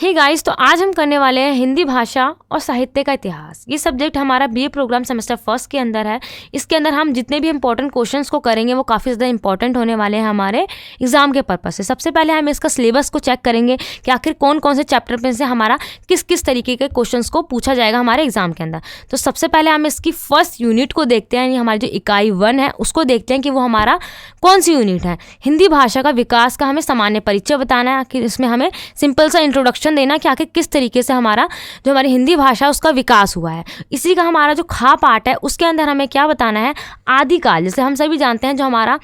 Hey guys, तो आज हम करने वाले हैं हिंदी भाषा और साहित्य का इतिहास। ये सब्जेक्ट हमारा बीए प्रोग्राम सेमेस्टर फर्स्ट के अंदर है। इसके अंदर हम जितने भी इंपॉर्टेंट क्वेश्चंस को करेंगे वो काफ़ी ज़्यादा इंपॉर्टेंट होने वाले हैं हमारे एग्जाम के पर्पज से। सबसे पहले हम इसका सिलेबस को चेक करेंगे कि आखिर कौन कौन से चैप्टर में से हमारा किस किस तरीके के क्वेश्चंस को पूछा जाएगा हमारे एग्जाम के अंदर। तो सबसे पहले हम इसकी फर्स्ट यूनिट को देखते हैं, यानी हमारी जो इकाई 1 है उसको देखते हैं कि वो हमारा कौन सी यूनिट है। हिंदी भाषा का विकास का हमें सामान्य परिचय बताना है कि इसमें हमें सिंपल सा इंट्रोडक्शन देना कि आखिर किस तरीके से हमारा जो हमारी हिंदी भाषा उसका विकास हुआ है। इसी का हमारा जो खा पार्ट है उसके अंदर हमें क्या बताना है, आदिकाल। जैसे हम सभी जानते हैं जो हमारा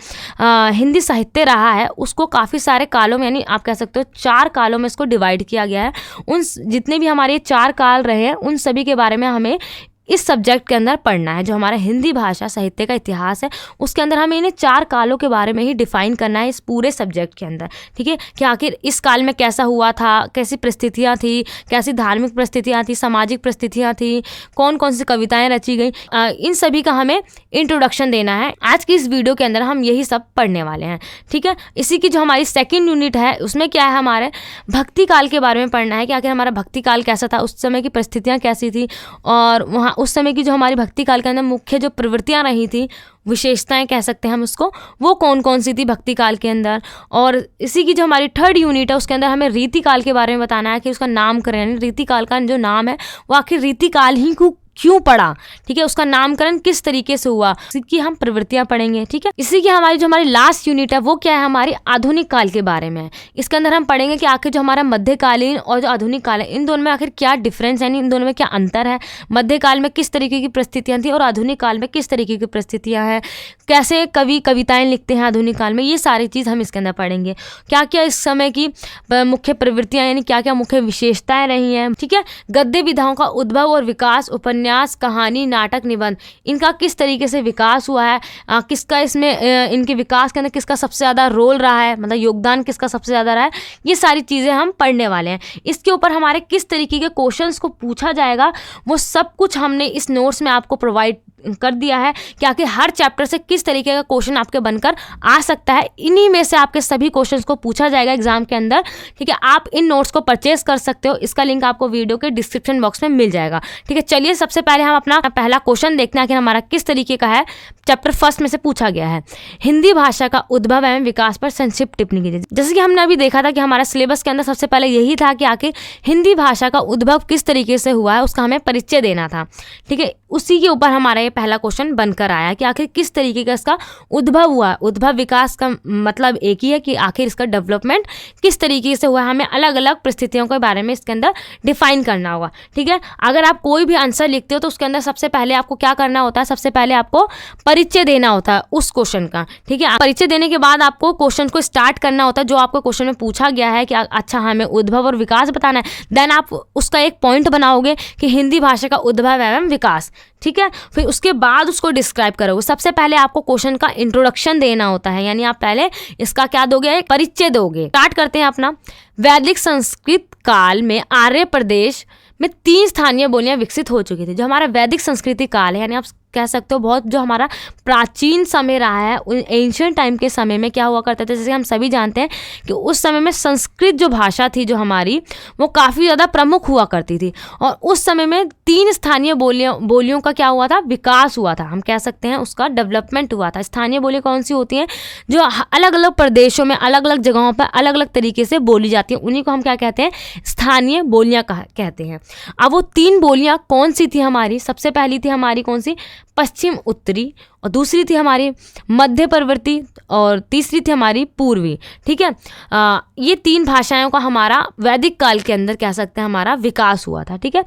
हिंदी साहित्य रहा है उसको काफ़ी सारे कालों में, यानी आप कह सकते हो 4 कालों में इसको डिवाइड किया गया है। उन जितने भी हमारे 4 काल रहे हैं उन सभी के बारे में हमें इस सब्जेक्ट के अंदर पढ़ना है। जो हमारा हिंदी भाषा साहित्य का इतिहास है उसके अंदर हमें इन्हें 4 कालों के बारे में ही डिफाइन करना है इस पूरे सब्जेक्ट के अंदर। ठीक है, कि आखिर इस काल में कैसा हुआ था, कैसी परिस्थितियाँ थी, कैसी धार्मिक परिस्थितियाँ थी, सामाजिक परिस्थितियाँ थी, कौन कौन सी कविताएं रची गई, इन सभी का हमें इंट्रोडक्शन देना है। आज की इस वीडियो के अंदर हम यही सब पढ़ने वाले हैं। ठीक है, इसी की जो हमारी सेकेंड यूनिट है उसमें क्या है, हमारे भक्ति काल के बारे में पढ़ना है कि आखिर हमारा भक्ति काल कैसा था, उस समय की परिस्थितियाँ कैसी थी और वहाँ उस समय की जो हमारी भक्ति काल के अंदर मुख्य जो प्रवृत्तियां रही थी, विशेषताएं कह सकते हैं हम उसको, वो कौन कौन सी थी भक्ति काल के अंदर। और इसी की जो हमारी थर्ड यूनिट है उसके अंदर हमें रीति काल के बारे में बताना है कि उसका नामकरण, यानी रीति काल का जो नाम है वो आखिर रीति काल ही क्यों पड़ा। ठीक है, उसका नामकरण किस तरीके से हुआ, इसकी हम प्रवृत्तियां पढ़ेंगे। ठीक है, इसी की हमारी जो हमारी लास्ट यूनिट है वो क्या है, हमारी आधुनिक काल के बारे में। इसके अंदर हम पढ़ेंगे कि आखिर जो हमारा मध्यकालीन और जो आधुनिक काल है इन दोनों में आखिर क्या डिफरेंस है, यानी इन दोनों में क्या अंतर है। मध्यकाल में किस तरीके की परिस्थितियां थी और आधुनिक काल में किस तरीके की परिस्थितियां हैं, कैसे कवि कविताएं लिखते हैं आधुनिक काल में, ये सारी चीज़ हम इसके अंदर पढ़ेंगे। क्या क्या इस समय की मुख्य प्रवृत्तियां, यानी क्या क्या मुख्य विशेषताएं रही हैं। ठीक है, गद्य विधाओं का उद्भव और विकास, उपन्यास, कहानी, नाटक, निबंध, इनका किस तरीके से विकास हुआ है, किसका इसमें इनके विकास के अंदर किसका सबसे ज़्यादा रोल रहा है, मतलब योगदान किसका सबसे ज़्यादा रहा है, ये सारी चीज़ें हम पढ़ने वाले हैं। इसके ऊपर हमारे किस तरीके के क्वेश्चंस को पूछा जाएगा वो सब कुछ हमने इस नोट्स में आपको प्रोवाइड कर दिया है कि आखिर हर चैप्टर से किस तरीके का क्वेश्चन आपके बनकर आ सकता है। इन्हीं में से आपके सभी क्वेश्चंस को पूछा जाएगा एग्जाम के अंदर। ठीक है, आप इन नोट्स को परचेज कर सकते हो, इसका लिंक आपको वीडियो के डिस्क्रिप्शन बॉक्स में मिल जाएगा। ठीक है, चलिए सबसे पहले हम अपना पहला क्वेश्चन देखते हैं कि हमारा किस तरीके का है। चैप्टर फर्स्ट में से पूछा गया है, हिंदी भाषा का उद्भव एवं विकास पर संक्षिप्त टिप्पणी कीजिए। जैसे कि हमने अभी देखा था कि हमारा सिलेबस के अंदर सबसे पहले यही था कि आखिर हिंदी भाषा का उद्भव किस तरीके से हुआ है उसका हमें परिचय देना था। ठीक है, उसी के ऊपर हमारा ये पहला क्वेश्चन बनकर आया कि आखिर किस तरीके का इसका उद्भव हुआ। उद्भव विकास का मतलब एक ही है कि आखिर इसका डेवलपमेंट किस तरीके से हुआ, हमें अलग अलग परिस्थितियों के बारे में इसके अंदर डिफाइन करना होगा। ठीक है, अगर आप कोई भी आंसर लिखते हो तो उसके अंदर सबसे पहले आपको क्या करना होता है, सबसे पहले आपको परिचय देना होता है उस क्वेश्चन का। ठीक है, परिचय देने के बाद आपको क्वेश्चन को स्टार्ट करना होता है जो आपको क्वेश्चन में पूछा गया है कि अच्छा हमें उद्भव और विकास बताना है। देन आप उसका एक पॉइंट बनाओगे कि हिंदी भाषा का उद्भव एवं विकास। ठीक है, फिर उसके बाद उसको डिस्क्राइब करोगे। सबसे पहले आपको क्वेश्चन का इंट्रोडक्शन देना होता है, यानी आप पहले इसका क्या दोगे, एक परिचय दोगे। स्टार्ट करते हैं अपना। वैदिक संस्कृत काल में आर्य प्रदेश में 3 स्थानीय बोलियां विकसित हो चुकी थी। जो हमारा वैदिक संस्कृति काल है, यानी आप कह सकते हो बहुत जो हमारा प्राचीन समय रहा है, एंशिएंट टाइम के समय में क्या हुआ करता था, जैसे हम सभी जानते हैं कि उस समय में संस्कृत जो भाषा थी जो हमारी वो काफ़ी ज़्यादा प्रमुख हुआ करती थी। और उस समय में 3 स्थानीय बोलियों का क्या हुआ था, विकास हुआ था, हम कह सकते हैं उसका डेवलपमेंट हुआ था। स्थानीय बोली कौन सी होती हैं, जो अलग अलग प्रदेशों में अलग अलग जगहों पर अलग अलग तरीके से बोली जाती हैं, उन्हीं को हम क्या कहते हैं, स्थानीय बोलियाँ कहते हैं। अब वो 3 बोलियाँ कौन सी थी हमारी, सबसे पहली थी हमारी कौन सी, पश्चिम उत्तरी, और दूसरी थी हमारी मध्य प्रवर्ती, और तीसरी थी हमारी पूर्वी। ठीक है, ये 3 भाषाओं का हमारा वैदिक काल के अंदर कह सकते हैं हमारा विकास हुआ था। ठीक है,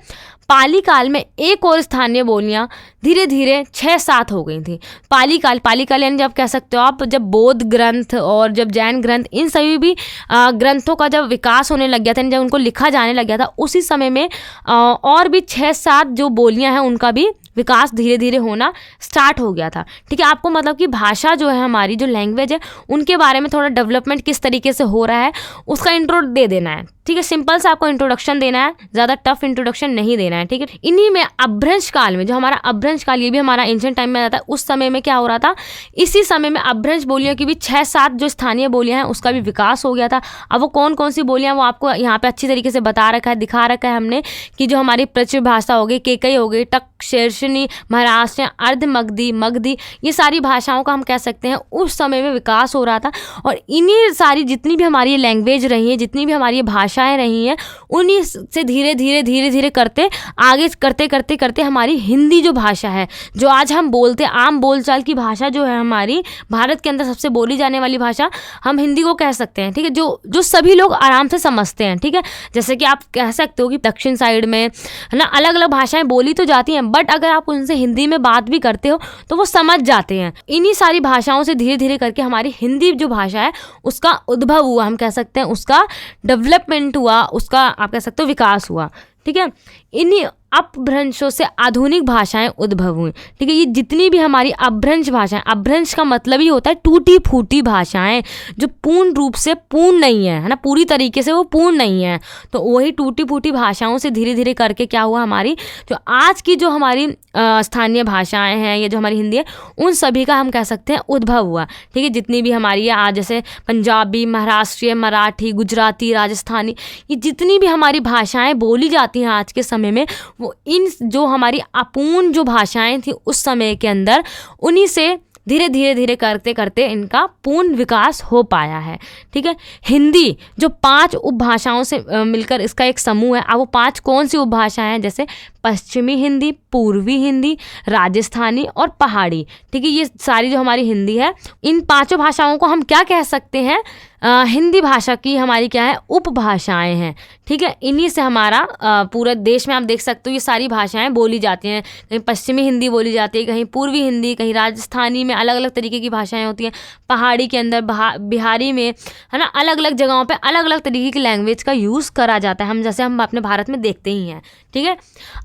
पाली काल में एक और स्थानीय बोलियां धीरे धीरे 6-7 हो गई थी। पाली काल यानी जब कह सकते हो आप, जब बौद्ध ग्रंथ और जब जैन ग्रंथ, इन सभी भी ग्रंथों का जब विकास होने लग गया था, जब उनको लिखा जाने लग गया था, उसी समय में और भी 6-7 जो बोलियां हैं उनका भी विकास धीरे धीरे होना स्टार्ट हो गया था। ठीक है, आपको मतलब कि भाषा जो है हमारी, जो लैंग्वेज है, उनके बारे में थोड़ा डेवलपमेंट किस तरीके से हो रहा है उसका इंट्रो दे देना है। ठीक है, सिंपल सा आपको इंट्रोडक्शन देना है, ज़्यादा टफ इंट्रोडक्शन नहीं देना है, ठीक है। इन्हीं में अपभ्रंश काल में, जो हमारा अपभ्रंश काल, ये भी हमारा एंशिएंट टाइम में आता है, उस समय में क्या हो रहा था, इसी समय में अपभ्रंश बोलियों की भी 6-7 जो स्थानीय बोलियां हैं उसका भी विकास हो गया था। अब वो कौन कौन सी बोलियां, वो आपको यहाँ पे अच्छी तरीके से बता रखा है, दिखा रखा है हमने, कि जो हमारी प्रचुर भाषा हो गई, केकई हो गई, टक, शेरशनी, महाराष्ट्र, अर्ध मगधी, मगधी, ये सारी भाषाओं का हम कह सकते हैं उस समय में विकास हो रहा था। और इन्हीं सारी जितनी भी हमारी लैंग्वेज रही है, जितनी भी हमारी भाषाएं रही हैं, उन्हीं से धीरे धीरे करते आगे करते हमारी हिंदी जो भाषा है, जो आज हम बोलते, आम बोलचाल की भाषा जो है हमारी भारत के अंदर सबसे बोली जाने वाली भाषा, हम हिंदी को कह सकते हैं, ठीक है, जो सभी लोग आराम से समझते हैं, ठीक है। जैसे कि आप कह सकते हो कि दक्षिण साइड में है ना अलग अलग भाषाएं बोली तो जाती हैं, बट अगर आप उनसे हिंदी में बात भी करते हो तो वो समझ जाते हैं। इन्हीं सारी भाषाओं से धीरे धीरे करके हमारी हिंदी जो भाषा है उसका उद्भव हुआ, हम कह सकते हैं उसका डेवलपमेंट हुआ, उसका आप कह सकते हो विकास हुआ, ठीक है। इन्हीं अपभ्रंशों से आधुनिक भाषाएं उद्भव हुई, ठीक है। ये जितनी भी हमारी अपभ्रंश भाषाएं, अपभ्रंश का मतलब ही होता है टूटी फूटी भाषाएं, जो पूर्ण रूप से पूर्ण नहीं है ना, पूरी तरीके से वो पूर्ण नहीं है, तो वही टूटी फूटी भाषाओं से धीरे धीरे करके क्या हुआ, हमारी जो आज की जो हमारी स्थानीय भाषाएं हैं, ये जो हमारी हिंदी है, उन सभी का हम कह सकते हैं उद्भव हुआ, ठीक है। जितनी भी हमारी है आज, जैसे पंजाबी, महाराष्ट्रीय, मराठी, गुजराती, राजस्थानी, ये जितनी भी हमारी भाषाएं बोली जाती हैं आज के समय में, वो इन जो हमारी अपूर्ण जो भाषाएं थी उस समय के अंदर, उन्हीं से धीरे धीरे करते इनका पूर्ण विकास हो पाया है, ठीक है। हिंदी जो 5 उपभाषाओं से मिलकर इसका एक समूह है। अब वो 5 कौन सी उपभाषाएं हैं, जैसे पश्चिमी हिंदी, पूर्वी हिंदी, राजस्थानी और पहाड़ी, ठीक है। ये सारी जो हमारी हिंदी है, इन 5 भाषाओं को हम क्या कह सकते हैं, हिंदी भाषा की हमारी क्या है, उपभाषाएं हैं, ठीक है। इन्हीं से हमारा पूरे देश में आप देख सकते हो ये सारी भाषाएं बोली जाती हैं। कहीं पश्चिमी हिंदी बोली जाती है, कहीं पूर्वी हिंदी, कहीं राजस्थानी में अलग अलग तरीके की भाषाएं होती हैं, पहाड़ी के अंदर, बिहारी में, है ना, अलग अलग जगहों पे अलग अलग तरीके की लैंग्वेज का यूज़ करा जाता है, हम जैसे हम अपने भारत में देखते ही हैं, ठीक है।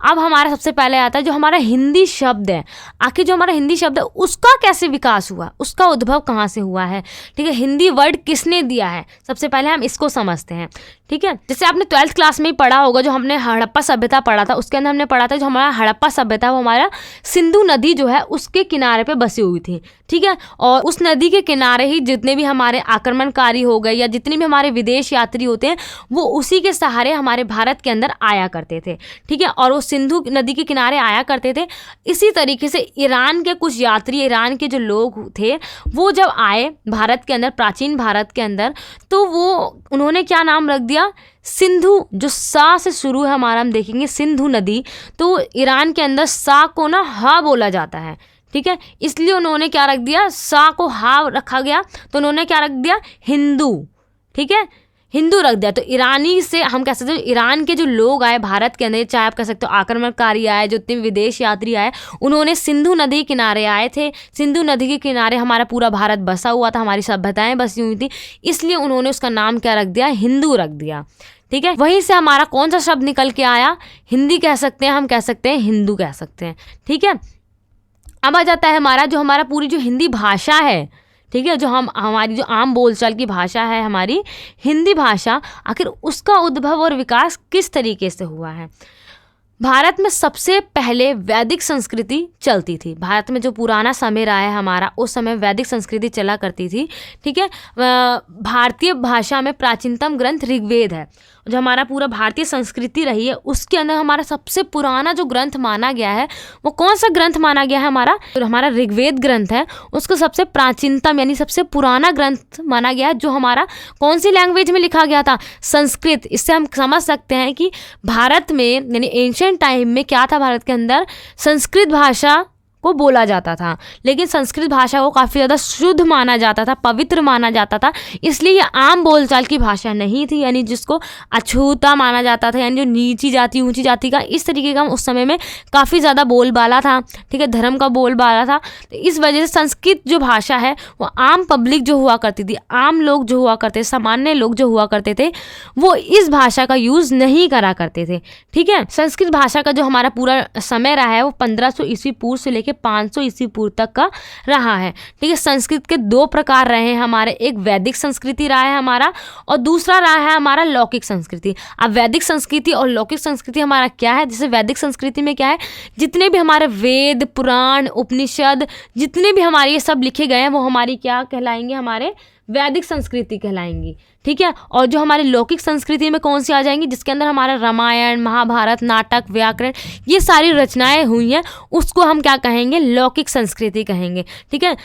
अब हमारा सबसे पहले आता है जो हमारा हिंदी शब्द है। आखिर जो हमारा हिंदी शब्द है उसका कैसे विकास हुआ, उसका उद्भव कहाँ से हुआ है, ठीक है। हिंदी वर्ड किसने दिया है, सबसे पहले हम इसको समझते हैं, ठीक है। जैसे आपने 12th क्लास में ही पढ़ा होगा, जो हमने हड़प्पा सभ्यता पढ़ा था, उसके अंदर हमने पढ़ा था जो हमारा हड़प्पा सभ्यता वो हमारा सिंधु नदी जो है उसके किनारे पे बसी हुई थी, ठीक है। और उस नदी के किनारे ही जितने भी हमारे आक्रमणकारी हो गए या जितने भी हमारे विदेश यात्री होते हैं, वो उसी के सहारे हमारे भारत के अंदर आया करते थे, ठीक है। और वो सिंधु नदी के किनारे आया करते थे। इसी तरीके से ईरान के कुछ यात्री, ईरान के जो लोग थे, वो जब आए भारत के अंदर, प्राचीन भारत के अंदर, तो वो उन्होंने क्या नाम रख दिया, सिंधु, जो सा से शुरू है हमारा, हम देखेंगे सिंधु नदी, तो ईरान के अंदर सा को ना हा बोला जाता है, ठीक है। इसलिए उन्होंने क्या रख दिया, सा को हा रखा गया, तो उन्होंने क्या रख दिया, हिंदू, ठीक है, हिंदू रख दिया। तो ईरानी से हम कह सकते हो ईरान के जो लोग आए भारत के अंदर, चाहे आप कह सकते हो आक्रमणकारी आए, जो इतने विदेश यात्री आए, उन्होंने सिंधु नदी के किनारे आए थे। सिंधु नदी के किनारे हमारा पूरा भारत बसा हुआ था, हमारी सभ्यताएं बसी हुई थी, इसलिए उन्होंने उसका नाम क्या रख दिया, हिंदू रख दिया, ठीक है। वहीं से हमारा कौन सा शब्द निकल के आया, हिंदी कह सकते हैं, हम कह सकते हैं हिंदू कह सकते हैं, ठीक है। अब आ जाता है हमारा जो हमारा पूरी जो हिंदी भाषा है, ठीक है, जो हमारी जो आम बोलचाल की भाषा है हमारी हिंदी भाषा, आखिर उसका उद्भव और विकास किस तरीके से हुआ है। भारत में सबसे पहले वैदिक संस्कृति चलती थी। भारत में जो पुराना समय रहा है हमारा, उस समय वैदिक संस्कृति चला करती थी, ठीक है। भारतीय भाषा में प्राचीनतम ग्रंथ ऋग्वेद है। जो हमारा पूरा भारतीय संस्कृति रही है उसके अंदर हमारा सबसे पुराना जो ग्रंथ माना गया है, वो कौन सा ग्रंथ माना गया है, हमारा जो हमारा ऋग्वेद ग्रंथ है, उसको सबसे प्राचीनतम यानी सबसे पुराना ग्रंथ माना गया है, जो हमारा कौन सी लैंग्वेज में लिखा गया था, संस्कृत। इससे हम समझ सकते हैं कि भारत में यानी एंशिएंट टाइम में क्या था, भारत के अंदर संस्कृत भाषा को बोला जाता था, लेकिन संस्कृत भाषा को काफ़ी ज़्यादा शुद्ध माना जाता था, पवित्र माना जाता था, इसलिए ये आम बोलचाल की भाषा नहीं थी, यानी जिसको अछूता माना जाता था, यानी जो नीची जाति ऊंची जाति का इस तरीके का उस समय में काफ़ी ज़्यादा बोलबाला था, ठीक है, धर्म का बोलबाला था। तो इस वजह से संस्कृत जो भाषा है वो आम पब्लिक जो हुआ करती थी, आम लोग जो हुआ करते, सामान्य लोग जो हुआ करते थे, वो इस भाषा का यूज़ नहीं करा करते थे, ठीक है। संस्कृत भाषा का जो हमारा पूरा समय रहा है वो 1500 ईस्वी पूर्व से लेकर 500 ईस्वी पूर्व तक का रहा है। ठीक है, संस्कृत के 2 प्रकार रहे हैं हमारे, एक वैदिक संस्कृति रहा है हमारा और दूसरा रहा है हमारा लौकिक संस्कृति। अब वैदिक संस्कृति और लौकिक संस्कृति हमारा क्या है, जैसे वैदिक संस्कृति में क्या है, जितने भी हमारे वेद, पुराण, उपनिषद, जितने भी हमारे ये सब लिखे गए हैं वो हमारी क्या कहलाएंगे, हमारे वैदिक संस्कृति कहलाएंगी। ठीक है, और जो हमारी लौकिक संस्कृति में कौन सी आ जाएंगी, जिसके अंदर हमारा रामायण, महाभारत, नाटक, व्याकरण, ये सारी रचनाएं हुई हैं, उसको हम क्या कहेंगे, लौकिक संस्कृति कहेंगे। ठीक है,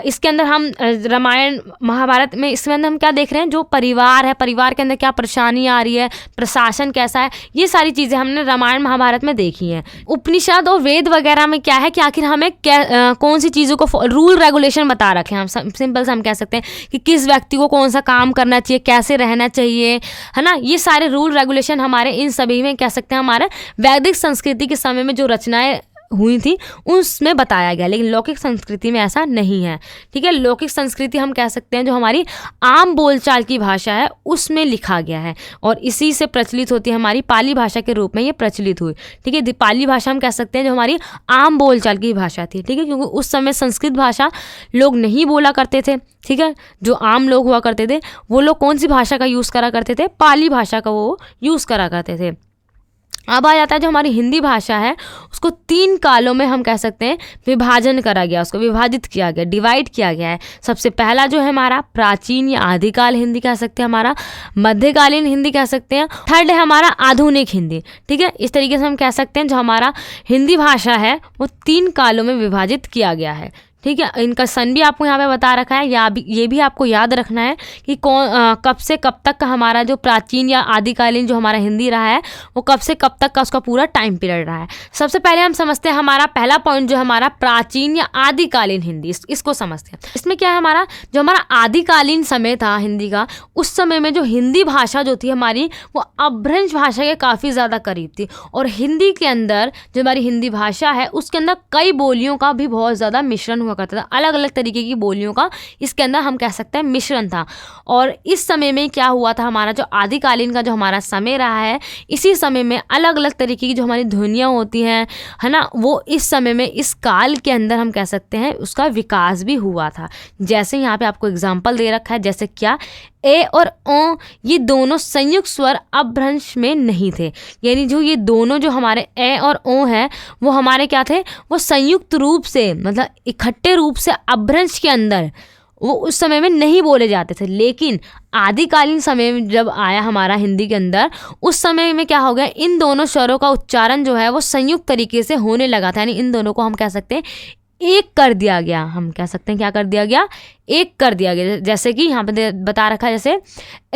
इसके अंदर हम रामायण, महाभारत में इसके अंदर हम क्या देख रहे हैं, जो परिवार है, परिवार के अंदर क्या परेशानी आ रही है, प्रशासन कैसा है, ये सारी चीज़ें हमने रामायण महाभारत में देखी हैं। उपनिषद और वेद वगैरह में क्या है कि आखिर हमें कौन सी चीज़ों को रूल रेगुलेशन बता रखे हैं। हम सिंपल से हम कह सकते हैं कि किस व्यक्ति को कौन सा काम करना चाहिए, कैसे रहना चाहिए, है ना, ये सारे रूल रेगुलेशन हमारे इन सभी में कह सकते हैं हमारे वैदिक संस्कृति के समय में जो रचनाएं हुई थी उसमें बताया गया, लेकिन लौकिक संस्कृति में ऐसा नहीं है। ठीक है, लौकिक संस्कृति हम कह सकते हैं जो हमारी आम बोलचाल की भाषा है उसमें लिखा गया है और इसी से प्रचलित होती है, हमारी पाली भाषा के रूप में ये प्रचलित हुई। ठीक है, पाली भाषा हम कह सकते हैं जो हमारी आम बोलचाल की भाषा थी। ठीक है, क्योंकि उस समय संस्कृत भाषा लोग नहीं बोला करते थे। ठीक है, जो आम लोग हुआ करते थे वो लोग कौन सी भाषा का यूज़ करा करते थे, पाली भाषा का वो यूज़ करा करते थे। अब आ जाता है जो हमारी हिंदी भाषा है, उसको 3 कालों में हम कह सकते हैं विभाजन करा गया, उसको विभाजित किया गया, डिवाइड किया गया है। सबसे पहला जो है हमारा प्राचीन या आदिकाल हिंदी कह सकते हैं, हमारा मध्यकालीन हिंदी कह सकते हैं, थर्ड है हमारा आधुनिक हिंदी। ठीक है, इस तरीके से हम कह सकते हैं जो हमारा हिंदी भाषा है वो 3 कालों में विभाजित किया गया है। ठीक है, इनका सन भी आपको यहाँ पे बता रखा है, या ये भी आपको याद रखना है कि कब से कब तक का हमारा जो प्राचीन या आदिकालीन जो हमारा हिंदी रहा है वो कब से कब तक का उसका पूरा टाइम पीरियड रहा है। सबसे पहले हम समझते हैं हमारा पहला पॉइंट जो हमारा प्राचीन या आदिकालीन हिंदी, इसको समझते हैं। इसमें क्या है, हमारा जो हमारा आदिकालीन समय था हिंदी का, उस समय में जो हिंदी भाषा जो थी हमारी वो अपभ्रंश भाषा के काफ़ी ज़्यादा करीब थी और हिंदी के अंदर जो हमारी हिंदी भाषा है उसके अंदर कई बोलियों का भी बहुत ज़्यादा मिश्रण हुआ करता था, अलग अलग तरीके की बोलियों का इसके अंदर हम कह सकते हैं मिश्रण था। और इस समय में क्या हुआ था, हमारा जो आदिकालीन का जो हमारा समय रहा है, इसी समय में अलग अलग तरीके की जो हमारी ध्वनियाँ होती हैं, है ना, वो इस समय में इस काल के अंदर हम कह सकते हैं उसका विकास भी हुआ था। जैसे यहाँ पे आपको एग्जाम्पल दे रखा है, जैसे क्या, ए और ओ ये दोनों संयुक्त स्वर अपभ्रंश में नहीं थे, यानी जो ये दोनों जो हमारे ए और ओ हैं वो हमारे क्या थे, वो संयुक्त रूप से मतलब इकट्ठे रूप से अपभ्रंश के अंदर वो उस समय में नहीं बोले जाते थे। लेकिन आदिकालीन समय में जब आया हमारा हिंदी के अंदर, उस समय में क्या हो गया, इन दोनों स्वरों का उच्चारण जो है वो संयुक्त तरीके से होने लगा था, यानी इन दोनों को हम कह सकते हैं एक कर दिया गया। हम कह सकते हैं क्या कर दिया गया, एक कर दिया गया। जैसे कि यहाँ पे बता रखा है, जैसे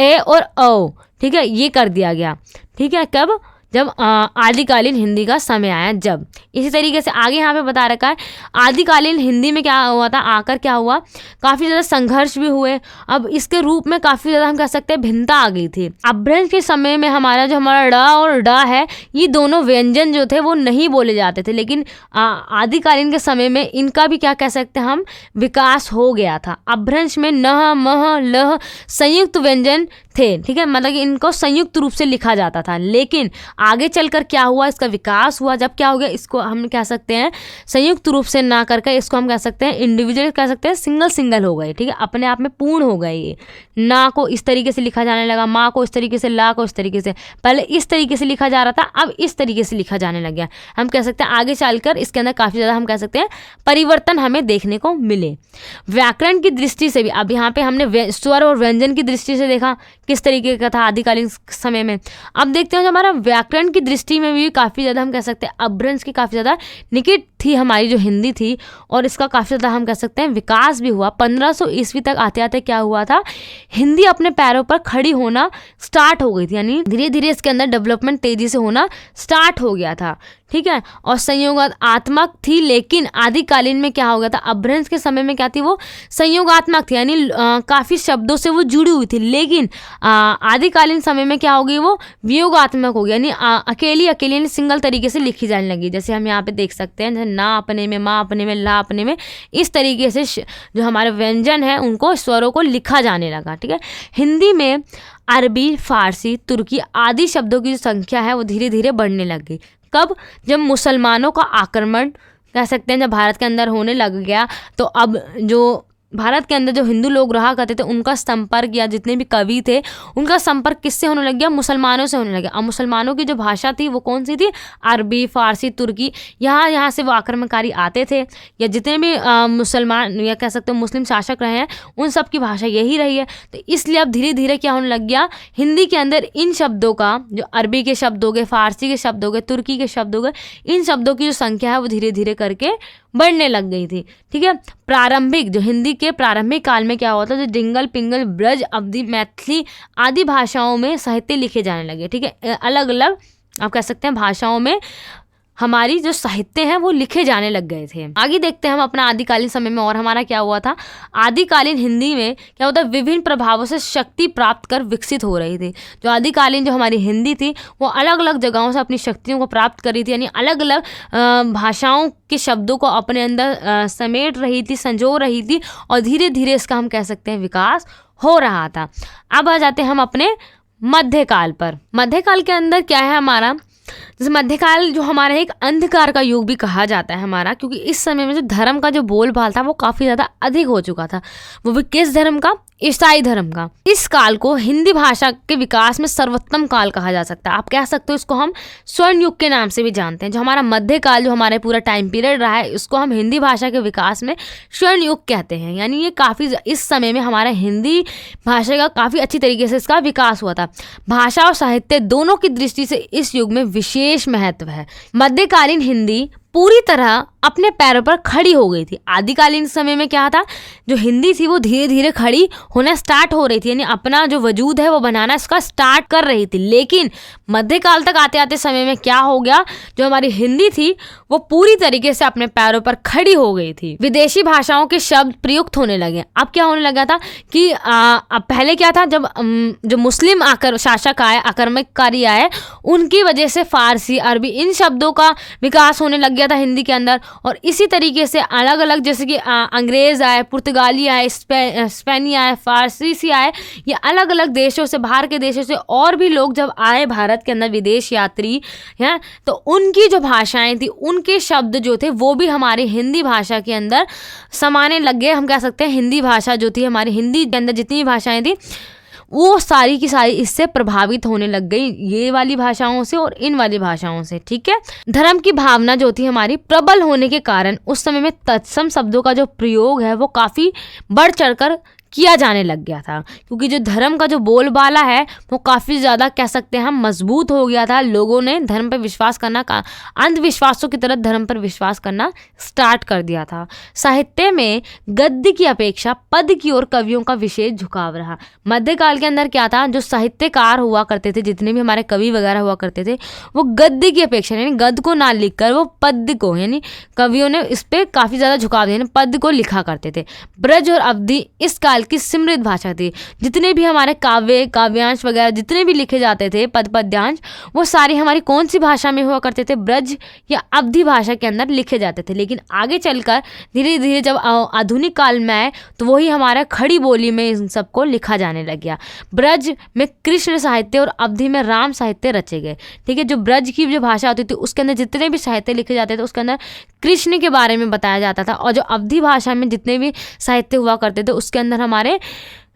ए और ओ, ठीक है, ये कर दिया गया। ठीक है, कब, जब आदिकालीन हिंदी का समय आया जब। इसी तरीके से आगे यहाँ पे बता रखा है आदिकालीन हिंदी में क्या हुआ था, आकर क्या हुआ, काफ़ी ज़्यादा संघर्ष भी हुए। अब इसके रूप में काफ़ी ज़्यादा हम कह सकते हैं भिन्नता आ गई थी। अपभ्रंश के समय में हमारा जो हमारा ड और ड है, ये दोनों व्यंजन जो थे वो नहीं बोले जाते थे, लेकिन आदिकालीन के समय में इनका भी क्या कह सकते हैं हम, विकास हो गया था। अपभ्रंश में न, मह, लह संयुक्त व्यंजन थे। ठीक है, मतलब कि इनको संयुक्त रूप से लिखा जाता था, लेकिन आगे चलकर क्या हुआ, इसका विकास हुआ। जब क्या हो गया, इसको हम कह सकते हैं संयुक्त रूप से ना करके इसको हम कह सकते हैं इंडिविजुअल कह सकते हैं, सिंगल हो गए। ठीक है, अपने आप में पूर्ण हो गए। ये ना को इस तरीके से लिखा जाने लगा, माँ को इस तरीके से, ला को इस तरीके से। पहले इस तरीके से लिखा जा रहा था, अब इस तरीके से लिखा जाने लग गया। हम कह सकते हैं आगे चलकर इसके अंदर काफ़ी ज़्यादा हम कह सकते हैं परिवर्तन हमें देखने को मिले। व्याकरण की दृष्टि से भी, अब यहाँ पे हमने स्वर और व्यंजन की दृष्टि से देखा किस तरीके का था आदिकालीन समय में। अब देखते हैं जो हमारा व्याकरण की दृष्टि में भी काफ़ी ज़्यादा हम कह सकते हैं अपभ्रंश की काफ़ी ज़्यादा निकट थी हमारी जो हिंदी थी, और इसका काफ़ी ज़्यादा हम कह सकते हैं विकास भी हुआ। 1500 ईस्वी तक आते आते क्या हुआ था, हिंदी अपने पैरों पर खड़ी होना स्टार्ट हो गई थी, यानी धीरे धीरे इसके अंदर डेवलपमेंट तेज़ी से होना स्टार्ट हो गया था। ठीक है, और संयोगात्मक थी, लेकिन आदिकालीन में क्या हो गया था, अपभ्रंश के समय में क्या थी, वो संयोगात्मक थी, यानी काफ़ी शब्दों से वो जुड़ी हुई थी। लेकिन आदिकालीन समय में क्या हो गई, वो वियोगात्मक हो गई, यानी अकेली सिंगल तरीके से लिखी जाने लगी। जैसे हम यहाँ पे देख सकते हैं, जैसे ना अपने में, माँ अपने में, ला अपने में, इस तरीके से जो हमारे व्यंजन है उनको, स्वरों को लिखा जाने लगा। ठीक है, हिंदी में अरबी, फारसी, तुर्की आदि शब्दों की जो संख्या है वो धीरे धीरे बढ़ने लग गई। कब, जब मुसलमानों का आक्रमण कह सकते हैं जब भारत के अंदर होने लग गया, तो अब जो भारत के अंदर जो हिंदू लोग रहा करते थे उनका संपर्क या जितने भी कवि थे उनका संपर्क किससे होने लग गया, मुसलमानों से होने लगा। अब मुसलमानों की जो भाषा थी वो कौन सी थी, अरबी, फारसी, तुर्की, यहाँ से वो आक्रमणकारी आते थे, या जितने भी मुसलमान या कह सकते हो मुस्लिम शासक रहे हैं उन सब की भाषा यही रही है। तो इसलिए अब धीरे धीरे क्या होने लग गया, हिंदी के अंदर इन शब्दों का, जो अरबी के शब्द हो गए, फारसी के शब्द हो गए, तुर्की के शब्द हो गए, इन शब्दों की जो संख्या है वो धीरे धीरे करके बढ़ने लग गई थी। ठीक है, प्रारंभिक जो हिंदी के प्रारंभिक काल में क्या हुआ था, जो डिंगल, पिंगल, ब्रज, अवधी, मैथिली आदि भाषाओं में साहित्य लिखे जाने लगे। ठीक है, अलग अलग आप कह सकते हैं भाषाओं में हमारी जो साहित्य हैं वो लिखे जाने लग गए थे। आगे देखते हैं हम अपना आदिकालीन समय में और हमारा क्या हुआ था। आदिकालीन हिंदी में क्या होता है, विभिन्न प्रभावों से शक्ति प्राप्त कर विकसित हो रही थी। जो आदिकालीन जो हमारी हिंदी थी वो अलग अलग जगहों से अपनी शक्तियों को प्राप्त कर रही थी, यानी अलग अलग भाषाओं के शब्दों को अपने अंदर समेट रही थी, संजो रही थी, और धीरे धीरे इसका हम कह सकते हैं विकास हो रहा था। अब आ जाते हैं हम अपने मध्यकाल पर। मध्यकाल के अंदर क्या है हमारा, जैसे मध्यकाल जो हमारा एक अंधकार का युग भी कहा जाता है हमारा, क्योंकि इस समय में जो धर्म का जो बोलबाल था वो काफ़ी ज़्यादा अधिक हो चुका था। वो भी किस धर्म का, ईसाई धर्म का। इस काल को हिंदी भाषा के विकास में सर्वोत्तम काल कहा जा सकता है। आप कह सकते हो इसको हम स्वर्ण युग के नाम से भी जानते हैं। जो हमारा मध्यकाल, जो हमारे पूरा टाइम पीरियड रहा है, इसको हम हिंदी भाषा के विकास में स्वर्ण युग कहते हैं। यानी ये काफ़ी इस समय में हमारा हिंदी भाषा का काफ़ी अच्छी तरीके से इसका विकास हुआ था। भाषा और साहित्य दोनों की दृष्टि से इस युग में विशेष महत्व है। मध्यकालीन हिंदी पूरी तरह अपने पैरों पर खड़ी हो गई थी। आदिकालीन समय में क्या था, जो हिंदी थी वो धीरे धीरे खड़ी होना स्टार्ट हो रही थी, यानी अपना जो वजूद है वो बनाना इसका स्टार्ट कर रही थी। लेकिन मध्यकाल तक आते आते समय में क्या हो गया, जो हमारी हिंदी थी वो पूरी तरीके से अपने पैरों पर खड़ी हो गई थी। विदेशी भाषाओं के शब्द प्रयुक्त होने लगे। अब क्या होने लगा था कि अब पहले क्या था, जब जो मुस्लिम शासक आए, आक्रमणकारी आए, उनकी वजह से फारसी, अरबी इन शब्दों का विकास होने लग गया था हिंदी के अंदर। और इसी तरीके से अलग अलग, जैसे कि अंग्रेज आए, पुर्तगाली आए, स्पेनी आए, फारसी आए, ये अलग अलग देशों से, बाहर के देशों से और भी लोग जब आए भारत के अंदर, विदेश यात्री हैं, तो उनकी जो भाषाएं थी, उनके शब्द जो थे वो भी हमारी हिंदी भाषा के अंदर समाने लग गए। हम कह सकते हैं हिंदी भाषा जो थी, हमारी हिंदी के अंदर जितनी भाषाएं थी वो सारी की सारी इससे प्रभावित होने लग गई, ये वाली भाषाओं से और इन वाली भाषाओं से। ठीक है, धर्म की भावना जो थी हमारी प्रबल होने के कारण उस समय में तत्सम शब्दों का जो प्रयोग है वो काफ़ी बढ़ चढ़कर किया जाने लग गया था, क्योंकि जो धर्म का जो बोलबाला है वो काफ़ी ज़्यादा कह सकते हैं हम मजबूत हो गया था। लोगों ने धर्म पर विश्वास करना, अंधविश्वासों की तरह धर्म पर विश्वास करना स्टार्ट कर दिया था। साहित्य में गद्य की अपेक्षा पद की ओर कवियों का विशेष झुकाव रहा। मध्यकाल के अंदर क्या था, जो साहित्यकार हुआ करते थे, जितने भी हमारे कवि वगैरह हुआ करते थे, वो गद्य की अपेक्षा यानी गद्य को ना लिखकर वो पद्य को, यानी कवियों ने इस पर काफ़ी ज़्यादा झुकाव दिया, पद्य को लिखा करते थे। ब्रज और अवधी इस काल की समृद्ध भाषा थी। जितने भी हमारे काव्य, काव्यांश वगैरह जितने भी लिखे जाते थे, पद पद्यांश, वो सारे हमारी कौन सी भाषा में हुआ करते थे, ब्रज या अवधी भाषा के अंदर लिखे जाते थे। लेकिन आगे चलकर धीरे धीरे जब आधुनिक काल में आए तो वही हमारा खड़ी बोली में इन सबको लिखा जाने लग गया। ब्रज में कृष्ण साहित्य और अवधी में राम साहित्य रचे गए। ठीक है, जो ब्रज की जो भाषा होती थी उसके अंदर जितने भी साहित्य लिखे जाते थे उसके अंदर कृष्ण के बारे में बताया जाता था, और जो अवधी भाषा में जितने भी साहित्य हुआ करते थे उसके अंदर हमारे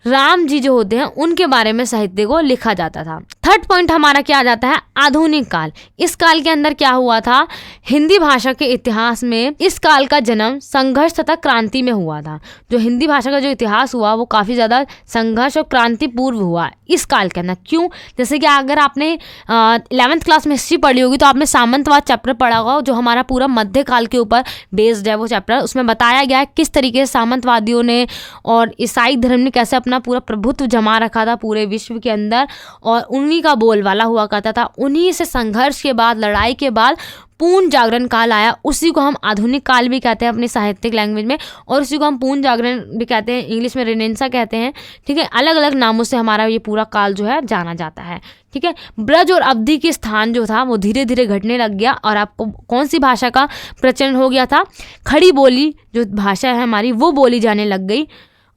राम जी जो होते हैं उनके बारे में साहित्य को लिखा जाता था। थर्ड पॉइंट हमारा क्या आ जाता है, आधुनिक काल। इस काल के अंदर क्या हुआ था, हिंदी भाषा के इतिहास में इस काल का जन्म संघर्ष तथा क्रांति में हुआ था। जो हिंदी भाषा का जो इतिहास हुआ वो काफ़ी ज़्यादा संघर्ष और क्रांति पूर्व हुआ इस काल के अंदर। क्यों, जैसे कि अगर आपने 11th क्लास में हिस्ट्री पढ़ी होगी तो आपने सामंतवाद चैप्टर पढ़ा होगा, जो हमारा पूरा मध्यकाल के ऊपर बेस्ड है वो चैप्टर। उसमें बताया गया है किस तरीके से सामंतवादियों ने और ईसाई धर्म ने कैसे अपना पूरा प्रभुत्व जमा रखा था पूरे विश्व के अंदर, और उन्हीं का बोलबाला हुआ करता था। उन्हीं से संघर्ष के बाद, लड़ाई के बाद पूर्ण जागरण काल आया। उसी को हम आधुनिक काल भी कहते हैं अपनी साहित्यिक लैंग्वेज में, और उसी को हम पूर्ण जागरण भी कहते हैं, इंग्लिश में रेनेसां कहते हैं। ठीक है, अलग अलग नामों से हमारा ये पूरा काल जो है जाना जाता है। ठीक है, ब्रज और अवधी के स्थान जो था वो धीरे धीरे घटने लग गया, और आपको कौन सी भाषा का प्रचलन हो गया था, खड़ी बोली जो भाषा है हमारी वो बोली जाने लग गई।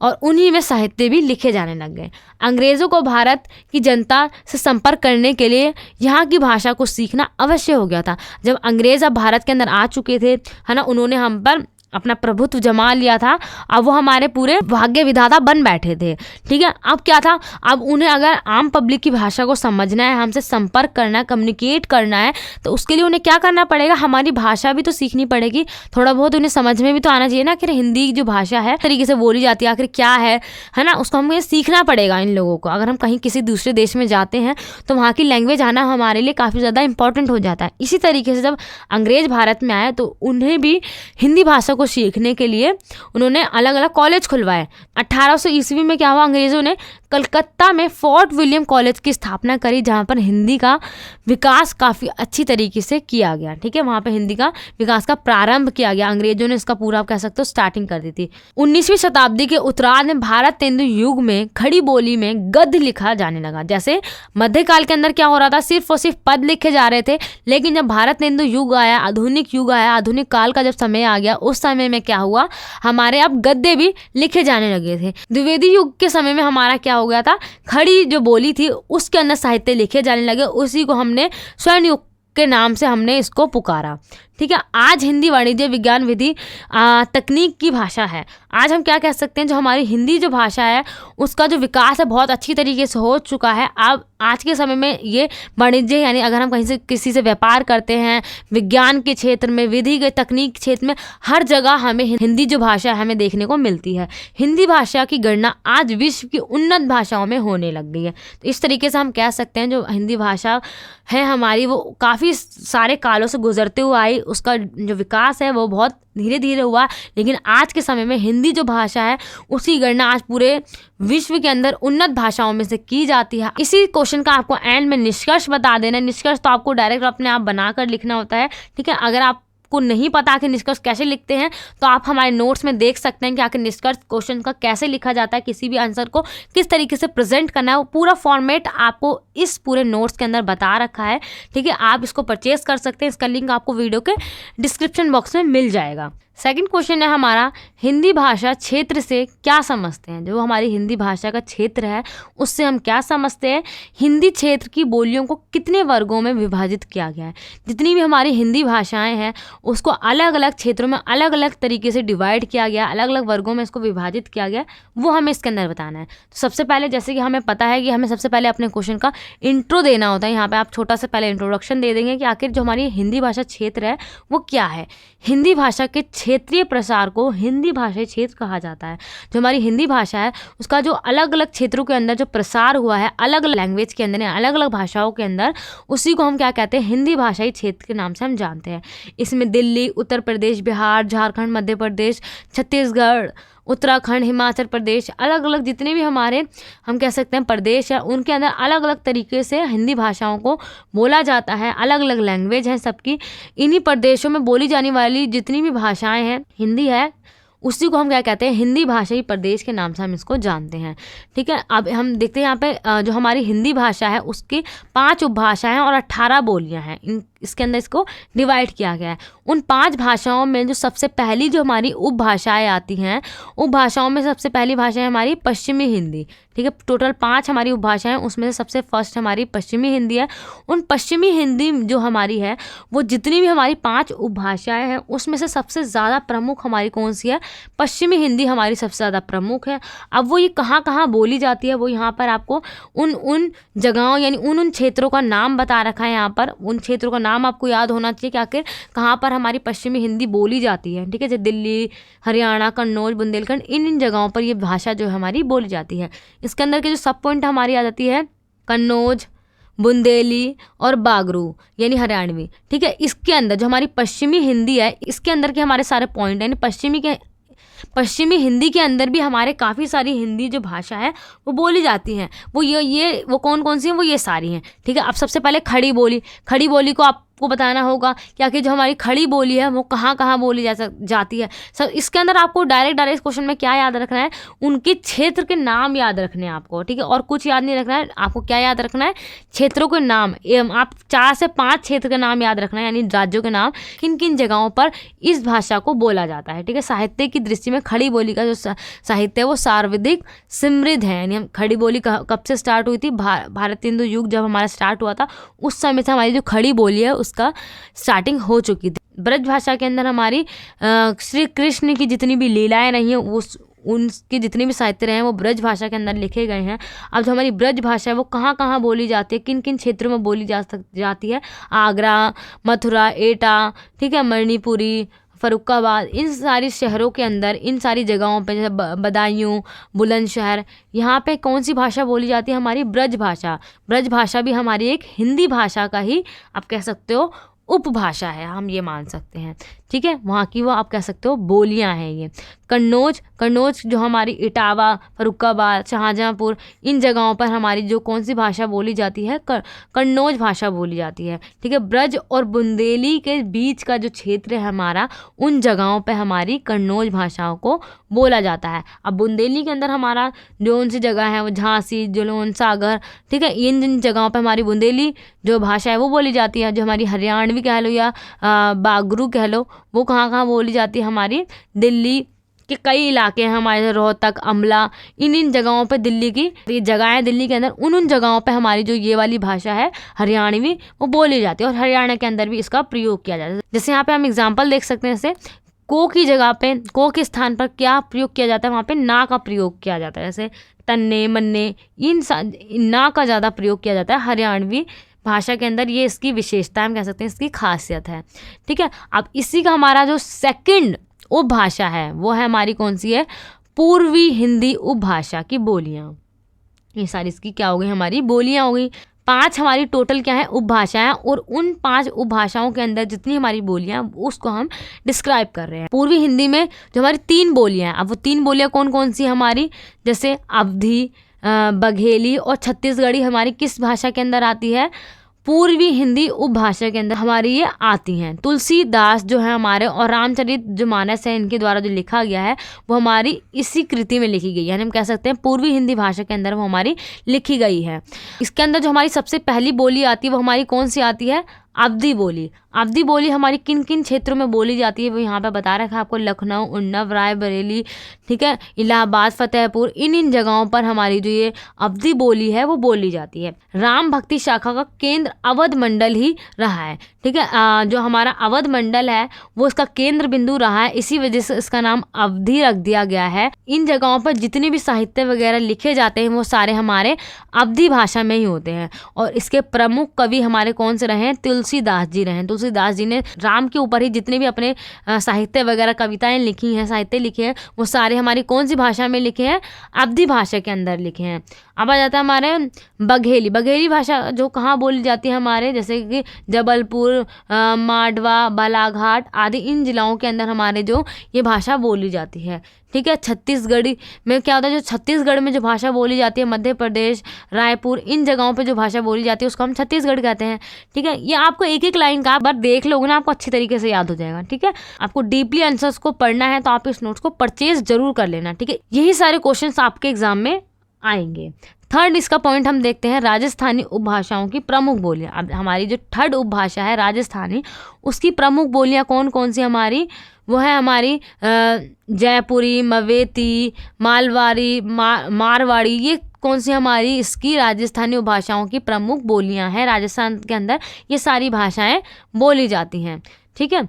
और उन्हीं में साहित्य भी लिखे जाने लग गए। अंग्रेज़ों को भारत की जनता से संपर्क करने के लिए यहाँ की भाषा को सीखना अवश्य हो गया था। जब अंग्रेज़ अब भारत के अंदर आ चुके थे, है ना, उन्होंने हम पर अपना प्रभुत्व जमा लिया था। अब वो हमारे पूरे भाग्य विधाता बन बैठे थे, ठीक है। अब क्या था, अब उन्हें अगर आम पब्लिक की भाषा को समझना है, हमसे संपर्क करना है, कम्युनिकेट करना है, तो उसके लिए उन्हें क्या करना पड़ेगा, हमारी भाषा भी तो सीखनी पड़ेगी। थोड़ा बहुत उन्हें समझ में भी तो आना चाहिए ना, कि हिंदी जो भाषा है तरीके से बोली जाती है, आखिर क्या है ना, उसको हमें सीखना पड़ेगा इन लोगों को। अगर हम कहीं किसी दूसरे देश में जाते हैं तो वहाँ की लैंग्वेज आना हमारे लिए काफ़ी ज़्यादा इंपॉर्टेंट हो जाता है। इसी तरीके से जब अंग्रेज़ भारत में आए तो उन्हें भी हिंदी भाषा को सीखने के लिए उन्होंने अलग अलग कॉलेज खुलवाए। 1800 ईस्वी में क्या हुआ, अंग्रेज़ों ने कलकत्ता में फोर्ट विलियम कॉलेज की स्थापना करी, जहाँ पर हिंदी का विकास काफ़ी अच्छी तरीके से किया गया, ठीक है। वहाँ पे हिंदी का विकास का प्रारंभ किया गया। अंग्रेजों ने इसका पूरा, आप कह सकते हो, स्टार्टिंग कर दी थी। 19वीं शताब्दी के उत्तरार्ध में भारत तेंदु युग में खड़ी बोली में गद्य लिखा जाने लगा। जैसे मध्यकाल के अंदर क्या हो रहा था, सिर्फ और सिर्फ पद लिखे जा रहे थे, लेकिन जब भारत तेंदु युग आया, आधुनिक युग आया, आधुनिक काल का जब समय आ गया, उस समय में क्या हुआ, हमारे अब गद्य भी लिखे जाने लगे थे। द्विवेदी युग के समय में हमारा क्या हो गया था, खड़ी जो बोली थी उसके अंदर साहित्य लिखे जाने लगे। उसी को हमने स्वर्ण युग के नाम से हमने इसको पुकारा, ठीक है। आज हिंदी वाणिज्य विज्ञान विधि तकनीक की भाषा है। आज हम क्या कह सकते हैं, जो हमारी हिंदी जो भाषा है उसका जो विकास है बहुत अच्छी तरीके से हो चुका है। अब आज के समय में ये वाणिज्य, यानी अगर हम कहीं से किसी से व्यापार करते हैं, विज्ञान के क्षेत्र में, विधि के तकनीक के क्षेत्र में, हर जगह हमें हिंदी जो भाषा हमें देखने को मिलती है। हिंदी भाषा की गणना आज विश्व की उन्नत भाषाओं में होने लग गई है। तो इस तरीके से हम कह सकते हैं जो हिंदी भाषा है हमारी, वो काफ़ी सारे कालों से गुजरते हुए आई, उसका जो विकास है वो बहुत धीरे धीरे हुआ, लेकिन आज के समय में हिंदी जो भाषा है उसकी गणना आज पूरे विश्व के अंदर उन्नत भाषाओं में से की जाती है। इसी क्वेश्चन का आपको एंड में निष्कर्ष बता देना है। निष्कर्ष तो आपको डायरेक्ट अपने आप बनाकर लिखना होता है, ठीक है। अगर आप को नहीं पता कि निष्कर्ष कैसे लिखते हैं तो आप हमारे नोट्स में देख सकते हैं कि आखिर निष्कर्ष क्वेश्चन का कैसे लिखा जाता है, किसी भी आंसर को किस तरीके से प्रेजेंट करना है, वो पूरा फॉर्मेट आपको इस पूरे नोट्स के अंदर बता रखा है, ठीक है। आप इसको परचेज कर सकते हैं, इसका लिंक आपको वीडियो के डिस्क्रिप्शन बॉक्स में मिल जाएगा। सेकंड क्वेश्चन है हमारा, हिंदी भाषा क्षेत्र से क्या समझते हैं। जो हमारी हिंदी भाषा का क्षेत्र है उससे हम क्या समझते हैं। हिंदी क्षेत्र की बोलियों को कितने वर्गों में विभाजित किया गया है। जितनी भी हमारी हिंदी भाषाएं हैं उसको अलग अलग क्षेत्रों में अलग अलग तरीके से डिवाइड किया गया, अलग अलग वर्गों में इसको विभाजित किया गया, वो हमें इसके अंदर बताना है। तो सबसे पहले, जैसे कि हमें पता है कि हमें सबसे पहले अपने क्वेश्चन का इंट्रो देना होता है। यहाँ पे आप छोटा सा पहले इंट्रोडक्शन दे देंगे कि आखिर जो हमारी हिंदी भाषा क्षेत्र है वो क्या है। हिंदी भाषा के क्षेत्रीय प्रसार को हिंदी भाषाई क्षेत्र कहा जाता है। जो हमारी हिंदी भाषा है उसका जो अलग अलग क्षेत्रों के अंदर जो प्रसार हुआ है, अलग अलग लैंग्वेज के अंदर, अलग अलग भाषाओं के अंदर, उसी को हम क्या कहते हैं, हिंदी भाषाई क्षेत्र के नाम से हम जानते हैं। इसमें दिल्ली, उत्तर प्रदेश, बिहार, झारखंड, मध्य प्रदेश, छत्तीसगढ़, उत्तराखंड, हिमाचल प्रदेश, अलग अलग जितने भी हमारे हम कह सकते हैं प्रदेश है, उनके अंदर अलग अलग तरीके से हिंदी भाषाओं को बोला जाता है। अलग अलग लैंग्वेज है सबकी। इन्हीं प्रदेशों में बोली जाने वाली जितनी भी भाषाएं हैं, हिंदी है, उसी को हम क्या कहते हैं, हिंदी भाषाई प्रदेश के नाम से हम इसको जानते हैं, ठीक है। अब हम देखते हैं यहाँ पे जो हमारी हिंदी भाषा है उसकी 5 उपभाषाएं और 18 बोलियां हैं। इसके अंदर इसको डिवाइड किया गया है। उन 5 भाषाओं में जो सबसे पहली जो हमारी उपभाषाएं आती हैं, उपभाषाओं में सबसे पहली भाषा है हमारी पश्चिमी हिंदी, ठीक है। टोटल 5 हमारी उपभाषाएं, उसमें से सबसे फर्स्ट हमारी पश्चिमी हिंदी है। उन पश्चिमी हिंदी जो हमारी है, वो जितनी भी हमारी 5 उपभाषाएं हैं उसमें से सबसे ज़्यादा प्रमुख हमारी कौन सी है, पश्चिमी हिंदी हमारी सबसे ज़्यादा प्रमुख है। अब वो ये कहाँ कहाँ बोली जाती है, वो यहाँ पर आपको उन जगहों यानी उन क्षेत्रों का नाम बता रखा है। यहाँ पर उन क्षेत्रों का नाम आपको याद होना चाहिए कि आखिर कहाँ पर हमारी पश्चिमी हिंदी बोली जाती है, ठीक है। जैसे दिल्ली, हरियाणा, कन्नौज, बुंदेलखंड, इन जगहों पर ये भाषा जो हमारी बोली जाती है। इसके अंदर के जो सब पॉइंट हमारी आ जाती है, कन्नौज, बुंदेली और बागरू यानी हरियाणवी, ठीक है। इसके अंदर जो हमारी पश्चिमी हिंदी है, इसके अंदर के हमारे सारे पॉइंट यानी पश्चिमी हिंदी के अंदर भी हमारे काफ़ी सारी हिंदी जो भाषा है वो बोली जाती हैं। वो कौन कौन सी हैं, वो ये सारी हैं, ठीक है। अब सबसे पहले खड़ी बोली को आप आपको बताना होगा कि आखिर जो हमारी खड़ी बोली है वो कहाँ कहाँ बोली जाती है। सब इसके अंदर आपको डायरेक्ट क्वेश्चन में क्या याद रखना है, उनके क्षेत्र के नाम याद रखने हैं आपको, ठीक है, और कुछ याद नहीं रखना है। आपको क्या याद रखना है, क्षेत्रों के नाम। आप 4 से 5 क्षेत्र के नाम याद रखना है, यानी राज्यों के नाम, किन किन जगहों पर इस भाषा को बोला जाता है, ठीक है। साहित्य की दृष्टि में खड़ी बोली का जो साहित्य है वो सर्वाधिक समृद्ध है। यानी हम खड़ी बोली कब से स्टार्ट हुई थी, भारत हिंदू युग जब हमारा स्टार्ट हुआ था उस समय से हमारी जो खड़ी बोली है उसका स्टार्टिंग हो चुकी थी। ब्रज भाषा के अंदर हमारी श्री कृष्ण की जितनी भी लीलाएं रही हैं उनके जितने भी साहित्य रहे हैं वो ब्रज भाषा के अंदर लिखे गए हैं। अब जो हमारी ब्रज भाषा है वो कहाँ कहाँ बोली जाती है, किन किन क्षेत्रों में बोली जाती है, आगरा, मथुरा, एटा, ठीक है, मणिपुरी, फरुखाबाद, इन सारी शहरों के अंदर, इन सारी जगहों पे, जैसे बदायूं, बुलंदशहर, यहाँ पे कौन सी भाषा बोली जाती है, हमारी ब्रज भाषा। ब्रज भाषा भी हमारी एक हिंदी भाषा का ही आप कह सकते हो उपभाषा है, हम ये मान सकते हैं, ठीक है। वहाँ की वो आप कह सकते हो बोलियाँ हैं ये। कन्नौज जो हमारी इटावा, फरुखाबाद, शाहजहाँपुर, इन जगहों पर हमारी जो कौन सी भाषा बोली जाती है, कन्नौज भाषा बोली जाती है, ठीक है। ब्रज और बुंदेली के बीच का जो क्षेत्र है हमारा, उन जगहों पर हमारी कन्नौज भाषाओं को बोला जाता है। अब बुंदेली के अंदर हमारा जो उन सी जगह है वो झांसी, जालौन, सागर, ठीक है, इन जगहों पर हमारी बुंदेली जो भाषा है वो बोली जाती है। जो हमारी हरियाणवी कह लो या बागरू कह लो, वो कहाँ कहाँ बोली जाती है, हमारी दिल्ली के कई इलाके हैं हमारे, रोहतक, अमला, इन जगहों पे दिल्ली की ये जगह है, दिल्ली के अंदर उन जगहों पे हमारी जो ये वाली भाषा है हरियाणवी वो बोली जाती है, और हरियाणा के अंदर भी इसका प्रयोग किया जाता है। जैसे यहाँ पे हम एग्जाम्पल देख सकते हैं, जैसे को की जगह पे, को के स्थान पर क्या प्रयोग किया जाता है, वहाँ पे ना का प्रयोग किया जाता है। जैसे तन्ने, मन्ने, इन ना का ज़्यादा प्रयोग किया जाता है हरियाणवी भाषा के अंदर। ये इसकी विशेषता हम कह सकते हैं, इसकी खासियत है, ठीक है। अब इसी का हमारा जो सेकंड उपभाषा है वो है हमारी कौन सी है, पूर्वी हिंदी उपभाषा की बोलियाँ। ये सारी इसकी क्या हो गई, हमारी बोलियाँ हो गई। 5 हमारी टोटल क्या है, उपभाषाएं, और उन 5 उपभाषाओं के अंदर जितनी हमारी बोलियां उसको हम डिस्क्राइब कर रहे हैं। पूर्वी हिंदी में जो हमारी 3 बोलियां हैं, अब वो 3 बोलियां कौन कौन सी हमारी, जैसे अवधी, बघेली और छत्तीसगढ़ी हमारी किस भाषा के अंदर आती है, पूर्वी हिंदी उपभाषा के अंदर हमारी ये आती हैं। तुलसीदास जो है हमारे और रामचरित जो मानस है इनके द्वारा जो लिखा गया है वो हमारी इसी कृति में लिखी गई है, यानी हम कह सकते हैं पूर्वी हिंदी भाषा के अंदर वो हमारी लिखी गई है। इसके अंदर जो हमारी सबसे पहली बोली आती है वो हमारी कौन सी आती है, अवधी बोली। अवधी बोली हमारी किन किन क्षेत्रों में बोली जाती है वो यहाँ पे बता रखा है आपको, लखनऊ, उन्नाव, रायबरेली, ठीक है, इलाहाबाद, फतेहपुर, इन जगहों पर हमारी जो ये अवधी बोली है वो बोली जाती है। राम भक्ति शाखा का केंद्र अवध मंडल ही रहा है, ठीक है। जो हमारा अवध मंडल है वो इसका केंद्र बिंदु रहा है, इसी वजह से इसका नाम अवधी रख दिया गया है। इन जगहों पर जितने भी साहित्य वगैरह लिखे जाते हैं वो सारे हमारे अवधी भाषा में ही होते हैं, और इसके प्रमुख कवि हमारे कौन से रहे हैं, तुलसीदास जी रहे। तुलसीदास जी ने राम के ऊपर ही जितने भी अपने साहित्य वगैरह कविताएं लिखी हैं, साहित्य लिखे हैं, वो सारे हमारी कौन सी भाषा में लिखे हैं, अवधी भाषा के अंदर लिखे हैं। अब आ जाता है हमारे बघेली। बघेली भाषा जो कहाँ बोली जाती है हमारे, जैसे कि जबलपुर, मांडवा, बालाघाट आदि इन जिलों के अंदर हमारे जो ये भाषा बोली जाती है, ठीक है। छत्तीसगढ़ी में क्या होता है, जो छत्तीसगढ़ में जो भाषा बोली जाती है, मध्य प्रदेश, रायपुर, इन जगहों पे जो भाषा बोली जाती है उसको हम छत्तीसगढ़ कहते हैं, ठीक है। ये आपको एक एक लाइन का बार देख लोगे ना आपको अच्छी तरीके से याद हो जाएगा, ठीक है। आपको डीपली आंसर्स को पढ़ना है तो आप इस नोट्स को परचेज जरूर कर लेना, ठीक है। यही सारे क्वेश्चंस आपके एग्जाम में आएंगे। थर्ड इसका पॉइंट हम देखते हैं, राजस्थानी उपभाषाओं की प्रमुख बोलियां। अब हमारी जो थर्ड उपभाषा है राजस्थानी, उसकी प्रमुख बोलियां कौन कौन सी हमारी, वो है हमारी जयपुरी, मवेती, मालवाड़ी, मारवाड़ी, ये कौन सी हमारी इसकी राजस्थानी उपभाषाओं की प्रमुख बोलियां हैं। राजस्थान के अंदर ये सारी भाषाएं बोली जाती हैं, ठीक है।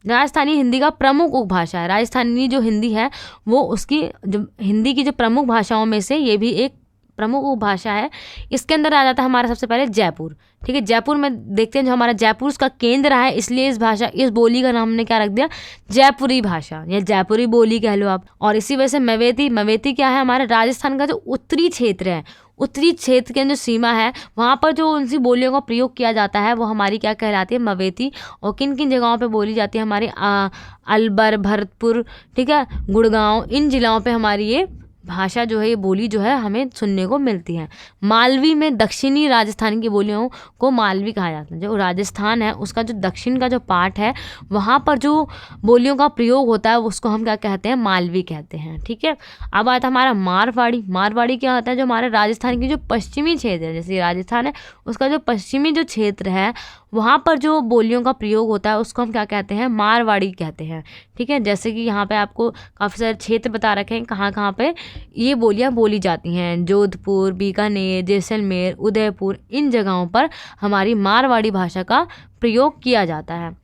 राजस्थानी हिंदी का प्रमुख उपभाषा है। राजस्थानी जो हिंदी है वो उसकी जो हिंदी की जो प्रमुख भाषाओं में से ये भी एक प्रमुख उपभाषा है। इसके अंदर आ जाता है हमारा सबसे पहले जयपुर, ठीक है। जयपुर में देखते हैं जो हमारा जयपुर उसका केंद्र है, इसलिए इस बोली का नाम हमने क्या रख दिया, जयपुरी भाषा या जयपुरी बोली कह लो आप। और इसी वजह से मवेती क्या है, हमारे राजस्थान का जो उत्तरी क्षेत्र है, उत्तरी क्षेत्र के जो सीमा है वहाँ पर जो उनसी बोलियों का प्रयोग किया जाता है वो हमारी क्या कहलाती है, मवेती। और किन किन जगहों पे बोली जाती है हमारी अलवर, भरतपुर, ठीक है, गुड़गांव, इन जिलों पे हमारी ये भाषा जो है, ये बोली जो है हमें सुनने को मिलती है। मालवी में दक्षिणी राजस्थान की बोलियों को मालवी कहा जाता है। जो राजस्थान है उसका जो दक्षिण का जो पार्ट है वहाँ पर जो बोलियों का प्रयोग होता है उसको हम क्या कहते हैं, मालवी कहते हैं। ठीक है, अब आता है हमारा मारवाड़ी। मारवाड़ी क्या होता है, जो हमारे राजस्थान की जो पश्चिमी क्षेत्र है, जैसे राजस्थान है उसका जो पश्चिमी जो क्षेत्र है वहाँ पर जो बोलियों का प्रयोग होता है उसको हम क्या कहते हैं, मारवाड़ी कहते हैं। ठीक है, जैसे कि यहाँ पे आपको काफ़ी सारे क्षेत्र बता रखे हैं कहाँ कहाँ पे ये बोलियाँ बोली जाती हैं। जोधपुर, बीकानेर, जैसलमेर, उदयपुर, इन जगहों पर हमारी मारवाड़ी भाषा का प्रयोग किया जाता है।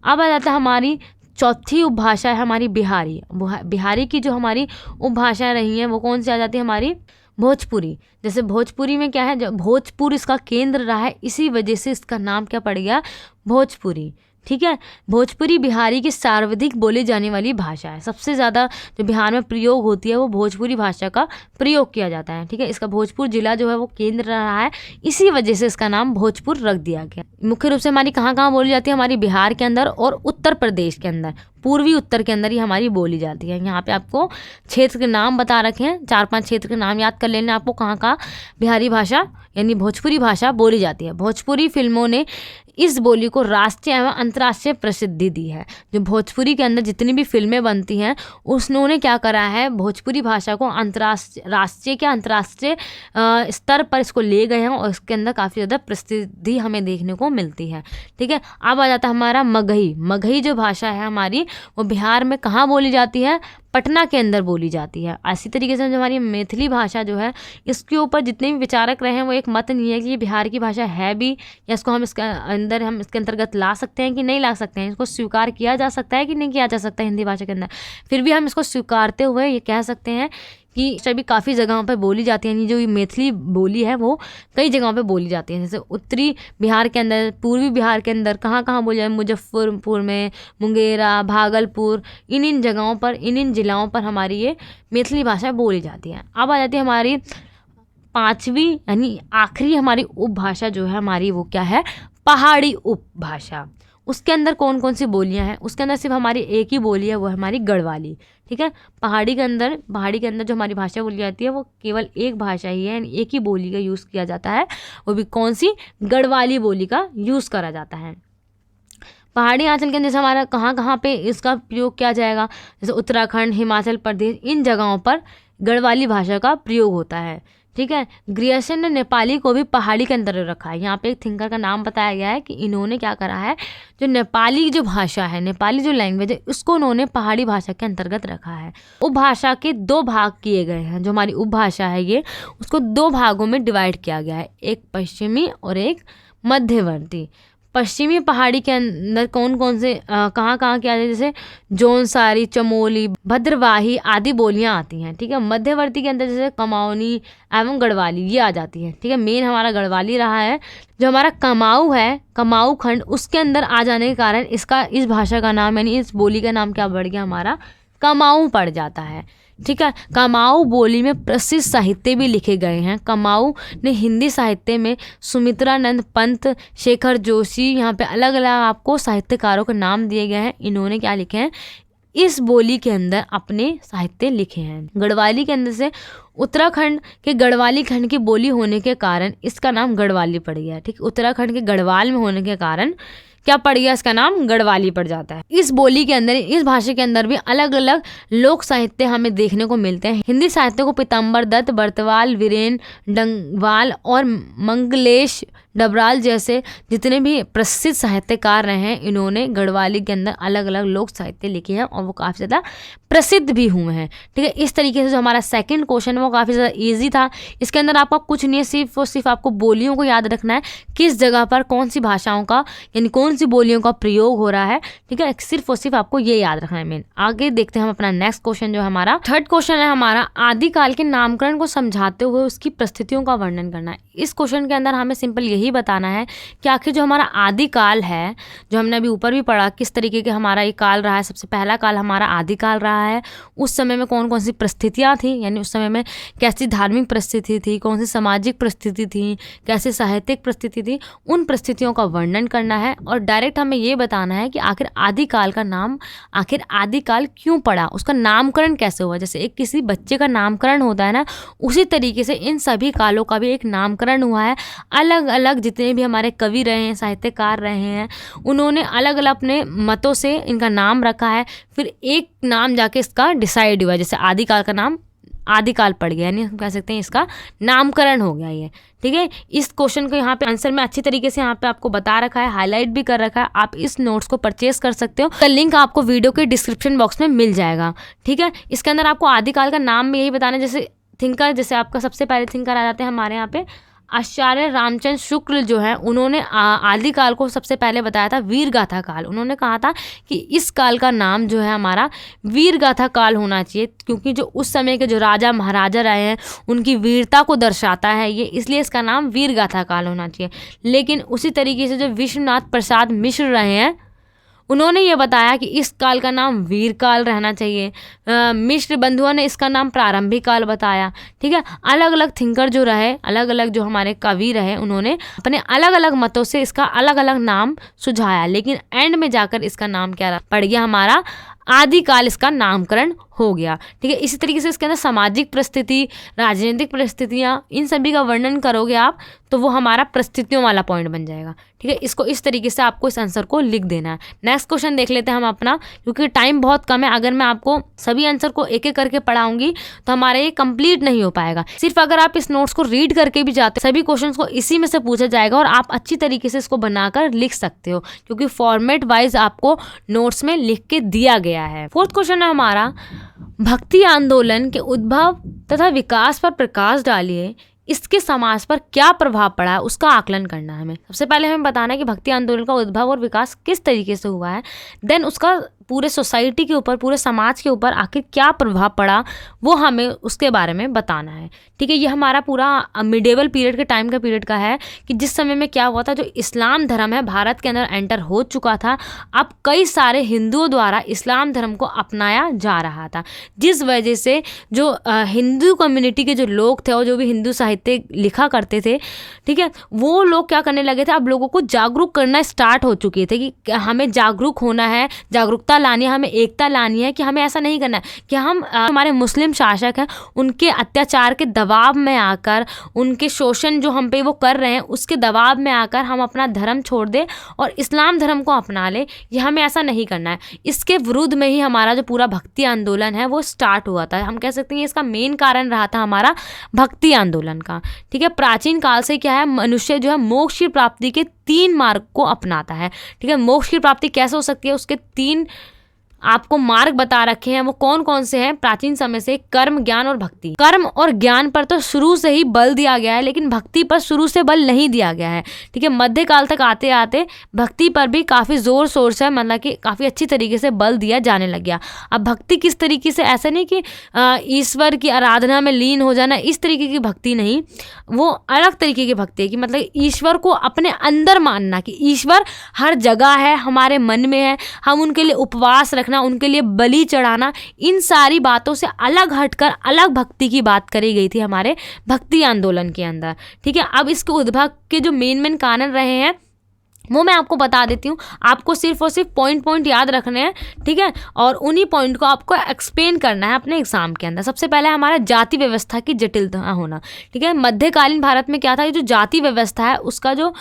अब आ जाता है हमारी चौथी उपभाषा है हमारी बिहारी। बिहारी की जो हमारी उपभाषा रही हैं वो कौन सी आ जाती है, हमारी भोजपुरी। जैसे भोजपुरी में क्या है, जब भोजपुर इसका केंद्र रहा है इसी वजह से इसका नाम क्या पड़ गया, भोजपुरी। ठीक है, भोजपुरी बिहारी की सर्वाधिक बोली जाने वाली भाषा है। सबसे ज़्यादा जो बिहार में प्रयोग होती है वो भोजपुरी भाषा का प्रयोग किया जाता है। ठीक है, इसका भोजपुर जिला जो है वो केंद्र रहा है, इसी वजह से इसका नाम भोजपुर रख दिया गया। मुख्य रूप से हमारी कहाँ कहाँ बोली जाती है, हमारी बिहार के अंदर और उत्तर प्रदेश के अंदर, पूर्वी उत्तर के अंदर ही हमारी बोली जाती है। यहाँ पे आपको क्षेत्र के नाम बता रखे हैं, 4-5 क्षेत्र के नाम याद कर लेना आपको कहाँ कहाँ बिहारी भाषा यानी भोजपुरी भाषा बोली जाती है। भोजपुरी फिल्मों ने इस बोली को राष्ट्रीय एवं अंतर्राष्ट्रीय प्रसिद्धि दी है। जो भोजपुरी के अंदर जितनी भी फिल्में बनती हैं उन्होंने क्या करा है, भोजपुरी भाषा को राष्ट्रीय क्या अंतर्राष्ट्रीय स्तर पर इसको ले गए हैं और इसके अंदर काफ़ी ज़्यादा प्रसिद्धि हमें देखने को मिलती है। ठीक है, अब आ जाता है हमारा मगही। मगही जो भाषा है हमारी वो बिहार में कहाँ बोली जाती है, पटना के अंदर बोली जाती है। इसी तरीके से जो हमारी मैथिली भाषा जो है इसके ऊपर जितने भी विचारक रहे हैं वो एक मत नहीं है कि ये बिहार की भाषा है भी, या इसको हम इसके अंतर्गत ला सकते हैं कि नहीं ला सकते हैं, इसको स्वीकार किया जा सकता है कि नहीं किया जा सकता है हिंदी भाषा के अंदर। फिर भी हम इसको स्वीकारते हुए ये कह सकते हैं कि सभी काफ़ी जगहों पर बोली जाती है। जो ये मैथिली बोली है वो कई जगहों पे बोली जाती है, जैसे उत्तरी बिहार के अंदर, पूर्वी बिहार के अंदर कहाँ कहाँ बोली जाती है, मुजफ्फरपुर में, मुंगेरा, भागलपुर, इन जगहों पर, इन जिलाओं पर हमारी ये मैथिली भाषा बोली जाती है। अब आ जाती है हमारी 5वीं यानी आखिरी हमारी उपभाषा जो है हमारी वो क्या है, पहाड़ी उपभाषा। उसके अंदर कौन कौन सी बोलियां हैं, उसके अंदर सिर्फ हमारी एक ही बोली है, वो है हमारी गढ़वाली। ठीक है, पहाड़ी के अंदर जो हमारी भाषा बोली जाती है वो केवल एक भाषा ही है, यानी एक ही बोली का यूज़ किया जाता है, वो भी कौन सी, गढ़वाली बोली का यूज़ करा जाता है। पहाड़ी अंचल के अंदर जैसे हमारा कहाँ कहाँ पे इसका प्रयोग किया जाएगा, जैसे उत्तराखंड, हिमाचल प्रदेश, इन जगहों पर गढ़वाली भाषा का प्रयोग होता है। ठीक है, ग्रियर्सन ने नेपाली को भी पहाड़ी के अंदर रखा है। यहाँ पे एक थिंकर का नाम बताया गया है कि इन्होंने क्या करा है, जो नेपाली जो भाषा है, नेपाली जो लैंग्वेज है, उसको उन्होंने पहाड़ी भाषा के अंतर्गत रखा है। उपभाषा के 2 भाग किए गए हैं। जो हमारी उपभाषा है ये उसको 2 भागों में डिवाइड किया गया है, एक पश्चिमी और एक मध्यवर्ती। पश्चिमी पहाड़ी के अंदर कौन कौन से कहाँ किया जाए, जैसे जौनसारी, चमोली, भद्रवाही आदि बोलियां आती हैं। ठीक है, मध्यवर्ती के अंदर जैसे कमाऊनी एवं गढ़वाली ये आ जाती है। ठीक है, मेन हमारा गढ़वाली रहा है। जो हमारा कमाऊ है, कमाऊ खंड, उसके अंदर आ जाने के कारण इस भाषा का नाम यानी इस बोली का नाम क्या बढ़ गया, हमारा कमाऊ पड़ जाता है। ठीक है, कमाऊ बोली में प्रसिद्ध साहित्य भी लिखे गए हैं। कमाऊ ने हिंदी साहित्य में सुमित्रानंद पंत, शेखर जोशी, यहाँ पे अलग अलग आपको साहित्यकारों के नाम दिए गए हैं। इन्होंने क्या लिखे हैं, इस बोली के अंदर अपने साहित्य लिखे हैं। गढ़वाली के अंदर से उत्तराखंड के गढ़वाली खंड की बोली होने के कारण इसका नाम गढ़वाली पड़ गया। ठीक, उत्तराखंड के गढ़वाल में होने के कारण क्या पड़ गया, इसका नाम गढ़वाली पड़ जाता है। इस बोली के अंदर, इस भाषा के अंदर भी अलग अलग लोक साहित्य हमें देखने को मिलते हैं। हिंदी साहित्य को पीताम्बर दत्त, बर्तवाल, वीरेन डंगवाल और मंगलेश डबराल जैसे जितने भी प्रसिद्ध साहित्यकार रहे हैं, इन्होंने गढ़वाली के अंदर अलग अलग लोक साहित्य लिखे हैं और वो काफ़ी ज़्यादा प्रसिद्ध भी हुए हैं। ठीक है, इस तरीके से जो हमारा सेकंड क्वेश्चन है वो काफ़ी ज़्यादा ईजी था। इसके अंदर आपका कुछ नहीं है, सिर्फ और सिर्फ आपको बोलियों को याद रखना है, किस जगह पर कौन सी भाषाओं का यानी कौन सी बोलियों का प्रयोग हो रहा है। ठीक है, सिर्फ और सिर्फ आपको ये याद रखना है मेन। आगे देखते हैं हम अपना नेक्स्ट क्वेश्चन जो हमारा थर्ड क्वेश्चन है हमारा, आदिकाल के नामकरण को समझाते हुए उसकी परिस्थितियों का वर्णन करना है। इस क्वेश्चन के अंदर हमें सिंपल यही यही बताना है कि आखिर जो हमारा आदिकाल है, जो हमने अभी ऊपर भी पढ़ा किस तरीके के हमारा ये काल रहा है, सबसे पहला काल हमारा आदिकाल रहा है। उस समय में कौन कौन सी परिस्थितियाँ थी, यानी उस समय में कैसी धार्मिक परिस्थिति थी, कौन सी सामाजिक परिस्थिति थी, कैसी साहित्यिक परिस्थिति थी, उन परिस्थितियों का वर्णन करना है। और डायरेक्ट हमें ये बताना है कि आखिर आदिकाल का नाम, आखिर आदिकाल क्यों पड़ा, उसका नामकरण कैसे हुआ। जैसे एक किसी बच्चे का नामकरण होता है ना, उसी तरीके से इन सभी कालों का भी एक नामकरण हुआ है। अलग अलग जितने भी हमारे कवि रहे हैं, साहित्यकार रहे हैं, उन्होंने अलग अलग अपने मतों से इनका नाम रखा है, फिर एक नाम जाके इसका डिसाइड हुआ। जैसे आदिकाल का नाम आदिकाल पड़ गया, यानी हम कह सकते हैं इसका नामकरण हो गया ये। ठीक है, इस क्वेश्चन को यहाँ पे आंसर में अच्छी तरीके से यहाँ पे आपको बता रखा है, हाईलाइट भी कर रखा है। आप इस नोट्स को परचेस कर सकते हो, लिंक आपको वीडियो के डिस्क्रिप्शन बॉक्स में मिल जाएगा। ठीक है, इसके अंदर आपको आदिकाल का नाम में यही बताना है। जैसे थिंकर, जैसे आपका सबसे पहले थिंकर आ जाते हैं हमारे यहाँ पे आचार्य रामचंद्र शुक्ल जो है, उन्होंने आदिकाल को सबसे पहले बताया था वीरगाथा काल। उन्होंने कहा था कि इस काल का नाम जो है हमारा वीरगाथा काल होना चाहिए, क्योंकि जो उस समय के जो राजा महाराजा रहे हैं उनकी वीरता को दर्शाता है ये, इसलिए इसका नाम वीरगाथा काल होना चाहिए। लेकिन उसी तरीके से जो विश्वनाथ प्रसाद मिश्र रहे हैं, उन्होंने ये बताया कि इस काल का नाम वीर काल रहना चाहिए। मिश्र बंधुओं ने इसका नाम प्रारंभिक काल बताया। ठीक है, अलग अलग थिंकर जो रहे, अलग अलग जो हमारे कवि रहे, उन्होंने अपने अलग अलग मतों से इसका अलग अलग नाम सुझाया, लेकिन एंड में जाकर इसका नाम क्या पड़ गया, हमारा आदिकाल इसका नामकरण हो गया। ठीक है, इसी तरीके से इसके अंदर सामाजिक परिस्थिति, राजनीतिक परिस्थितियाँ, इन सभी का वर्णन करोगे आप तो वो हमारा परिस्थितियों वाला पॉइंट बन जाएगा। ठीक है, इसको इस तरीके से आपको इस आंसर को लिख देना है। नेक्स्ट क्वेश्चन देख लेते हैं हम अपना, क्योंकि टाइम बहुत कम है। अगर मैं आपको सभी आंसर को एक एक करके पढ़ाऊंगी तो हमारा ये कंप्लीट नहीं हो पाएगा। सिर्फ अगर आप इस नोट्स को रीड करके भी जाते हो, सभी क्वेश्चंस को इसी में से पूछा जाएगा और आप अच्छी तरीके से इसको बनाकर लिख सकते हो, क्योंकि फॉर्मेट वाइज आपको नोट्स में लिख के दिया गया है। फोर्थ क्वेश्चन है हमारा, भक्ति आंदोलन के उद्भव तथा विकास पर प्रकाश डालिए, इसके समाज पर क्या प्रभाव पड़ा है उसका आकलन करना है हमें। सबसे पहले हमें बताना है कि भक्ति आंदोलन का उद्भव और विकास किस तरीके से हुआ है, देन उसका पूरे सोसाइटी के ऊपर, पूरे समाज के ऊपर आखिर क्या प्रभाव पड़ा, वो हमें उसके बारे में बताना है। ठीक है, ये हमारा पूरा मिडेवल पीरियड के टाइम का पीरियड का है कि जिस समय में क्या हुआ था, जो इस्लाम धर्म है भारत के अंदर एंटर हो चुका था। अब कई सारे हिंदुओं द्वारा इस्लाम धर्म को अपनाया जा रहा था, जिस वजह से जो हिंदू कम्युनिटी के जो लोग थे और जो भी हिंदू साहित्य लिखा करते थे, ठीक है, वो लोग क्या करने लगे थे, अब लोगों को जागरूक करना स्टार्ट हो चुके थे कि हमें जागरूक होना है, जागरूकता लानी है, हमें एकता लानी है, कि हमें ऐसा नहीं करना है कि हम हमारे मुस्लिम शासक हैं उनके अत्याचार के दबाव में आकर, उनके शोषण जो हम पे वो कर रहे हैं उसके दबाव में आकर हम अपना धर्म छोड़ दें और इस्लाम धर्म को अपना ले। ये हमें ऐसा नहीं करना है। इसके विरुद्ध में ही हमारा जो पूरा भक्ति आंदोलन है वो स्टार्ट हुआ था। हम कह सकते हैं इसका मेन कारण रहा था हमारा भक्ति आंदोलन का। ठीक है, प्राचीन काल से क्या है, मनुष्य जो है मोक्ष की प्राप्ति के 3 मार्ग को अपनाता है। ठीक है, मोक्ष की प्राप्ति कैसे हो सकती है, उसके 3 आपको मार्ग बता रखे हैं। वो कौन कौन से हैं प्राचीन समय से, कर्म, ज्ञान और भक्ति। कर्म और ज्ञान पर तो शुरू से ही बल दिया गया है, लेकिन भक्ति पर शुरू से बल नहीं दिया गया है। ठीक है, मध्यकाल तक आते आते भक्ति पर भी काफ़ी जोर शोर से, मतलब कि काफ़ी अच्छी तरीके से बल दिया जाने लग गया। अब भक्ति किस तरीके से, ऐसा नहीं कि ईश्वर की आराधना में लीन हो जाना, इस तरीके की भक्ति नहीं, वो अलग तरीके की भक्ति है कि मतलब ईश्वर को अपने अंदर मानना, कि ईश्वर हर जगह है, हमारे मन में है, हम उनके लिए उपवास रखना, उनके लिए बलि चढ़ाना, इन सारी बातों से अलग हटकर अलग भक्ति की बात करी गई थी हमारे भक्ति आंदोलन के अंदर। ठीक है, अब इसके उद्भव के जो मेन कारण रहे हैं वो मैं आपको बता देती हूँ। आपको सिर्फ और सिर्फ पॉइंट याद रखने हैं। ठीक है, और उन्हीं पॉइंट को आपको एक्सप्लेन करना है अपने एग्जाम के अंदर। सबसे पहले हमारा जाति व्यवस्था की जटिलता होना। ठीक है, मध्यकालीन भारत में क्या था, ये जो जाति व्यवस्था है उसका जो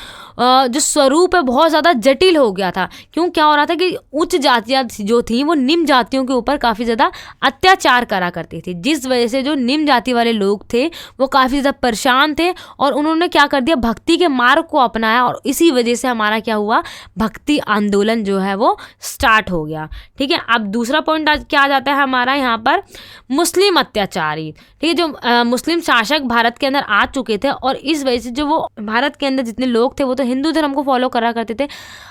स्वरूप है बहुत ज़्यादा जटिल हो गया था। क्यों, क्या हो रहा था कि उच्च जातियाँ जो थी वो निम्न जातियों के ऊपर काफ़ी ज़्यादा अत्याचार करा करती थी, जिस वजह से जो निम्न जाति वाले लोग थे वो काफ़ी ज़्यादा परेशान थे और उन्होंने क्या कर दिया, भक्ति के मार्ग को अपनाया और इसी वजह से हमारा हमारा क्या हुआ, भक्ति आंदोलन जो है वो स्टार्ट हो गया। ठीक है, अब दूसरा पॉइंट क्या आ जाता है हमारा यहाँ पर, मुस्लिम अत्याचारी। ठीक है, जो मुस्लिम शासक भारत के अंदर आ चुके थे और इस वजह से जो वो भारत के अंदर जितने लोग थे वो तो हिंदू धर्म को फॉलो करा करते थे,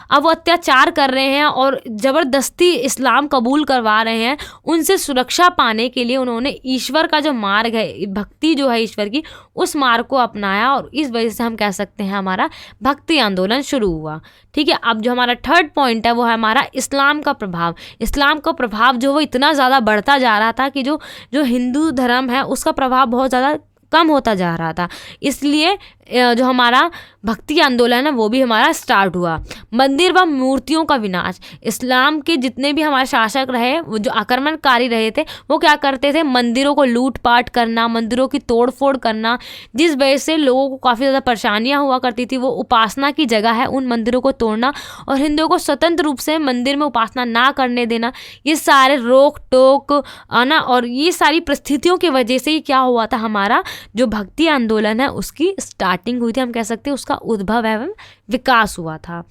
अब वो अत्याचार कर रहे हैं और ज़बरदस्ती इस्लाम कबूल करवा रहे हैं। उनसे सुरक्षा पाने के लिए उन्होंने ईश्वर का जो मार्ग है, भक्ति जो है ईश्वर की, उस मार्ग को अपनाया और इस वजह से हम कह सकते हैं हमारा भक्ति आंदोलन शुरू हुआ। ठीक है, अब जो हमारा थर्ड पॉइंट है वो है हमारा इस्लाम का प्रभाव। इस्लाम का प्रभाव जो वो इतना ज़्यादा बढ़ता जा रहा था कि जो हिंदू धर्म है उसका प्रभाव बहुत ज़्यादा कम होता जा रहा था, इसलिए जो हमारा भक्ति आंदोलन है वो भी हमारा स्टार्ट हुआ। मंदिर व मूर्तियों का विनाश। इस्लाम के जितने भी हमारे शासक रहे, वो जो आक्रमणकारी रहे थे, वो क्या करते थे, मंदिरों को लूट पाट करना, मंदिरों की तोड़ फोड़ करना, जिस वजह से लोगों को काफ़ी ज़्यादा परेशानियां हुआ करती थी। वो उपासना की जगह है, उन मंदिरों को तोड़ना और हिंदुओं को स्वतंत्र रूप से मंदिर में उपासना ना करने देना, ये सारे रोक टोक आना और ये सारी परिस्थितियों की वजह से ही क्या हुआ था, हमारा जो भक्ति आंदोलन है उसकी स्टार्टिंग हुई थी, हम कह सकते हैं उसका उद्भव एवं विकास हुआ था।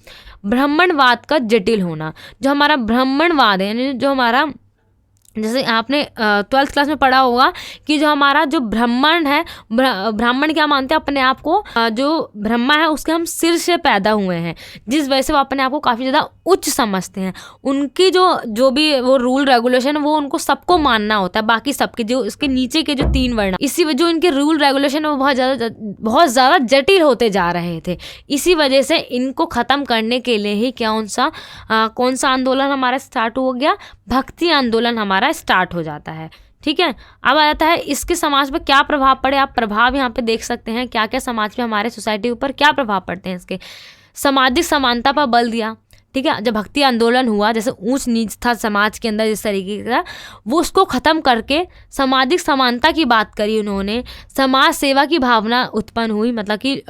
ब्राह्मणवाद का जटिल होना। जो हमारा ब्राह्मणवाद है, यानी जो हमारा, जैसे आपने 12th क्लास में पढ़ा होगा कि जो हमारा जो ब्राह्मण है, ब्राह्मण क्या मानते हैं अपने आप को, जो ब्रह्मा है उसके हम सिर से पैदा हुए हैं, जिस वजह से वो अपने आप को काफ़ी ज़्यादा उच्च समझते हैं। उनकी जो भी वो रूल रेगुलेशन वो उनको सबको मानना होता है, बाकी सबके जो इसके नीचे के जो 3 वर्ण, इसी वजह जो इनके रूल रेगुलेशन वो बहुत ज़्यादा जटिल होते जा रहे थे। इसी वजह से इनको ख़त्म करने के लिए ही कौन सा आंदोलन हमारा स्टार्ट हो गया, भक्ति आंदोलन हमारा स्टार्ट हो जाता है। ठीक है, अब आ जाता है इसके समाज पर क्या प्रभाव पड़े। आप प्रभाव यहाँ पे देख सकते हैं, क्या क्या समाज पे, हमारे सोसाइटी ऊपर क्या प्रभाव पड़ते हैं इसके। सामाजिक समानता पर बल दिया। ठीक है, जब भक्ति आंदोलन हुआ, जैसे ऊंच नीच था समाज के अंदर जिस तरीके का, वो उसको ख़त्म करके सामाजिक समानता की बात करी उन्होंने। समाज सेवा की भावना उत्पन्न हुई, मतलब कि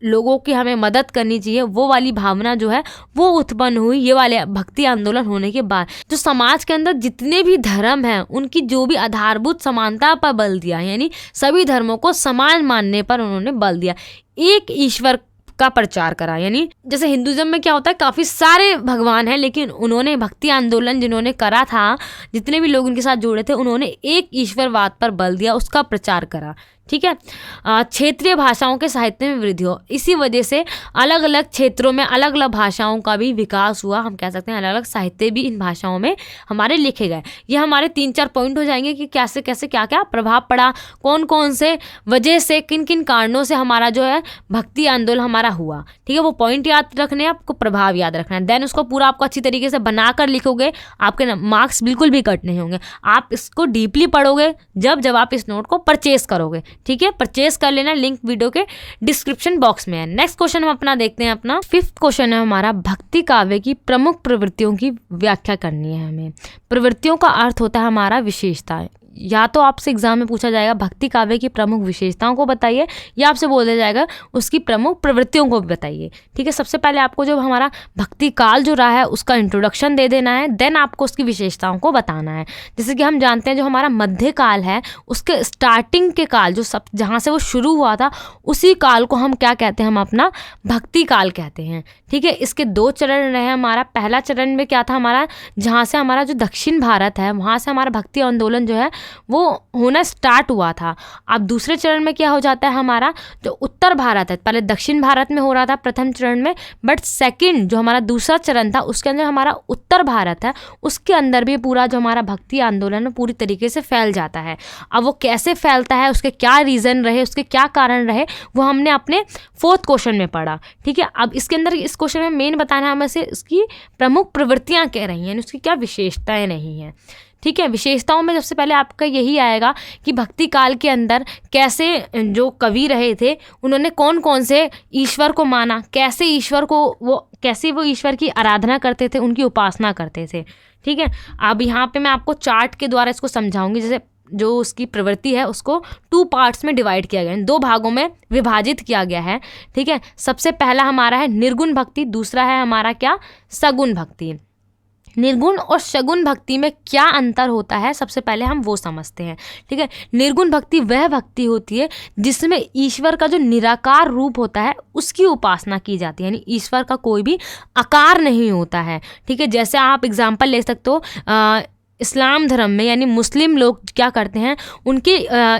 लोगों की हमें मदद करनी चाहिए, वो वाली भावना जो है वो उत्पन्न हुई ये वाले भक्ति आंदोलन होने के बाद। जो समाज के अंदर जितने भी धर्म हैं उनकी जो भी आधारभूत समानता पर बल दिया, यानी सभी धर्मों को समान मानने पर उन्होंने बल दिया। एक ईश्वर का प्रचार करा, यानी जैसे हिंदुइज्म में क्या होता है, काफ़ी सारे भगवान हैं, लेकिन उन्होंने भक्ति आंदोलन जिन्होंने करा था, जितने भी लोग उनके साथ जुड़े थे, उन्होंने एक ईश्वरवाद पर बल दिया, उसका प्रचार करा। ठीक है, क्षेत्रीय भाषाओं के साहित्य में वृद्धि हो। इसी वजह से अलग अलग क्षेत्रों में अलग अलग भाषाओं का भी विकास हुआ। हम कह सकते हैं अलग अलग साहित्य भी इन भाषाओं में हमारे लिखे गए। ये हमारे 3-4 पॉइंट हो जाएंगे कि कैसे कैसे क्या क्या प्रभाव पड़ा, कौन कौन से वजह से, किन किन कारणों से हमारा जो है भक्ति आंदोलन हमारा हुआ। ठीक है, वो पॉइंट याद रखने हैं आपको, प्रभाव याद रखना है, देन उसको पूरा आपको अच्छी तरीके से बनाकर लिखोगे, आपके मार्क्स बिल्कुल भी कट नहीं होंगे। आप इसको डीपली पढ़ोगे जब आप इस नोट को परचेस करोगे। ठीक है, परचेस कर लेना, लिंक वीडियो के डिस्क्रिप्शन बॉक्स में है। नेक्स्ट क्वेश्चन हम अपना देखते हैं। अपना 5th क्वेश्चन है हमारा, भक्ति काव्य की प्रमुख प्रवृत्तियों की व्याख्या करनी है हमें। प्रवृत्तियों का अर्थ होता है हमारा विशेषताएं। या तो आपसे एग्जाम में पूछा जाएगा भक्ति काव्य की प्रमुख विशेषताओं को बताइए, या आपसे बोला जाएगा उसकी प्रमुख प्रवृत्तियों को बताइए। ठीक है, सबसे पहले आपको जो हमारा भक्ति काल जो रहा है उसका इंट्रोडक्शन दे देना है, देन आपको उसकी विशेषताओं को बताना है। जैसे कि हम जानते हैं जो हमारा मध्य काल है उसके स्टार्टिंग के काल, जो सब जहाँ से वो शुरू हुआ था, उसी काल को हम क्या कहते हैं, हम अपना भक्ति काल कहते हैं। ठीक है, इसके 2 चरण रहे हमारा। पहला चरण में क्या था हमारा, जहाँ से हमारा जो दक्षिण भारत है वहाँ से हमारा भक्ति आंदोलन जो है वो होना स्टार्ट हुआ था। अब दूसरे चरण में क्या हो जाता है, हमारा जो उत्तर भारत है, पहले दक्षिण भारत में हो रहा था प्रथम चरण में, बट सेकंड जो हमारा दूसरा चरण था उसके अंदर हमारा उत्तर भारत है, उसके अंदर भी पूरा जो हमारा भक्ति आंदोलन पूरी तरीके से फैल जाता है। अब वो कैसे फैलता है, उसके क्या रीज़न रहे, उसके क्या कारण रहे, वो हमने अपने 4th क्वेश्चन में पढ़ा। ठीक है, अब इसके अंदर इस क्वेश्चन में मेन बताना है हमें से उसकी प्रमुख प्रवृत्तियाँ क्या रही हैं, उसकी क्या विशेषताएँ नहीं हैं। ठीक है, विशेषताओं में सबसे पहले आपका यही आएगा कि भक्ति काल के अंदर कैसे जो कवि रहे थे उन्होंने कौन कौन से ईश्वर को माना, कैसे ईश्वर को कैसे वो ईश्वर की आराधना करते थे, उनकी उपासना करते थे। ठीक है, अब यहाँ पे मैं आपको चार्ट के द्वारा इसको समझाऊंगी। जैसे जो उसकी प्रवृत्ति है उसको 2 पार्ट्स में डिवाइड किया गया है, 2 भागों में विभाजित किया गया है। ठीक है, सबसे पहला हमारा है निर्गुण भक्ति, दूसरा है हमारा क्या, सगुण भक्ति। निर्गुण और सगुण भक्ति में क्या अंतर होता है, सबसे पहले हम वो समझते हैं। ठीक है, निर्गुण भक्ति वह भक्ति होती है जिसमें ईश्वर का जो निराकार रूप होता है उसकी उपासना की जाती है, यानी ईश्वर का कोई भी आकार नहीं होता है। ठीक है, जैसे आप एग्जाम्पल ले सकते हो, इस्लाम धर्म में यानी मुस्लिम लोग क्या करते हैं, उनके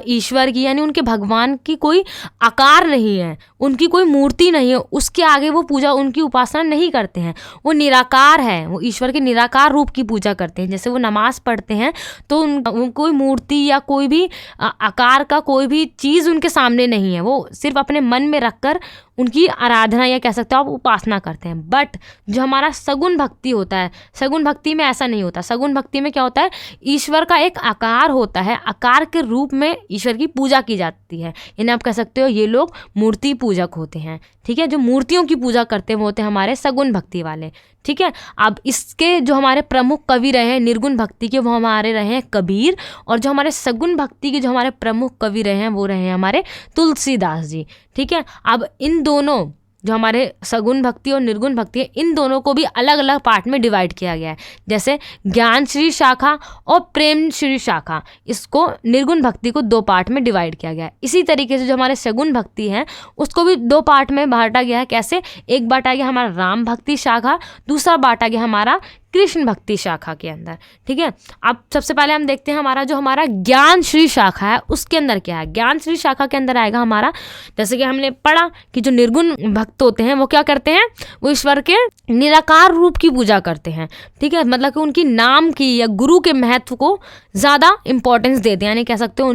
ईश्वर की यानी उनके भगवान की कोई आकार नहीं है, उनकी कोई मूर्ति नहीं है, उसके आगे वो पूजा उनकी उपासना नहीं करते हैं, वो निराकार है, वो ईश्वर के निराकार रूप की पूजा करते हैं। जैसे वो नमाज पढ़ते हैं तो कोई मूर्ति या कोई भी आकार का कोई भी चीज़ उनके सामने नहीं है, वो सिर्फ अपने मन में रखकर उनकी आराधना या कह सकते हो आप उपासना करते हैं। बट जो हमारा सगुण भक्ति होता है, सगुण भक्ति में ऐसा नहीं होता। सगुण भक्ति में क्या होता है, ईश्वर का एक आकार होता है, आकार के रूप में ईश्वर की पूजा की जाती है। इन्हें आप कह सकते हो ये लोग मूर्ति पूजक होते हैं। ठीक है, जो मूर्तियों की पूजा करते हैं वो होते हैं हमारे सगुण भक्ति वाले। ठीक है, अब इसके जो हमारे प्रमुख कवि रहे हैं निर्गुण भक्ति के, वो हमारे रहे हैं कबीर, और जो हमारे सगुण भक्ति के जो हमारे प्रमुख कवि रहे हैं वो रहे हैं हमारे तुलसीदास जी। ठीक है, अब इन दोनों जो हमारे सगुण भक्ति और निर्गुण भक्ति है, इन दोनों को भी अलग अलग पार्ट में डिवाइड किया गया है। जैसे ज्ञान श्री शाखा और प्रेम श्री शाखा, इसको निर्गुण भक्ति को 2 पार्ट में डिवाइड किया गया है। इसी तरीके से जो हमारे सगुण भक्ति है उसको भी 2 पार्ट में बांटा गया है। कैसे, एक बांटा गया हमारा राम भक्ति शाखा, दूसरा बांटा गया हमारा कृष्ण भक्ति शाखा के अंदर। ठीक है, अब सबसे पहले हम देखते हैं हमारा जो हमारा ज्ञान श्री शाखा है उसके अंदर क्या है। ज्ञान श्री शाखा के अंदर आएगा हमारा, जैसे कि हमने पढ़ा कि जो निर्गुण भक्त होते हैं वो क्या करते हैं, वो ईश्वर के निराकार रूप की पूजा करते हैं। ठीक है, मतलब कि उनकी नाम की या गुरु के महत्व को ज़्यादा इंपॉर्टेंस देते हैं, यानी कह सकते हो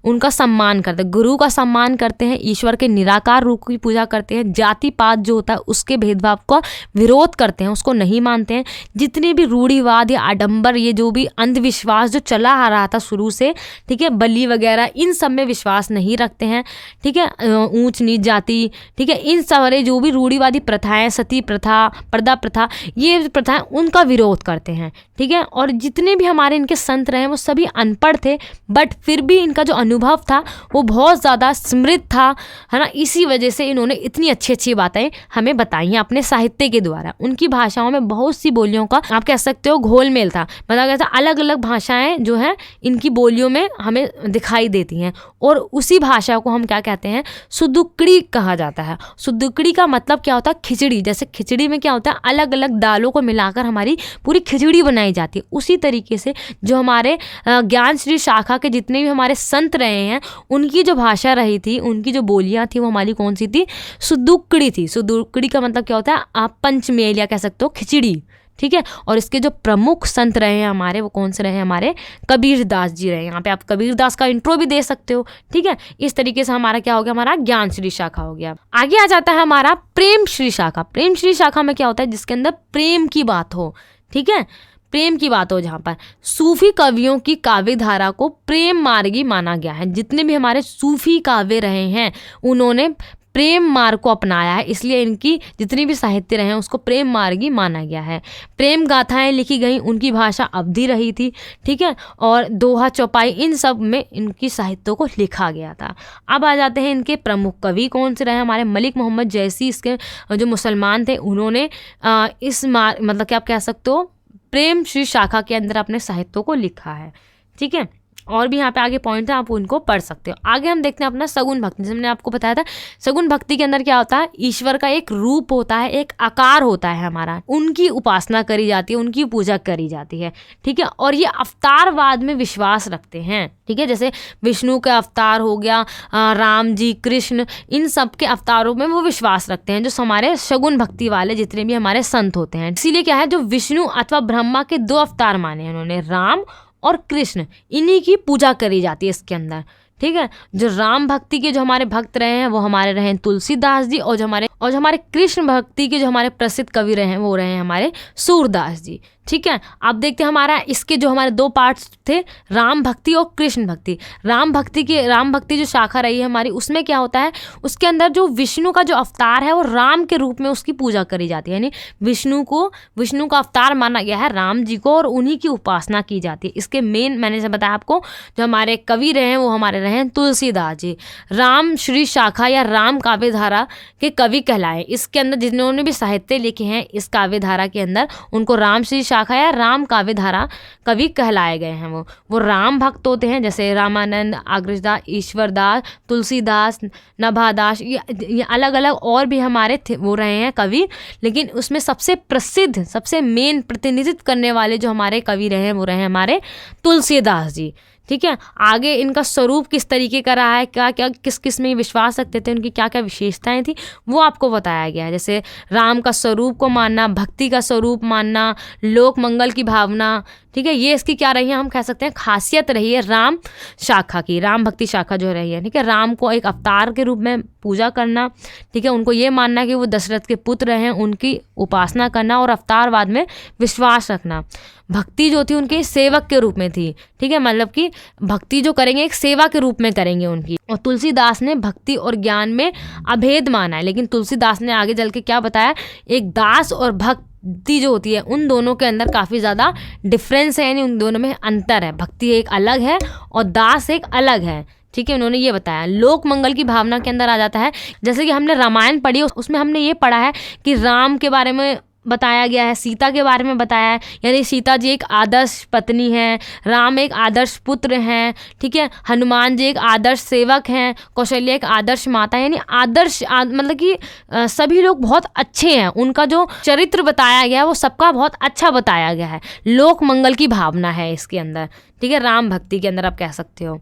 उनका सम्मान करते हैं, गुरु का सम्मान करते हैं, ईश्वर के निराकार रूप की पूजा करते हैं, जाति पात जो होता है उसके भेदभाव का विरोध करते हैं, उसको नहीं मानते हैं। जितने भी रूढ़िवाद या आडंबर, ये जो भी अंधविश्वास जो चला आ रहा था शुरू से, ठीक है, बलि वगैरह, इन सब में विश्वास नहीं रखते हैं। ठीक है, ऊंच नीच जाति, ठीक है, इन सारे जो भी रूढ़िवादी प्रथाएं, सती प्रथा, पर्दा प्रथा, ये प्रथाएं, उनका विरोध करते हैं। ठीक है, और जितने भी हमारे इनके संत रहे वो सभी अनपढ़ थे, बट फिर भी इनका जो अनुभव था वो बहुत ज़्यादा समृद्ध था, है ना। इसी वजह से इन्होंने इतनी अच्छी अच्छी बातें हमें बताई हैं अपने साहित्य के द्वारा। उनकी भाषाओं में बहुत सी बोलियों का आप कह सकते हो घोल मेल था, बताया गया था, अलग अलग भाषाएं जो हैं इनकी बोलियों में हमें दिखाई देती हैं, और उसी भाषा को हम क्या कहते हैं, सुदुक्कड़ी कहा जाता है। सुदुक्कड़ी का मतलब क्या होता है, खिचड़ी। जैसे खिचड़ी में क्या होता है, अलग अलग दालों को मिलाकर हमारी पूरी खिचड़ी बनाई जाती है। उसी तरीके से जो हमारे ज्ञान श्री शाखा के जितने भी हमारे संत रहे हैं उनकी जो भाषा रही थी, उनकी जो बोलियां थी वो हमारी कौन सी थी, सुदुक्कड़ी थी। सुदुक्कड़ी का मतलब क्या होता है, आप पंचमेल या कह सकते हो खिचड़ी। ठीक है, और इसके जो प्रमुख संत रहे हैं हमारे वो कौन से रहे हैं, हमारे कबीरदास जी रहे हैं। यहाँ पे आप कबीरदास का इंट्रो भी दे सकते हो। ठीक है, इस तरीके से हमारा क्या हो गया, हमारा ज्ञान श्री शाखा हो गया। आगे आ जाता है हमारा प्रेम श्री शाखा। प्रेम श्री शाखा में क्या होता है, जिसके अंदर प्रेम की बात हो। ठीक है, प्रेम की बात हो, जहाँ पर सूफी कवियों की काव्य धारा को प्रेम मार्गी माना गया है। जितने भी हमारे सूफी काव्य रहे हैं उन्होंने प्रेम मार्ग को अपनाया है, इसलिए इनकी जितनी भी साहित्य रहे हैं उसको प्रेम मार्गी माना गया है। प्रेम गाथाएं लिखी गई, उनकी भाषा अवधि रही थी। ठीक है, और दोहा चौपाई, इन सब में इनकी साहित्यों को लिखा गया था। अब आ जाते हैं इनके प्रमुख कवि कौन से रहे, हमारे मलिक मोहम्मद जैसी, इसके जो मुसलमान थे, उन्होंने मतलब कि आप कह सकते हो प्रेम श्री शाखा के अंदर अपने साहित्यों को लिखा है। ठीक है, और भी यहाँ पे आगे पॉइंट है, आप उनको पढ़ सकते हो। आगे हम देखते हैं अपना सगुण भक्ति। जैसे मैंने आपको बताया था, सगुण भक्ति के अंदर क्या होता है, ईश्वर का एक रूप होता है, एक आकार होता है हमारा, उनकी उपासना करी जाती है, उनकी पूजा करी जाती है। ठीक है, और ये अवतारवाद में विश्वास रखते हैं। ठीक है, जैसे विष्णु का अवतार हो गया, राम जी, कृष्ण, इन सब के अवतारों में वो विश्वास रखते हैं, जो हमारे सगुण भक्ति वाले जितने भी हमारे संत होते हैं। इसीलिए क्या है, जो विष्णु अथवा ब्रह्मा के 2 अवतार माने हैं उन्होंने, राम और कृष्ण, इन्हीं की पूजा करी जाती है इसके अंदर। ठीक है, जो राम भक्ति के जो हमारे भक्त रहे हैं वो हमारे रहे हैं तुलसीदास जी, और जो हमारे कृष्ण भक्ति के जो हमारे प्रसिद्ध कवि रहे हैं वो रहे हैं हमारे सूरदास जी। ठीक है, आप देखते हैं हमारा इसके जो हमारे 2 पार्ट्स थे, राम भक्ति और कृष्ण भक्ति। राम भक्ति जो शाखा रही है हमारी, उसमें क्या होता है, उसके अंदर जो विष्णु का जो अवतार है वो राम के रूप में उसकी पूजा करी जाती है, यानी विष्णु का अवतार माना गया है राम जी को, और उन्हीं की उपासना की जाती है। इसके मेन मैंने से बताया आपको, जो हमारे कवि रहे हैं वो हमारे रहे हैं तुलसीदास जी। राम श्री शाखा या राम काव्य धारा के कवि कहलाए। इसके अंदर जिन्होंने भी साहित्य लिखे हैं इस काव्य धारा के अंदर, उनको राम श्री शाखा या राम काव्य धारा कवि कहलाए गए हैं। वो राम भक्त होते हैं, जैसे रामानंद, अग्रजदास, ईश्वरदास, तुलसीदास, नभादास, ये अलग अलग और भी हमारे वो रहे हैं कवि, लेकिन उसमें सबसे प्रसिद्ध, सबसे मेन प्रतिनिधित्व करने वाले जो हमारे कवि रहे हैं वो रहे हमारे तुलसीदास जी। ठीक है, आगे इनका स्वरूप किस तरीके का रहा है, क्या क्या किस किस में विश्वास रखते थे, उनकी क्या क्या विशेषताएं थी, वो आपको बताया गया है। जैसे राम का स्वरूप को मानना, भक्ति का स्वरूप मानना, लोक मंगल की भावना। ठीक है, ये इसकी क्या रही है, हम कह सकते हैं खासियत रही है राम शाखा की, राम भक्ति शाखा जो रही है। ठीक है, राम को एक अवतार के रूप में पूजा करना। ठीक है, उनको ये मानना कि वो दशरथ के पुत्र हैं, उनकी उपासना करना और अवतारवाद में विश्वास रखना। भक्ति जो थी उनके सेवक के रूप में थी। ठीक है, मतलब कि भक्ति जो करेंगे एक सेवा के रूप में करेंगे उनकी। और तुलसीदास ने भक्ति और ज्ञान में अभेद माना है, लेकिन तुलसीदास ने आगे चल के क्या बताया, एक दास और भक्ति जो होती है उन दोनों के अंदर काफ़ी ज़्यादा डिफरेंस है, यानी उन दोनों में अंतर है। भक्ति एक अलग है और दास एक अलग है। ठीक है, उन्होंने ये बताया। लोक मंगल की भावना के अंदर आ जाता है, जैसे कि हमने रामायण पढ़ी, उसमें हमने ये पढ़ा है कि राम के बारे में बताया गया है, सीता के बारे में बताया है, यानी सीता जी एक आदर्श पत्नी हैं, राम एक आदर्श पुत्र हैं। ठीक है, हनुमान जी एक आदर्श सेवक हैं, कौशल्या एक आदर्श माता है, यानी आदर्श मतलब कि सभी लोग बहुत अच्छे हैं। उनका जो चरित्र बताया गया है वो सबका बहुत अच्छा बताया गया है। लोक मंगल की भावना है इसके अंदर। ठीक है, राम भक्ति के अंदर आप कह सकते हो।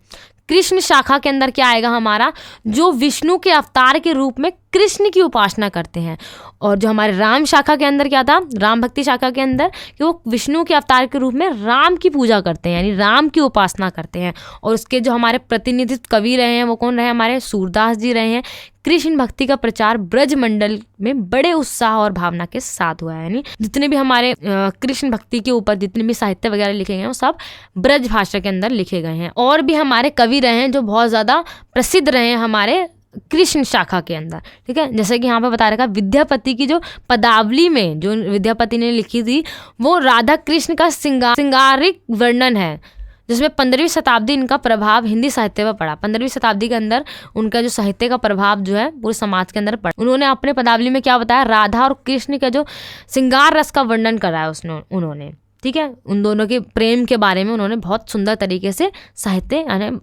कृष्ण शाखा के अंदर क्या आएगा हमारा, जो विष्णु के अवतार के रूप में कृष्ण की उपासना करते हैं। और जो हमारे राम शाखा के अंदर क्या था, राम भक्ति शाखा के अंदर, कि वो विष्णु के अवतार के रूप में राम की पूजा करते हैं, यानी राम की उपासना करते हैं। और उसके जो हमारे प्रतिनिधित्व कवि रहे हैं वो कौन रहे, हमारे सूरदास जी रहे हैं। कृष्ण भक्ति का प्रचार ब्रज मंडल में बड़े उत्साह और भावना के साथ हुआ है, यानी जितने भी हमारे कृष्ण भक्ति के ऊपर जितने भी साहित्य वगैरह लिखे गए हैं वो सब ब्रज भाषा के अंदर लिखे गए हैं। और भी हमारे कवि रहे हैं जो बहुत ज़्यादा प्रसिद्ध रहे हैं हमारे कृष्ण शाखा के अंदर। ठीक है, जैसे कि यहाँ पे बता रखा, विद्यापति की जो पदावली में जो विद्यापति ने लिखी थी वो राधा कृष्ण का सिंगारिक वर्णन है, जिसमें 15वीं शताब्दी इनका प्रभाव हिंदी साहित्य पर पड़ा। 15वीं शताब्दी के अंदर उनका जो साहित्य का प्रभाव जो है पूरे समाज के अंदर पड़ा। उन्होंने अपने पदावली में क्या बताया, राधा और कृष्ण का जो श्रृंगार रस का वर्णन कराया उन्होंने। ठीक है, उन दोनों के प्रेम के बारे में उन्होंने बहुत सुंदर तरीके से साहित्य यानी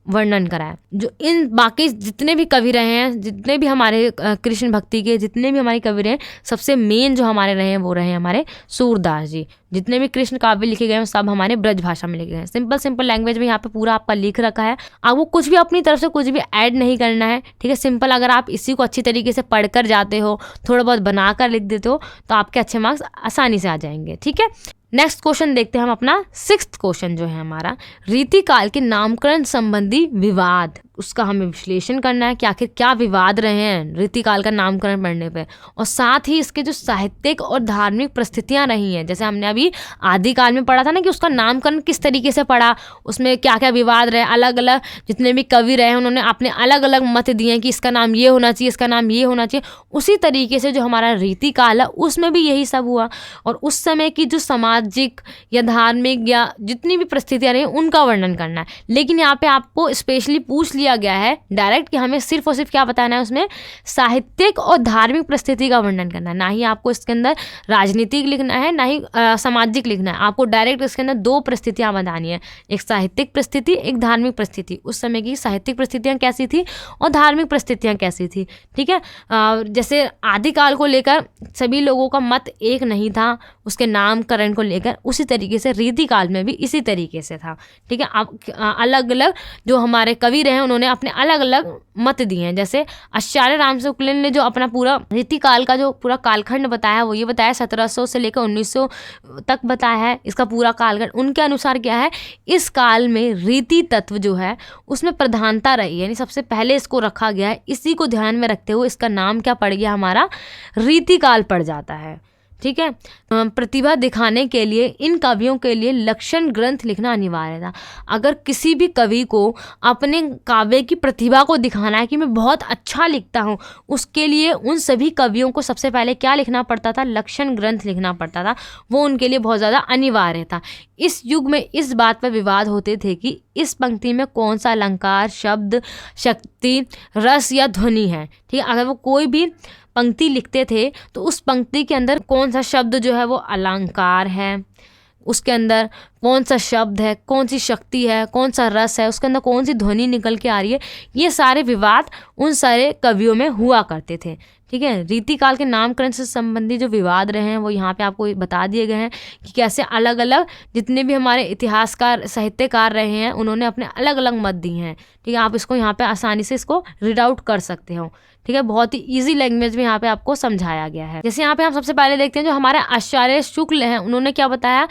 वर्णन कराया। जो इन बाकी जितने भी कवि रहे हैं, जितने भी हमारे कृष्ण भक्ति के जितने भी हमारे कवि रहे हैं, सबसे मेन जो हमारे रहे हैं वो रहे हमारे सूरदास जी। जितने भी कृष्ण काव्य लिखे गए हैं सब हमारे ब्रज भाषा में लिखे गए हैं, सिंपल लैंग्वेज में यहाँ पे पूरा आपका लिख रखा है। आपको कुछ भी अपनी तरफ से कुछ भी ऐड नहीं करना है। ठीक है, सिंपल अगर आप इसी को अच्छी तरीके से पढ़कर जाते हो, थोड़ा बहुत बनाकर लिख देते हो, तो आपके अच्छे मार्क्स आसानी से आ जाएंगे। ठीक है, नेक्स्ट क्वेश्चन देखते हैं हम अपना 6th क्वेश्चन जो है हमारा, रीतिकाल के नामकरण संबंधी विवाद, उसका हमें विश्लेषण करना है कि आखिर क्या विवाद रहे हैं रीतिकाल का नामकरण पढ़ने पे, और साथ ही इसके जो साहित्यिक और धार्मिक परिस्थितियां रही हैं। जैसे हमने अभी आदिकाल में पढ़ा था ना कि उसका नामकरण किस तरीके से पढ़ा, उसमें क्या क्या विवाद रहे, अलग अलग जितने भी कवि रहे उन्होंने अपने अलग अलग मत दिए कि इसका नाम ये होना चाहिए, इसका नाम ये होना चाहिए। उसी तरीके से जो हमारा रीतिकाल है उसमें भी यही सब हुआ, और उस समय की जो सामाजिक या धार्मिक या जितनी भी परिस्थितियां रही उनका वर्णन करना है। लेकिन यहाँ पे आपको स्पेशली पूछ लिया गया है डायरेक्ट कि हमें सिर्फ और सिर्फ क्या बताना है, उसमें साहित्यिक और धार्मिक परिस्थिति का वर्णन करना है। ना ही आपको इसके अंदर राजनीतिक लिखना है, ना ही सामाजिक लिखना है। आपको डायरेक्ट इसके अंदर दो परिस्थितियां बतानी है, एक साहित्यिक परिस्थिति, एक धार्मिक परिस्थिति। उस समय की साहित्यिक परिस्थितियां कैसी थी और धार्मिक परिस्थितियां कैसी थी। ठीक है, जैसे आदिकाल को लेकर सभी लोगों का मत एक नहीं था, उसके नामकरण को लेकर, उसी तरीके से रीतिकाल में भी इसी तरीके से था। ठीक है, अब अलग अलग जो हमारे कवि रहे उन्होंने अपने अलग अलग मत दिए हैं। जैसे आचार्य राम शुक्ल ने जो अपना पूरा रीतिकाल का जो पूरा कालखंड बताया वो ये बताया 1700 से लेकर 1900 तक बताया है इसका पूरा कालखंड। उनके अनुसार क्या है, इस काल में रीति तत्व जो है उसमें प्रधानता रही, यानी सबसे पहले इसको रखा गया है। इसी को ध्यान में रखते हुए इसका नाम क्या पड़ गया, हमारा रीतिकाल पड़ जाता है। ठीक है, प्रतिभा दिखाने के लिए इन कवियों के लिए लक्षण ग्रंथ लिखना अनिवार्य था। अगर किसी भी कवि को अपने काव्य की प्रतिभा को दिखाना है कि मैं बहुत अच्छा लिखता हूँ, उसके लिए उन सभी कवियों को सबसे पहले क्या लिखना पड़ता था, लक्षण ग्रंथ लिखना पड़ता था। वो उनके लिए बहुत ज़्यादा अनिवार्य था। इस युग में इस बात पर विवाद होते थे कि इस पंक्ति में कौन सा अलंकार, शब्द, शक्ति, रस या ध्वनि है। ठीक है, अगर वो कोई भी पंक्ति लिखते थे तो उस पंक्ति के अंदर कौन सा शब्द जो है वो अलंकार है, उसके अंदर कौन सा शब्द है, कौन सी शक्ति है, कौन सा रस है, उसके अंदर कौन सी ध्वनि निकल के आ रही है, ये सारे विवाद उन सारे कवियों में हुआ करते थे। ठीक है, रीतिकाल के नामकरण से संबंधी जो विवाद रहे हैं वो यहाँ पे आपको बता दिए गए हैं कि कैसे अलग अलग जितने भी हमारे इतिहासकार साहित्यकार रहे हैं उन्होंने अपने अलग अलग मत दिए हैं। ठीक है, आप इसको यहाँ पे आसानी से इसको रीड आउट कर सकते हो। ठीक है, बहुत ही इजी लैंग्वेज में यहाँ पे आपको समझाया गया है। जैसे यहाँ पे हम सबसे पहले देखते हैं जो हमारे आचार्य शुक्ल हैं, उन्होंने क्या बताया,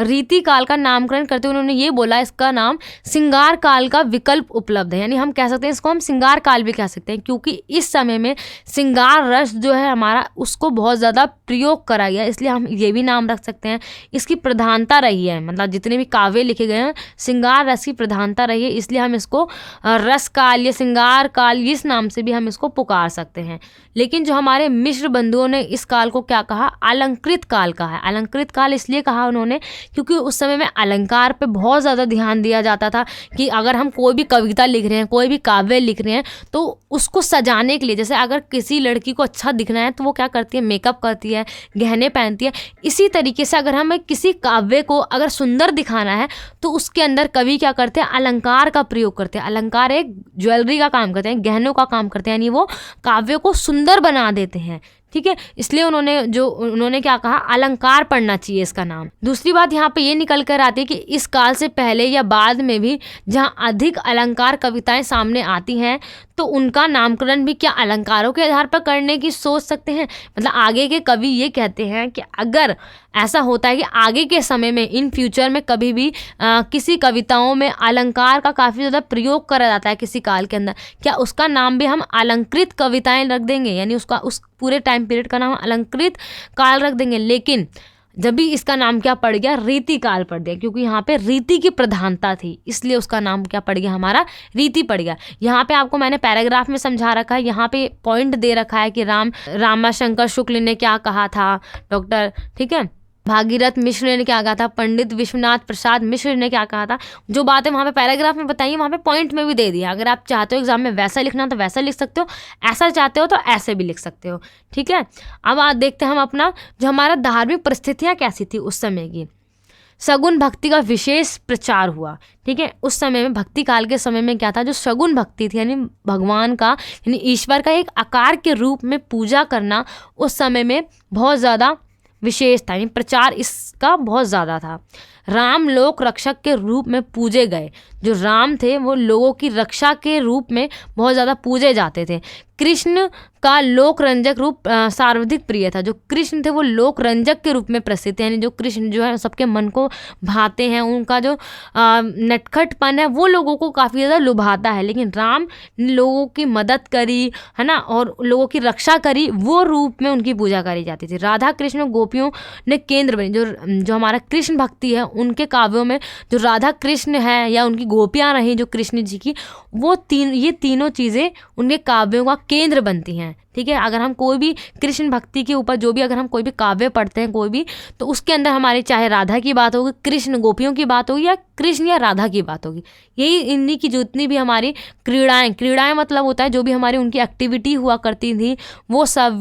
रीतिकाल का नामकरण करते हुए उन्होंने ये बोला इसका नाम सिंगार काल का विकल्प उपलब्ध है। यानी हम कह सकते हैं इसको हम सिंगार काल भी कह सकते हैं, क्योंकि इस समय में सिंगार रस जो है हमारा उसको बहुत ज़्यादा प्रयोग करा गया, इसलिए हम ये भी नाम रख सकते हैं। इसकी प्रधानता रही है, मतलब जितने भी काव्य लिखे गए हैं सिंगार रस की प्रधानता रही है, इसलिए हम इसको रस काल या सिंगार काल इस नाम से भी हम इसको पुकार सकते हैं। लेकिन जो हमारे मिश्र बंधुओं ने इस काल को क्या कहा, अलंकृत काल कहा है। अलंकृत काल इसलिए कहा उन्होंने क्योंकि उस समय में अलंकार पे बहुत ज़्यादा ध्यान दिया जाता था कि अगर हम कोई भी कविता लिख रहे हैं, कोई भी काव्य लिख रहे हैं तो उसको सजाने के लिए, जैसे अगर किसी लड़की को अच्छा दिखना है तो वो क्या करती है, मेकअप करती है, गहने पहनती है। इसी तरीके से अगर हमें किसी काव्य को अगर सुंदर दिखाना है तो उसके अंदर कवि क्या करते हैं, अलंकार का प्रयोग करते हैं। अलंकार एक ज्वेलरी का काम करते हैं, गहनों का काम करते हैं, यानी वो काव्य को सुंदर बना देते हैं। ठीक है, इसलिए उन्होंने क्या कहा, अलंकार पढ़ना चाहिए इसका नाम। दूसरी बात यहाँ पे ये निकल कर आती है कि इस काल से पहले या बाद में भी जहाँ अधिक अलंकार कविताएं सामने आती हैं तो उनका नामकरण भी क्या अलंकारों के आधार पर करने की सोच सकते हैं। मतलब आगे के कवि ये कहते हैं कि अगर ऐसा होता है कि आगे के समय में इन फ्यूचर में कभी भी किसी कविताओं में अलंकार का काफ़ी ज़्यादा प्रयोग करा जाता है किसी काल के अंदर, क्या उसका नाम भी हम अलंकृत कविताएं रख देंगे, यानी उसका उस पूरे टाइम पीरियड का नाम अलंकृत काल रख देंगे। लेकिन जब भी इसका नाम क्या पड़ गया, रीति काल पड़ गया, क्योंकि यहाँ पे रीति की प्रधानता थी, इसलिए उसका नाम क्या पड़ गया, हमारा रीति पड़ गया। यहाँ पे आपको मैंने पैराग्राफ में समझा रखा है, यहाँ पे पॉइंट दे रखा है कि रामाशंकर शुक्ल ने क्या कहा था, डॉक्टर, ठीक है, भागीरथ मिश्र ने क्या कहा था, पंडित विश्वनाथ प्रसाद मिश्र ने क्या कहा था। जो बातें वहाँ पे पैराग्राफ में बताई वहाँ पे पॉइंट में भी दे दिया। अगर आप चाहते हो एग्जाम में वैसा लिखना तो वैसा लिख सकते हो, ऐसा चाहते हो तो ऐसे भी लिख सकते हो। ठीक है, अब आज देखते हैं हम अपना जो हमारा धार्मिक परिस्थितियाँ कैसी थी उस समय की। सगुन भक्ति का विशेष प्रचार हुआ। ठीक है, उस समय में भक्ति काल के समय में क्या था, जो सगुन भक्ति थी यानी भगवान का यानी ईश्वर का एक आकार के रूप में पूजा करना उस समय में बहुत ज़्यादा विशेष था, यानी प्रचार इसका बहुत ज़्यादा था। राम लोक रक्षक के रूप में पूजे गए। जो राम थे वो लोगों की रक्षा के रूप में बहुत ज़्यादा पूजे जाते थे। कृष्ण का लोक रंजक रूप सर्वाधिक प्रिय था। जो कृष्ण थे वो लोक रंजक के रूप में प्रसिद्ध है, यानी जो कृष्ण जो है सबके मन को भाते हैं, उनका जो नटखटपन है वो लोगों को काफ़ी ज़्यादा लुभाता है। लेकिन राम ने लोगों की मदद करी है ना, और लोगों की रक्षा करी, वो रूप में उनकी पूजा करी जाती थी। राधा कृष्ण गोपियों ने केंद्र बनी। जो हमारा कृष्ण भक्ति है उनके काव्यों में जो राधा कृष्ण है या उनकी गोपियाँ रहीं जो कृष्ण जी की, वो ये तीनों चीज़ें उनके काव्यों का केंद्र बनती हैं। ठीक है, अगर हम कोई भी कृष्ण भक्ति के ऊपर जो भी अगर हम कोई भी काव्य पढ़ते हैं कोई भी, तो उसके अंदर हमारी चाहे राधा की बात होगी, कृष्ण गोपियों की बात होगी या कृष्ण या राधा की बात होगी। यही इन्हीं की जितनी भी हमारी क्रीड़ाएं मतलब होता है जो भी हमारी उनकी एक्टिविटी हुआ करती थी वो सब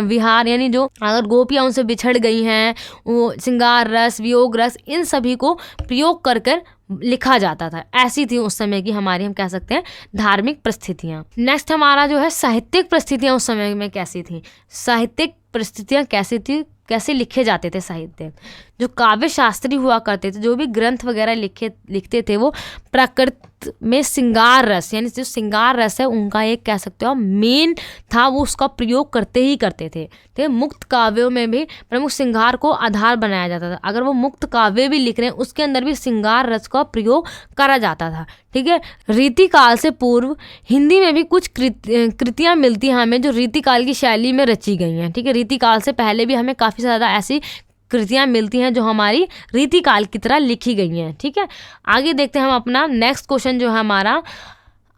विहार, यानी जो अगर गोपियाँ उनसे बिछड़ गई हैं, वो श्रृंगार रस, वियोग रस, इन सभी को प्रयोग कर कर लिखा जाता था। ऐसी थी उस समय की हमारी, हम कह सकते हैं, धार्मिक परिस्थितियाँ। नेक्स्ट हमारा जो है साहित्यिक परिस्थितियाँ उस समय में कैसी थी। साहित्यिक परिस्थितियाँ कैसी थी, कैसे लिखे जाते थे साहित्य। जो काव्य शास्त्री हुआ करते थे, जो भी ग्रंथ वगैरह लिखते थे, वो प्रकृति में श्रृंगार रस, यानी जो श्रृंगार रस है उनका एक कह सकते हो मेन था, वो उसका प्रयोग करते ही करते थे। तो मुक्त काव्यों में भी प्रमुख श्रृंगार को आधार बनाया जाता था। अगर वो मुक्त काव्य भी लिख रहे हैं उसके अंदर भी श्रृंगार रस का प्रयोग करा जाता था। ठीक है, रीतिकाल से पूर्व हिंदी में भी कुछ कृतियाँ मिलती हैं हमें जो रीतिकाल की शैली में रची गई हैं। ठीक है, रीतिकाल से पहले भी हमें काफ़ी ज़्यादा ऐसी कृतियाँ मिलती हैं जो हमारी रीतिकाल की तरह लिखी गई हैं। ठीक है, आगे देखते हैं हम अपना नेक्स्ट क्वेश्चन जो है हमारा,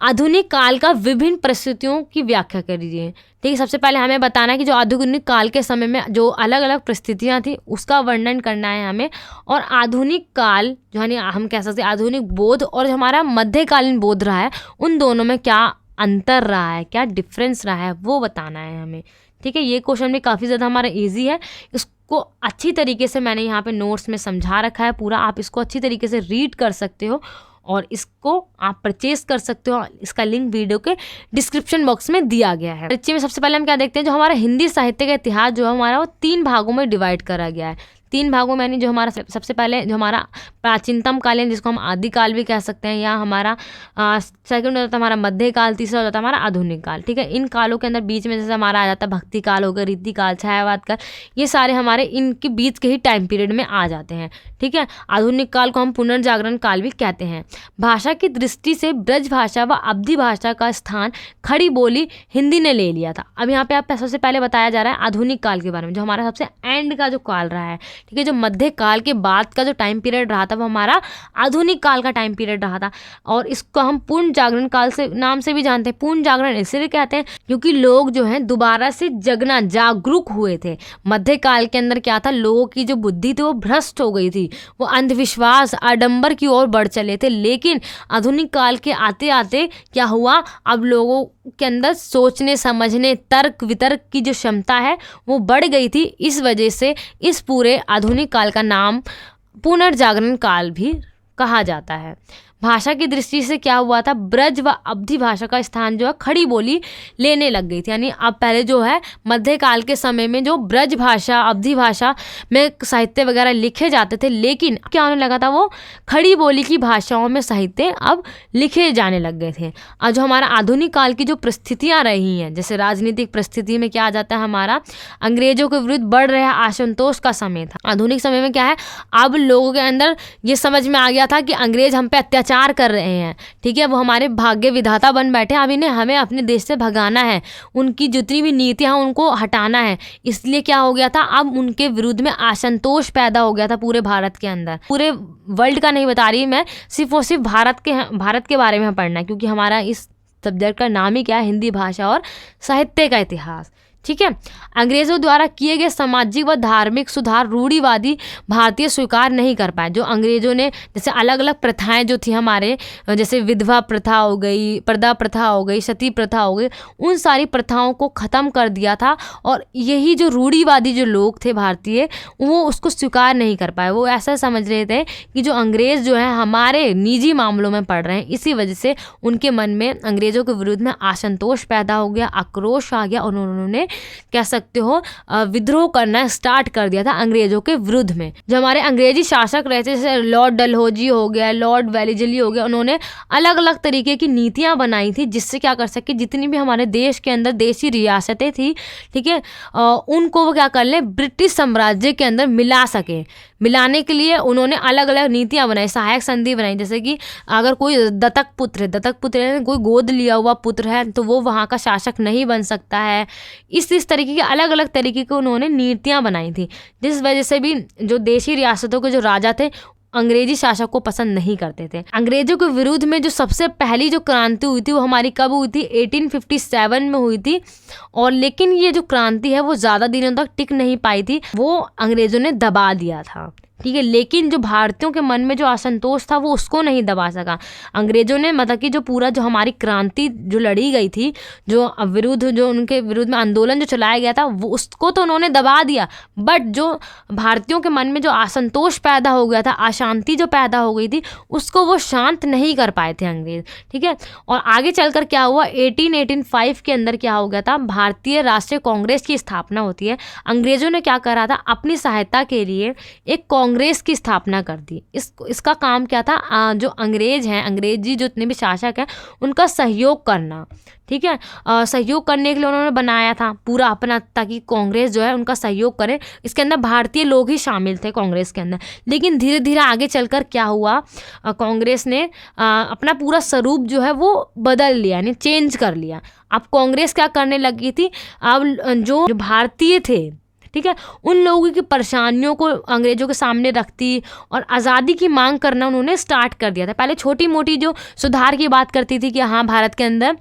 आधुनिक काल का विभिन्न परिस्थितियों की व्याख्या करिए। ठीक है, सबसे पहले हमें बताना है कि जो आधुनिक काल के समय में जो अलग अलग परिस्थितियाँ थी उसका वर्णन करना है हमें, और आधुनिक काल जो है हम कह सकते हैं आधुनिक बोध और जो हमारा मध्यकालीन बोध रहा है उन दोनों में क्या अंतर रहा है, क्या डिफरेंस रहा है, वो बताना है हमें। ठीक है, ये क्वेश्चन भी काफ़ी ज़्यादा हमारा ईजी है। इसको अच्छी तरीके से मैंने यहाँ पे नोट्स में समझा रखा है पूरा, आप इसको अच्छी तरीके से रीड कर सकते हो और इसको आप परचेज कर सकते हो। इसका लिंक वीडियो के डिस्क्रिप्शन बॉक्स में दिया गया है। बच्चे में सबसे पहले हम क्या देखते हैं, जो हमारा हिंदी साहित्य का इतिहास जो है हमारा वो 3 भागों में डिवाइड करा गया है। 3 भागों में, यानी जो हमारा सबसे पहले जो हमारा प्राचीनतम कालीन जिसको हम आदिकाल भी कह सकते हैं, या हमारा सेकंड हो जाता है हमारा मध्यकाल, तीसरा हो जाता है हमारा आधुनिक काल। ठीक है, इन कालों के अंदर बीच में जैसे हमारा आ जाता है भक्ति काल हो गया, रीति काल, छायावाद काल, ये सारे हमारे इनके बीच के ही टाइम पीरियड में आ जाते हैं। ठीक है, आधुनिक काल को हम पुनर्जागरण काल भी कहते हैं। भाषा की दृष्टि से ब्रज भाषा व अवधी भाषा का स्थान खड़ी बोली हिंदी ने ले लिया था। अब यहाँ पे आप सबसे पहले बताया जा रहा है आधुनिक काल के बारे में, जो हमारा सबसे एंड का जो काल रहा है। ठीक है, जो मध्य काल के बाद का जो टाइम पीरियड रहा था वो हमारा आधुनिक काल का टाइम पीरियड रहा था, और इसको हम पूर्ण जागरण काल से नाम से भी जानते हैं। पूर्ण जागरण इसलिए कहते हैं क्योंकि लोग जो हैं दोबारा से जगना, जागरूक हुए थे। मध्य काल के अंदर क्या था, लोगों की जो बुद्धि थी वो भ्रष्ट हो गई थी, वो अंधविश्वास, आडंबर की ओर बढ़ चले थे। लेकिन आधुनिक काल के आते आते क्या हुआ, अब लोगों के अंदर सोचने समझने, तर्क वितर्क की जो क्षमता है वो बढ़ गई थी। इस वजह से इस पूरे आधुनिक काल का नाम पुनर्जागरण काल भी कहा जाता है। भाषा की दृष्टि से क्या हुआ था, ब्रज व अवधी भाषा का स्थान जो है खड़ी बोली लेने लग गई थी। यानी अब पहले जो है मध्यकाल के समय में जो ब्रज भाषा, अवधी भाषा में साहित्य वगैरह लिखे जाते थे, लेकिन क्या होने लगा था, वो खड़ी बोली की भाषाओं में साहित्य अब लिखे जाने लग गए थे। और जो हमारा आधुनिक काल की जो परिस्थितियाँ रही हैं, जैसे राजनीतिक परिस्थिति में क्या आ जाता है, हमारा अंग्रेजों के विरुद्ध बढ़ रहे असंतोष का समय था। आधुनिक समय में क्या है, अब लोगों के अंदर ये समझ में आ गया था कि अंग्रेज हम पे अत्याचार कर रहे हैं। ठीक है, वो हमारे भाग्य विधाता बन बैठे, अब इन्हें हमें अपने देश से भगाना है, उनकी जितनी भी नीतियां उनको हटाना है। इसलिए क्या हो गया था, अब उनके विरुद्ध में असंतोष पैदा हो गया था पूरे भारत के अंदर। पूरे वर्ल्ड का नहीं बता रही मैं, सिर्फ और सिर्फ भारत के बारे में पढ़ना है, क्योंकि हमारा इस सब्जेक्ट का नाम ही क्या है, हिंदी भाषा और साहित्य का इतिहास। ठीक है, अंग्रेजों द्वारा किए गए सामाजिक व धार्मिक सुधार रूढ़िवादी भारतीय स्वीकार नहीं कर पाए। जो अंग्रेजों ने जैसे अलग अलग प्रथाएं जो थी हमारे, जैसे विधवा प्रथा हो गई, पर्दा प्रथा हो गई, सती प्रथा हो गई, उन सारी प्रथाओं को ख़त्म कर दिया था। और यही जो रूढ़िवादी जो लोग थे भारतीय, वो उसको स्वीकार नहीं कर पाए। वो ऐसा समझ रहे थे कि जो अंग्रेज़ जो है हमारे निजी मामलों में पड़ रहे हैं, इसी वजह से उनके मन में अंग्रेज़ों के विरुद्ध में असंतोष पैदा हो गया, आक्रोश आ गया, और उन्होंने कह सकते हो विद्रोह करना स्टार्ट कर दिया था अंग्रेजों के विरुद्ध में। जो हमारे अंग्रेजी शासक रहे थे, जैसे लॉर्ड डलहौजी हो गया, लॉर्ड वेलेस्ली हो गया, उन्होंने अलग अलग तरीके की नीतियां बनाई थी, जिससे क्या कर सके, जितनी भी हमारे देश के अंदर देशी रियासतें थी, ठीक है, उनको वो क्या कर ले, ब्रिटिश साम्राज्य के अंदर मिला सके। मिलाने के लिए उन्होंने अलग अलग नीतियां बनाई, सहायक संधि बनाई। जैसे कि अगर कोई दत्तक पुत्र है, कोई गोद लिया हुआ पुत्र है, तो वो वहाँ का शासक नहीं बन सकता है। इस तरीके की अलग अलग तरीके की उन्होंने नीतियां बनाई थी, जिस वजह से भी जो देशी रियासतों के जो राजा थे अंग्रेजी शासक को पसंद नहीं करते थे। अंग्रेजों के विरुद्ध में जो सबसे पहली जो क्रांति हुई थी वो हमारी कब हुई थी, 1857 में हुई थी। और लेकिन ये जो क्रांति है वो ज़्यादा दिनों तक टिक नहीं पाई थी, वो अंग्रेजों ने दबा दिया था। ठीक है, लेकिन जो भारतीयों के मन में जो असंतोष था वो उसको नहीं दबा सका। अंग्रेजों ने मतलब कि जो पूरा जो हमारी क्रांति जो लड़ी गई थी, जो उनके विरुद्ध में आंदोलन जो चलाया गया था, वो उसको तो उन्होंने दबा दिया, बट जो भारतीयों के मन में जो असंतोष पैदा हो गया था, अशांति जो पैदा हो गई थी, उसको वो शांत नहीं कर पाए थे अंग्रेज। ठीक है, और आगे चलकर क्या हुआ, 1885 के अंदर क्या हो गया था, भारतीय राष्ट्रीय कांग्रेस की स्थापना होती है। अंग्रेजों ने क्या करा था, अपनी सहायता के लिए एक कांग्रेस की स्थापना कर दी। इसका काम क्या था, जो अंग्रेज हैं, अंग्रेजी जो इतने भी शासक हैं, उनका सहयोग करना। ठीक है, सहयोग करने के लिए उन्होंने बनाया था पूरा अपना, ताकि कांग्रेस जो है उनका सहयोग करे। इसके अंदर भारतीय लोग ही शामिल थे कांग्रेस के अंदर। लेकिन धीरे धीरे आगे चलकर क्या हुआ, कांग्रेस ने अपना पूरा स्वरूप जो है वो बदल लिया, यानी चेंज कर लिया। अब कांग्रेस क्या करने लगी थी, अब जो भारतीय थे, ठीक है, उन लोगों की परेशानियों को अंग्रेजों के सामने रखती और आज़ादी की मांग करना उन्होंने स्टार्ट कर दिया था। पहले छोटी मोटी जो सुधार की बात करती थी कि हाँ भारत के अंदर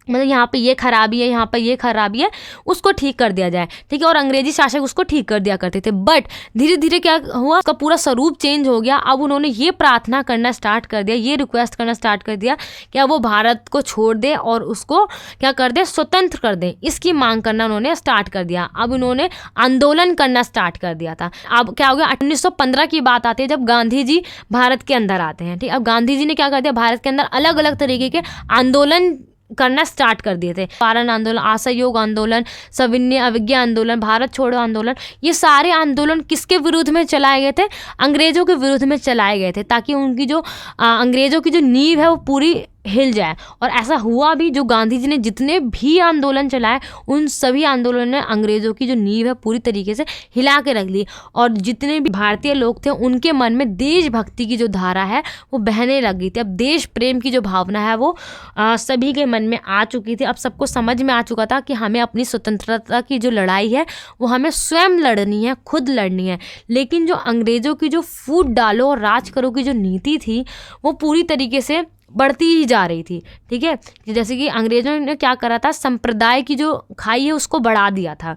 मतलब यहाँ पे ये खराबी है, यहाँ पे ये खराबी है, उसको ठीक कर दिया जाए, ठीक है। और अंग्रेजी शासक उसको ठीक कर दिया करते थे। बट धीरे धीरे क्या हुआ, उसका पूरा स्वरूप चेंज हो गया। अब उन्होंने ये प्रार्थना करना स्टार्ट कर दिया, ये रिक्वेस्ट करना स्टार्ट कर दिया कि अब वो भारत को छोड़ दे और उसको क्या कर दे, स्वतंत्र कर दे। इसकी मांग करना उन्होंने स्टार्ट कर दिया। अब उन्होंने आंदोलन करना स्टार्ट कर दिया था। अब क्या हो गया, 1915 की बात आती है जब गांधी जी भारत के अंदर आते हैं, ठीक। अब गांधी जी ने क्या कर दिया, भारत के अंदर अलग अलग तरीके के आंदोलन करना स्टार्ट कर दिए थे। पारण आंदोलन, असहयोग आंदोलन, सविनय अवज्ञा आंदोलन, भारत छोड़ो आंदोलन, ये सारे आंदोलन किसके विरुद्ध में चलाए गए थे, अंग्रेजों के विरुद्ध में चलाए गए थे, ताकि उनकी जो अंग्रेजों की जो नींव है वो पूरी हिल जाए। और ऐसा हुआ भी। जो गांधी जी ने जितने भी आंदोलन चलाए उन सभी आंदोलनों ने अंग्रेजों की जो नींव है पूरी तरीके से हिला के रख ली। और जितने भी भारतीय लोग थे उनके मन में देशभक्ति की जो धारा है वो बहने लग गई थी। अब देश प्रेम की जो भावना है वो सभी के मन में आ चुकी थी। अब सबको समझ में आ चुका था कि हमें अपनी स्वतंत्रता की जो लड़ाई है वो हमें स्वयं लड़नी है, खुद लड़नी है। लेकिन जो अंग्रेजों की जो फूट डालो और राज करो की जो नीति थी वो पूरी तरीके से बढ़ती ही जा रही थी, ठीक है। जैसे कि अंग्रेजों ने क्या करा था, संप्रदाय की जो खाई है उसको बढ़ा दिया था।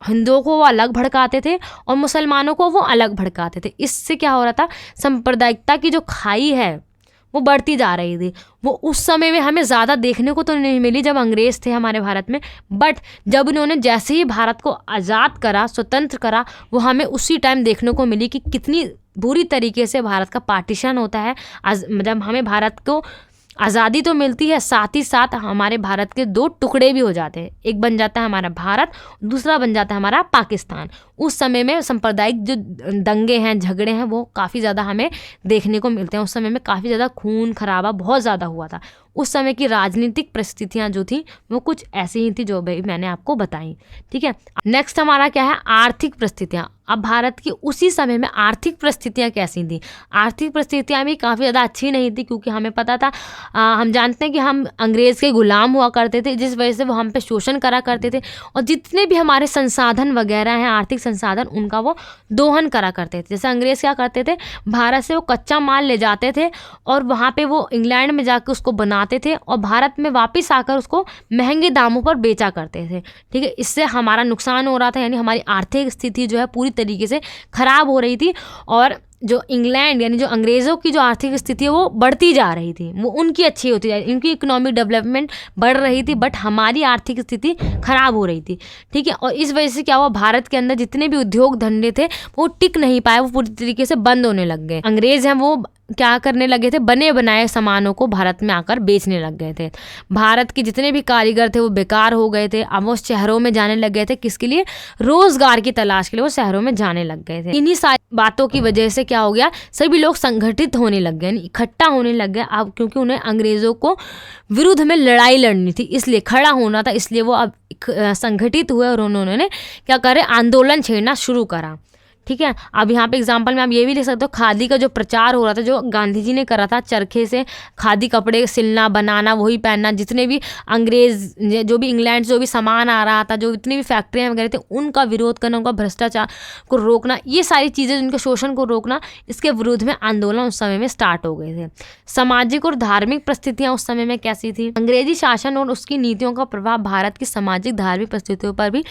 हिंदुओं को वो अलग भड़काते थे और मुसलमानों को वो अलग भड़काते थे। इससे क्या हो रहा था, सांप्रदायिकता की जो खाई है वो बढ़ती जा रही थी। वो उस समय में हमें ज़्यादा देखने को तो नहीं मिली जब अंग्रेज़ थे हमारे भारत में। बट जब उन्होंने जैसे ही भारत को आज़ाद करा, स्वतंत्र करा, वो हमें उसी टाइम देखने को मिली कि कितनी बुरी तरीके से भारत का पार्टीशन होता है। जब हमें भारत को आज़ादी तो मिलती है, साथ ही साथ हमारे भारत के दो टुकड़े भी हो जाते हैं। एक बन जाता है हमारा भारत, दूसरा बन जाता है हमारा पाकिस्तान। उस समय में सांप्रदायिक जो दंगे हैं, झगड़े हैं, वो काफ़ी ज़्यादा हमें देखने को मिलते हैं। उस समय में काफ़ी ज़्यादा खून खराबा बहुत ज़्यादा हुआ था। उस समय की राजनीतिक परिस्थितियाँ जो थी वो कुछ ऐसी ही थी जो भाई मैंने आपको बताई, ठीक है। नेक्स्ट हमारा क्या है, आर्थिक परिस्थितियाँ। अब भारत की उसी समय में आर्थिक परिस्थितियाँ कैसी थी। आर्थिक परिस्थितियाँ भी काफ़ी ज़्यादा अच्छी नहीं थी, क्योंकि हमें पता था, हम जानते हैं कि हम अंग्रेज़ के गुलाम हुआ करते थे, जिस वजह से वो हम पे शोषण करा करते थे। और जितने भी हमारे संसाधन वगैरह हैं, आर्थिक संसाधन, उनका वो दोहन करा करते थे। जैसे अंग्रेज़ क्या करते थे, भारत से वो कच्चा माल ले जाते थे और वहाँ पे वो इंग्लैंड में जाकर उसको बनाते थे और भारत में वापस आकर उसको महंगे दामों पर बेचा करते थे, ठीक है। इससे हमारा नुकसान हो रहा था, यानी हमारी आर्थिक स्थिति जो है पूरी तरीके से खराब हो रही थी। और जो इंग्लैंड यानी जो अंग्रेज़ों की जो आर्थिक स्थिति है वो बढ़ती जा रही थी, वो उनकी अच्छी होती जा रही, इनकी इकोनॉमिक डेवलपमेंट बढ़ रही थी, बट हमारी आर्थिक स्थिति खराब हो रही थी, ठीक है। और इस वजह से क्या हुआ, भारत के अंदर जितने भी उद्योग धंधे थे वो टिक नहीं पाए, वो पूरी तरीके से बंद होने लग गए। अंग्रेज़ हैं वो क्या करने लगे थे, बने बनाए सामानों को भारत में आकर बेचने लग गए थे। भारत के जितने भी कारीगर थे वो बेकार हो गए थे। अब वो शहरों में जाने लग गए थे, किसके लिए, रोजगार की तलाश के लिए वो शहरों में जाने लग गए थे। इन्हीं सारी बातों की वजह से क्या हो गया, सभी लोग संगठित होने लग गए, इकट्ठा होने लग गए। अब क्योंकि उन्हें अंग्रेजों को विरुद्ध में लड़ाई लड़नी थी, इसलिए खड़ा होना था, इसलिए वो अब संगठित हुए और उन्होंने क्या करे, आंदोलन छेड़ना शुरू करा, ठीक है। अब यहाँ पे एग्जाम्पल में आप ये भी लिख सकते हो, खादी का जो प्रचार हो रहा था, जो गांधी जी ने करा था, चरखे से खादी कपड़े सिलना, बनाना, वही पहनना। जितने भी अंग्रेज, जो भी इंग्लैंड से जो भी सामान आ रहा था, जो इतनी भी फैक्ट्रियाँ वगैरह थे, उनका विरोध करना, उनका भ्रष्टाचार को रोकना, ये सारी चीज़ें, उनके शोषण को रोकना, इसके विरोध में आंदोलन उस समय में स्टार्ट हो गए थे। सामाजिक और धार्मिक परिस्थितियाँ उस समय में कैसी थी, अंग्रेजी शासन और उसकी नीतियों का प्रभाव भारत की सामाजिक धार्मिक परिस्थितियों पर भी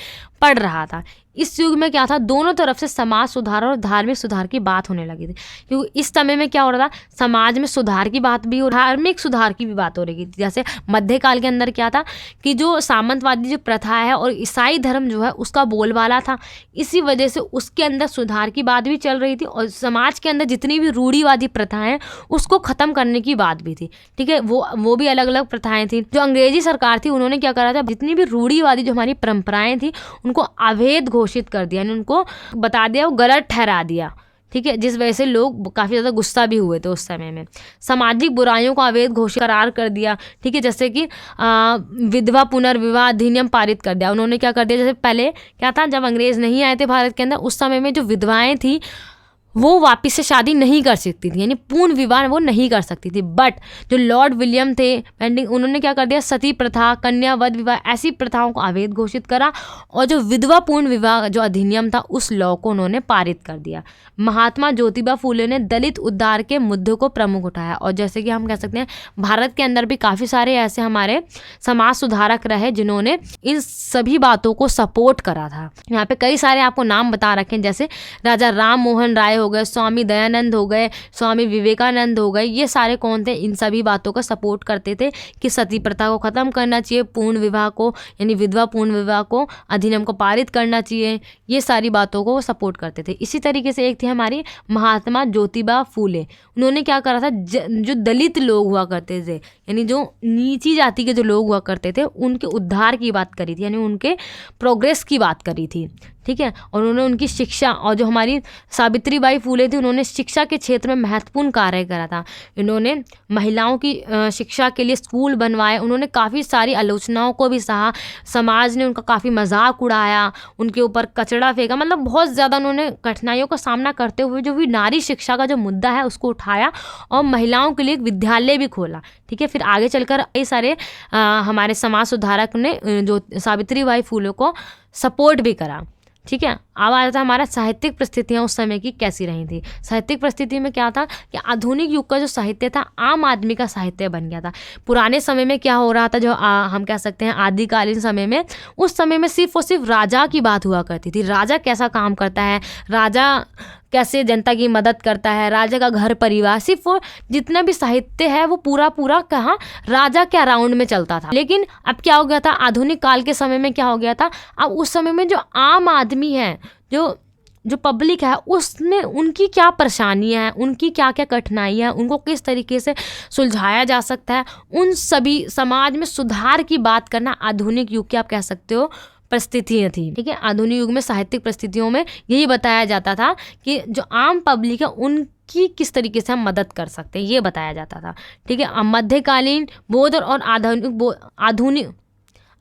पड़ रहा था। इस युग में क्या था, दोनों तरफ से समाज सुधार और धार्मिक सुधार की बात होने लगी थी, क्योंकि इस समय में क्या हो रहा था, समाज में सुधार की बात भी और धार्मिक सुधार की भी बात हो रही थी। जैसे मध्यकाल के अंदर क्या था कि जो सामंतवादी जो प्रथा है और ईसाई धर्म जो है उसका बोलबाला था, इसी वजह से उसके अंदर सुधार की बात भी चल रही थी और समाज के अंदर जितनी भी रूढ़िवादी प्रथाएं हैं उसको ख़त्म करने की बात भी थी, ठीक है। वो भी अलग अलग प्रथाएं थी। जो अंग्रेजी सरकार थी उन्होंने क्या करा था, जितनी भी रूढ़िवादी जो हमारी परंपराएं थी उनको अवैध घोषित कर दिया, उनको बता दिया, वो गलत ठहरा दिया, ठीक है। जिस वजह से लोग काफ़ी ज़्यादा गुस्सा भी हुए थे उस समय में। सामाजिक बुराइयों को अवैध घोषित करार कर दिया, ठीक है। जैसे कि विधवा पुनर्विवाह अधिनियम पारित कर दिया उन्होंने। क्या कर दिया, जैसे पहले क्या था, जब अंग्रेज़ नहीं आए थे भारत के अंदर, उस समय में जो विधवाएं थी वो वापस से शादी नहीं कर सकती थी, यानी पूर्ण विवाह वो नहीं कर सकती थी। बट जो लॉर्ड विलियम थे पेंडिंग, उन्होंने क्या कर दिया, सती प्रथा, कन्या वध विवाह ऐसी प्रथाओं को अवैध घोषित करा और जो विधवा पूर्ण विवाह जो अधिनियम था उस लॉ को उन्होंने पारित कर दिया। महात्मा ज्योतिबा फूले ने दलित उद्धार के मुद्दे को प्रमुख उठाया और जैसे कि हम कह सकते हैं भारत के अंदर भी काफ़ी सारे ऐसे हमारे समाज सुधारक रहे जिन्होंने इन सभी बातों को सपोर्ट करा था। यहाँ पे कई सारे आपको नाम बता रखे हैं, जैसे राजा राम मोहन राय हो गए, स्वामी दयानंद हो गए, स्वामी विवेकानंद हो गए। ये सारे कौन थे, इन सभी बातों का सपोर्ट करते थे कि सती प्रथा को ख़त्म करना चाहिए, पूर्ण विवाह को यानी विधवा पूर्ण विवाह को अधिनियम को पारित करना चाहिए। ये सारी बातों को वो सपोर्ट करते थे। इसी तरीके से एक थी हमारी महात्मा ज्योतिबा फूले। उन्होंने क्या करा था, जो दलित लोग हुआ करते थे यानी जो नीची जाति के जो लोग हुआ करते थे उनके उद्धार की बात करी थी, यानी उनके प्रोग्रेस की बात करी थी। ठीक है, और उन्होंने उनकी शिक्षा और जो हमारी सावित्रीबाई फूले थी उन्होंने शिक्षा के क्षेत्र में महत्वपूर्ण कार्य करा था। इन्होंने महिलाओं की शिक्षा के लिए स्कूल बनवाए, उन्होंने काफ़ी सारी आलोचनाओं को भी सहा, समाज ने उनका काफ़ी मजाक उड़ाया, उनके ऊपर कचड़ा फेंका, मतलब बहुत ज़्यादा उन्होंने कठिनाइयों का सामना करते हुए जो भी नारी शिक्षा का जो मुद्दा है उसको उठाया और महिलाओं के लिए एक विद्यालय भी खोला। ठीक है, फिर आगे चलकर कई सारे हमारे समाज सुधारक ने जो सावित्रीबाई फूले को सपोर्ट भी करा। ठीक है, अब आ जाता है हमारा साहित्यिक परिस्थितियाँ उस समय की कैसी रही थी। साहित्यिक परिस्थिति में क्या था कि आधुनिक युग का जो साहित्य था आम आदमी का साहित्य बन गया था। पुराने समय में क्या हो रहा था, जो हम कह सकते हैं आदिकालीन समय में, उस समय में सिर्फ और सिर्फ राजा की बात हुआ करती थी। राजा कैसा काम करता है, राजा कैसे जनता की मदद करता है, राजा का घर परिवार, सिर्फ वो जितना भी साहित्य है वो पूरा पूरा कहाँ राजा के अराउंड में चलता था। लेकिन अब क्या हो गया था, आधुनिक काल के समय में क्या हो गया था, अब उस समय में जो आम आदमी है, जो पब्लिक है, उसने उनकी क्या परेशानियां हैं, उनकी क्या क्या कठिनाइयां हैं, उनको किस तरीके से सुलझाया जा सकता है, उन सभी समाज में सुधार की बात करना आधुनिक युग की आप कह सकते हो परिस्थितियाँ थी। ठीक है, आधुनिक युग में साहित्यिक परिस्थितियों में यही बताया जाता था कि जो आम पब्लिक है उनकी किस तरीके से हम मदद कर सकते हैं, ये बताया जाता था। ठीक है, मध्यकालीन बौद्ध और आधुनिक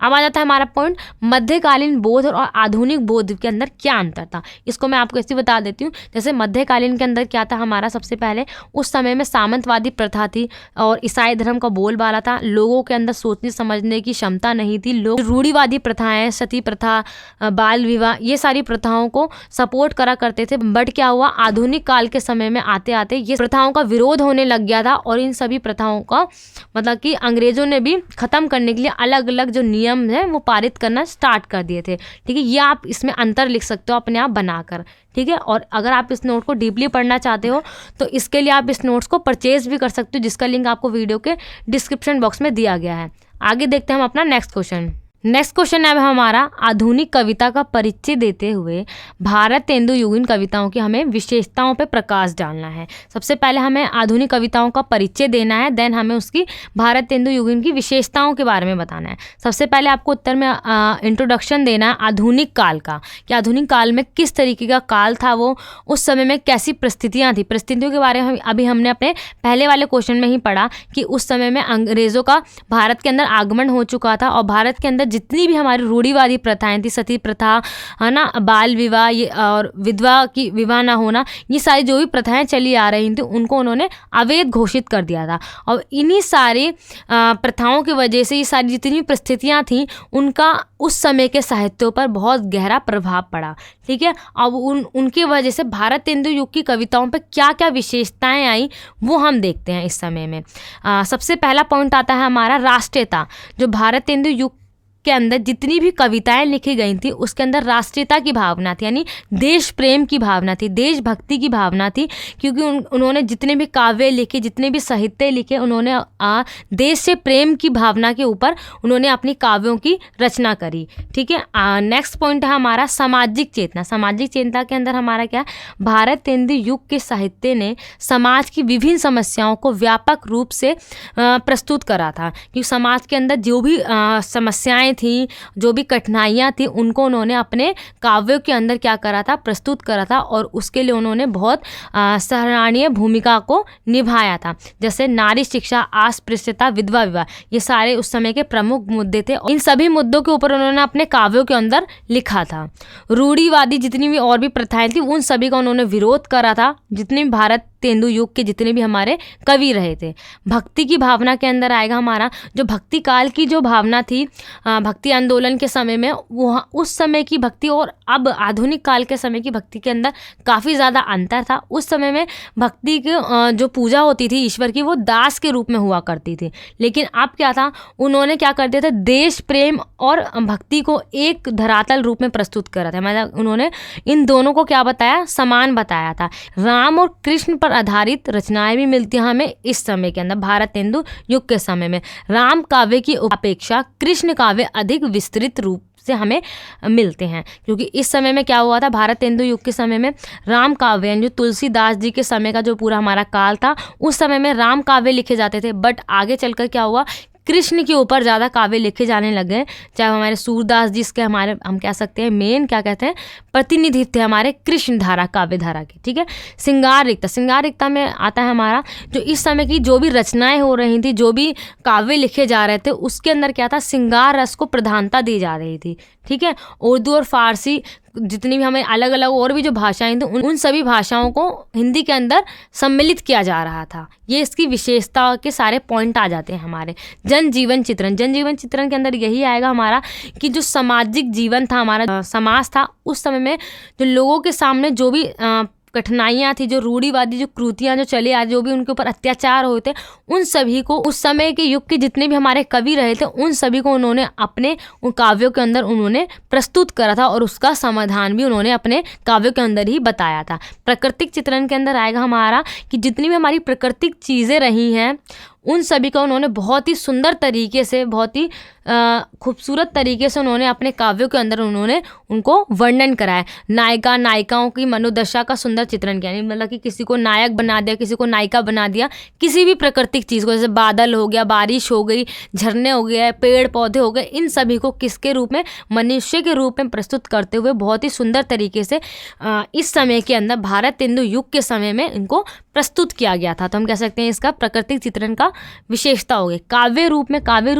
अब आ जाता है हमारा पॉइंट, मध्यकालीन बौद्ध और आधुनिक बौद्ध के अंदर क्या अंतर था। इसको मैं आपको ऐसे बता देती हूँ। जैसे मध्यकालीन के अंदर क्या था हमारा, सबसे पहले उस समय में सामंतवादी प्रथा थी और ईसाई धर्म का बोलबाला था। लोगों के अंदर सोचने समझने की क्षमता नहीं थी। लोग रूढ़िवादी प्रथाएं, सती प्रथा, बाल विवाह, ये सारी प्रथाओं को सपोर्ट करा करते थे। बट क्या हुआ, आधुनिक काल के समय में आते आते ये प्रथाओं का विरोध होने लग गया था और इन सभी प्रथाओं का मतलब कि अंग्रेजों ने भी खत्म करने के लिए अलग अलग जो नियम है वो पारित करना स्टार्ट कर दिए थे। ठीक है, ये आप इसमें अंतर लिख सकते हो अपने आप बनाकर। ठीक है, और अगर आप इस नोट को डीपली पढ़ना चाहते हो तो इसके लिए आप इस नोट्स को परचेज भी कर सकते हो, जिसका लिंक आपको वीडियो के डिस्क्रिप्शन बॉक्स में दिया गया है। आगे देखते हैं हम अपना नेक्स्ट क्वेश्चन। नेक्स्ट क्वेश्चन है हमारा, आधुनिक कविता का परिचय देते हुए भारतेंदु युगीन कविताओं की हमें विशेषताओं पे प्रकाश डालना है। सबसे पहले हमें आधुनिक कविताओं का परिचय देना है, देन हमें उसकी भारतेंदु युगीन की विशेषताओं के बारे में बताना है। सबसे पहले आपको उत्तर में इंट्रोडक्शन देना है आधुनिक काल का, कि आधुनिक काल में किस तरीके का काल था, वो उस समय में कैसी परिस्थितियाँ थी। परिस्थितियों के बारे में अभी हमने अपने पहले वाले क्वेश्चन में ही पढ़ा कि उस समय में अंग्रेज़ों का भारत के अंदर आगमन हो चुका था और भारत के अंदर जितनी भी हमारी रूढ़िवादी प्रथाएं थी, सती प्रथा है ना, बाल विवाह ये और विधवा की विवाह ना होना, ये सारी जो भी प्रथाएं चली आ रही थी उनको उन्होंने अवैध घोषित कर दिया था। और इन्हीं सारी प्रथाओं की वजह से ये सारी जितनी भी परिस्थितियाँ थीं उनका उस समय के साहित्यों पर बहुत गहरा प्रभाव पड़ा। ठीक है, अब उनकी वजह से भारतेंदु युग की कविताओं पर क्या क्या विशेषताएं आई वो हम देखते हैं इस समय में। सबसे पहला पॉइंट आता है हमारा राष्ट्रीयता। जो भारतेंदु युग के अंदर जितनी भी कविताएं लिखी गई थी उसके अंदर राष्ट्रीयता की भावना थी, यानी देश प्रेम की भावना थी, देशभक्ति की भावना थी, क्योंकि उन्होंने जितने भी काव्य लिखे, जितने भी साहित्य लिखे, उन्होंने देश से प्रेम की भावना के ऊपर उन्होंने अपनी काव्यों की रचना करी। ठीक है, नेक्स्ट पॉइंट है हमारा सामाजिक चेतना। सामाजिक चेतना के अंदर हमारा क्या, भारतेंदु युग के साहित्य ने समाज की विभिन्न समस्याओं को व्यापक रूप से प्रस्तुत करा था, क्योंकि समाज के अंदर जो भी समस्याएं थी, जो भी कठिनाइयाँ थी, उनको उन्होंने अपने काव्यों के अंदर क्या करा था, प्रस्तुत करा था और उसके लिए उन्होंने बहुत सराहनीय भूमिका को निभाया था। जैसे नारी शिक्षा, अस्पृश्यता, विधवा विवाह, ये सारे उस समय के प्रमुख मुद्दे थे। इन सभी मुद्दों के ऊपर उन्होंने अपने काव्यों के अंदर लिखा था। रूढ़िवादी जितनी भी और भी प्रथाएं थी, उन सभी का उन्होंने विरोध करा था। जितने भी भारत तेंदु युग के जितने भी हमारे कवि रहे थे। भक्ति की भावना के अंदर आएगा हमारा जो भक्ति काल की जो भावना थी, भक्ति आंदोलन के समय में, वो उस समय की भक्ति और अब आधुनिक काल के समय की भक्ति के अंदर काफ़ी ज़्यादा अंतर था। उस समय में भक्ति की जो पूजा होती थी ईश्वर की, वो दास के रूप में हुआ करती थी। लेकिन अब क्या था, उन्होंने क्या कर दिया था, देश प्रेम और भक्ति को एक धरातल रूप में प्रस्तुत करा था। मतलब उन्होंने इन दोनों को क्या बताया, समान बताया था। राम और कृष्ण पर आधारित रचनाएं भी मिलती हैं हमें इस समय के अंदर, भारत तेंदु युग के समय में। राम काव्य की अपेक्षा कृष्ण काव्य अधिक विस्तृत रूप से हमें मिलते हैं, क्योंकि इस समय में क्या हुआ था, भारत तेंदु युग के समय में राम काव्य जो तुलसीदास जी के समय का जो पूरा हमारा काल था, उस समय में राम काव्य लिखे जाते थे। बट आगे चलकर क्या हुआ, कृष्ण के ऊपर ज़्यादा काव्य लिखे जाने लगे। चाहे हमारे सूरदास जी इसके हमारे हम कह सकते हैं मेन क्या कहते हैं प्रतिनिधि थे हमारे कृष्ण धारा, काव्य धारा के। ठीक है, श्रृंगार रिक्ता में आता है हमारा जो इस समय की जो भी रचनाएं हो रही थी, जो भी काव्य लिखे जा रहे थे, उसके अंदर क्या था, श्रृंगार रस को प्रधानता दी जा रही थी। ठीक है, उर्दू और फारसी जितनी भी हमें अलग अलग और भी जो भाषाएं थी, उन सभी भाषाओं को हिंदी के अंदर सम्मिलित किया जा रहा था। ये इसकी विशेषता के सारे पॉइंट आ जाते हैं हमारे। जनजीवन चित्रण के अंदर यही आएगा हमारा कि जो सामाजिक जीवन था हमारा, समाज था उस समय में, जो लोगों के सामने जो भी कठिनाइयाँ थी, जो रूढ़िवादी जो कृतियाँ जो चले आ, जो भी उनके ऊपर अत्याचार हुए थे, उन सभी को उस समय के युग के जितने भी हमारे कवि रहे थे, उन सभी को उन्होंने अपने उन काव्यों के अंदर उन्होंने प्रस्तुत करा था और उसका समाधान भी उन्होंने अपने काव्यों के अंदर ही बताया था। प्राकृतिक चित्रण के अंदर आएगा हमारा कि जितनी भी हमारी प्राकृतिक चीज़ें रही हैं, उन सभी का उन्होंने बहुत ही सुंदर तरीके से, बहुत ही खूबसूरत तरीके से उन्होंने अपने काव्यों के अंदर उन्होंने उनको वर्णन कराया। नायिका नायिकाओं की मनोदशा का सुंदर चित्रण किया, मतलब कि किसी को नायक बना दिया, किसी को नायिका बना दिया, किसी भी प्राकृतिक चीज़ को, जैसे बादल हो गया, बारिश हो गई, झरने हो गए, पेड़ पौधे हो गए, इन सभी को किसके रूप में, मनुष्य के रूप में प्रस्तुत करते हुए बहुत ही सुंदर तरीके से इस समय के अंदर भारत तेंदु युग के समय में इनको प्रस्तुत किया गया था। तो हम कह सकते हैं इसका प्राकृतिक चित्रण का विशेषता हो गई। काव्य रूप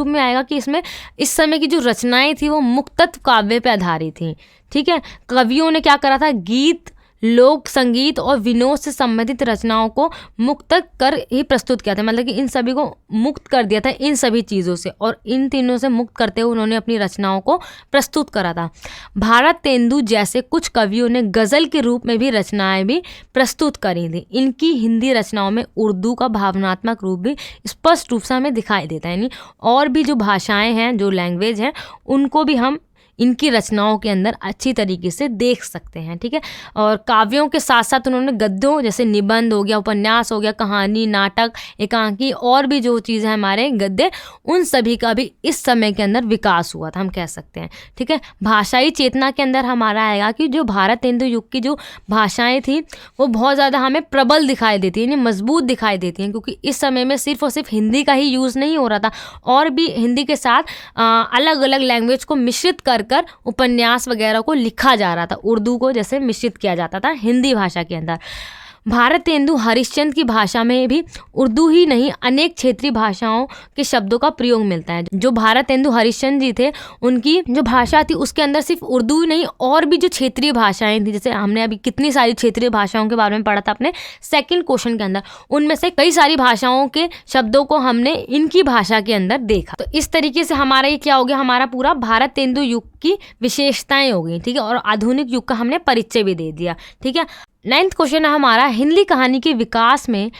में आएगा कि इसमें इस समय की जो रचनाएं थी वो मुक्तत्व काव्य पे आधारित थी। ठीक है, कवियों ने क्या करा था, गीत, लोक संगीत और विनोद से संबंधित रचनाओं को मुक्त कर ही प्रस्तुत किया था। मतलब कि इन सभी को मुक्त कर दिया था इन सभी चीज़ों से, और इन तीनों से मुक्त करते हुए उन्होंने अपनी रचनाओं को प्रस्तुत करा था। भारत तेंदु जैसे कुछ कवियों ने गज़ल के रूप में भी रचनाएं भी प्रस्तुत करी थी। इनकी हिंदी रचनाओं में उर्दू का भावनात्मक रूप भी स्पष्ट रूप से हमें दिखाई देता है। यानी और भी जो भाषाएँ हैं, जो लैंग्वेज हैं, उनको भी हम इनकी रचनाओं के अंदर अच्छी तरीके से देख सकते हैं। ठीक है, और काव्यों के साथ साथ उन्होंने गद्यों जैसे निबंध हो गया, उपन्यास हो गया, कहानी, नाटक, एकांकी और भी जो चीज़ें हैं हमारे गद्य, उन सभी का भी इस समय के अंदर विकास हुआ था, हम कह सकते हैं। ठीक है, भाषाई चेतना के अंदर हमारा आएगा कि जो भारत तेंदु युग की जो भाषाएँ थी वो बहुत ज़्यादा हमें प्रबल दिखाई देती हैं, यानी मजबूत दिखाई देती हैं, क्योंकि इस समय में सिर्फ और सिर्फ हिंदी का ही यूज़ नहीं हो रहा था, और भी हिंदी के साथ अलग अलग लैंग्वेज को मिश्रित कर उपन्यास वगैरह को लिखा जा रहा था। उर्दू को जैसे मिश्रित किया जाता था हिंदी भाषा के अंदर। भारत तेंदु हरिश्चंद्र की भाषा में भी उर्दू ही नहीं अनेक क्षेत्रीय भाषाओं के शब्दों का प्रयोग मिलता है। जो भारत तेंदु हरिश्चंद्र जी थे, उनकी जो भाषा थी उसके अंदर सिर्फ उर्दू ही नहीं और भी जो क्षेत्रीय भाषाएं थी, जैसे हमने अभी कितनी सारी क्षेत्रीय भाषाओं के बारे में पढ़ा था अपने सेकंड क्वेश्चन के अंदर, उनमें से कई सारी भाषाओं के शब्दों को हमने इनकी भाषा के अंदर देखा। तो इस तरीके से हमारा ये क्या हो गया, हमारा पूरा भारत तेंदु युग की विशेषताएं हो गई। ठीक है, और आधुनिक युग का हमने परिचय भी दे दिया। ठीक है, 9th क्वेश्चन है हमारा, हिंदी कहानी के विकास में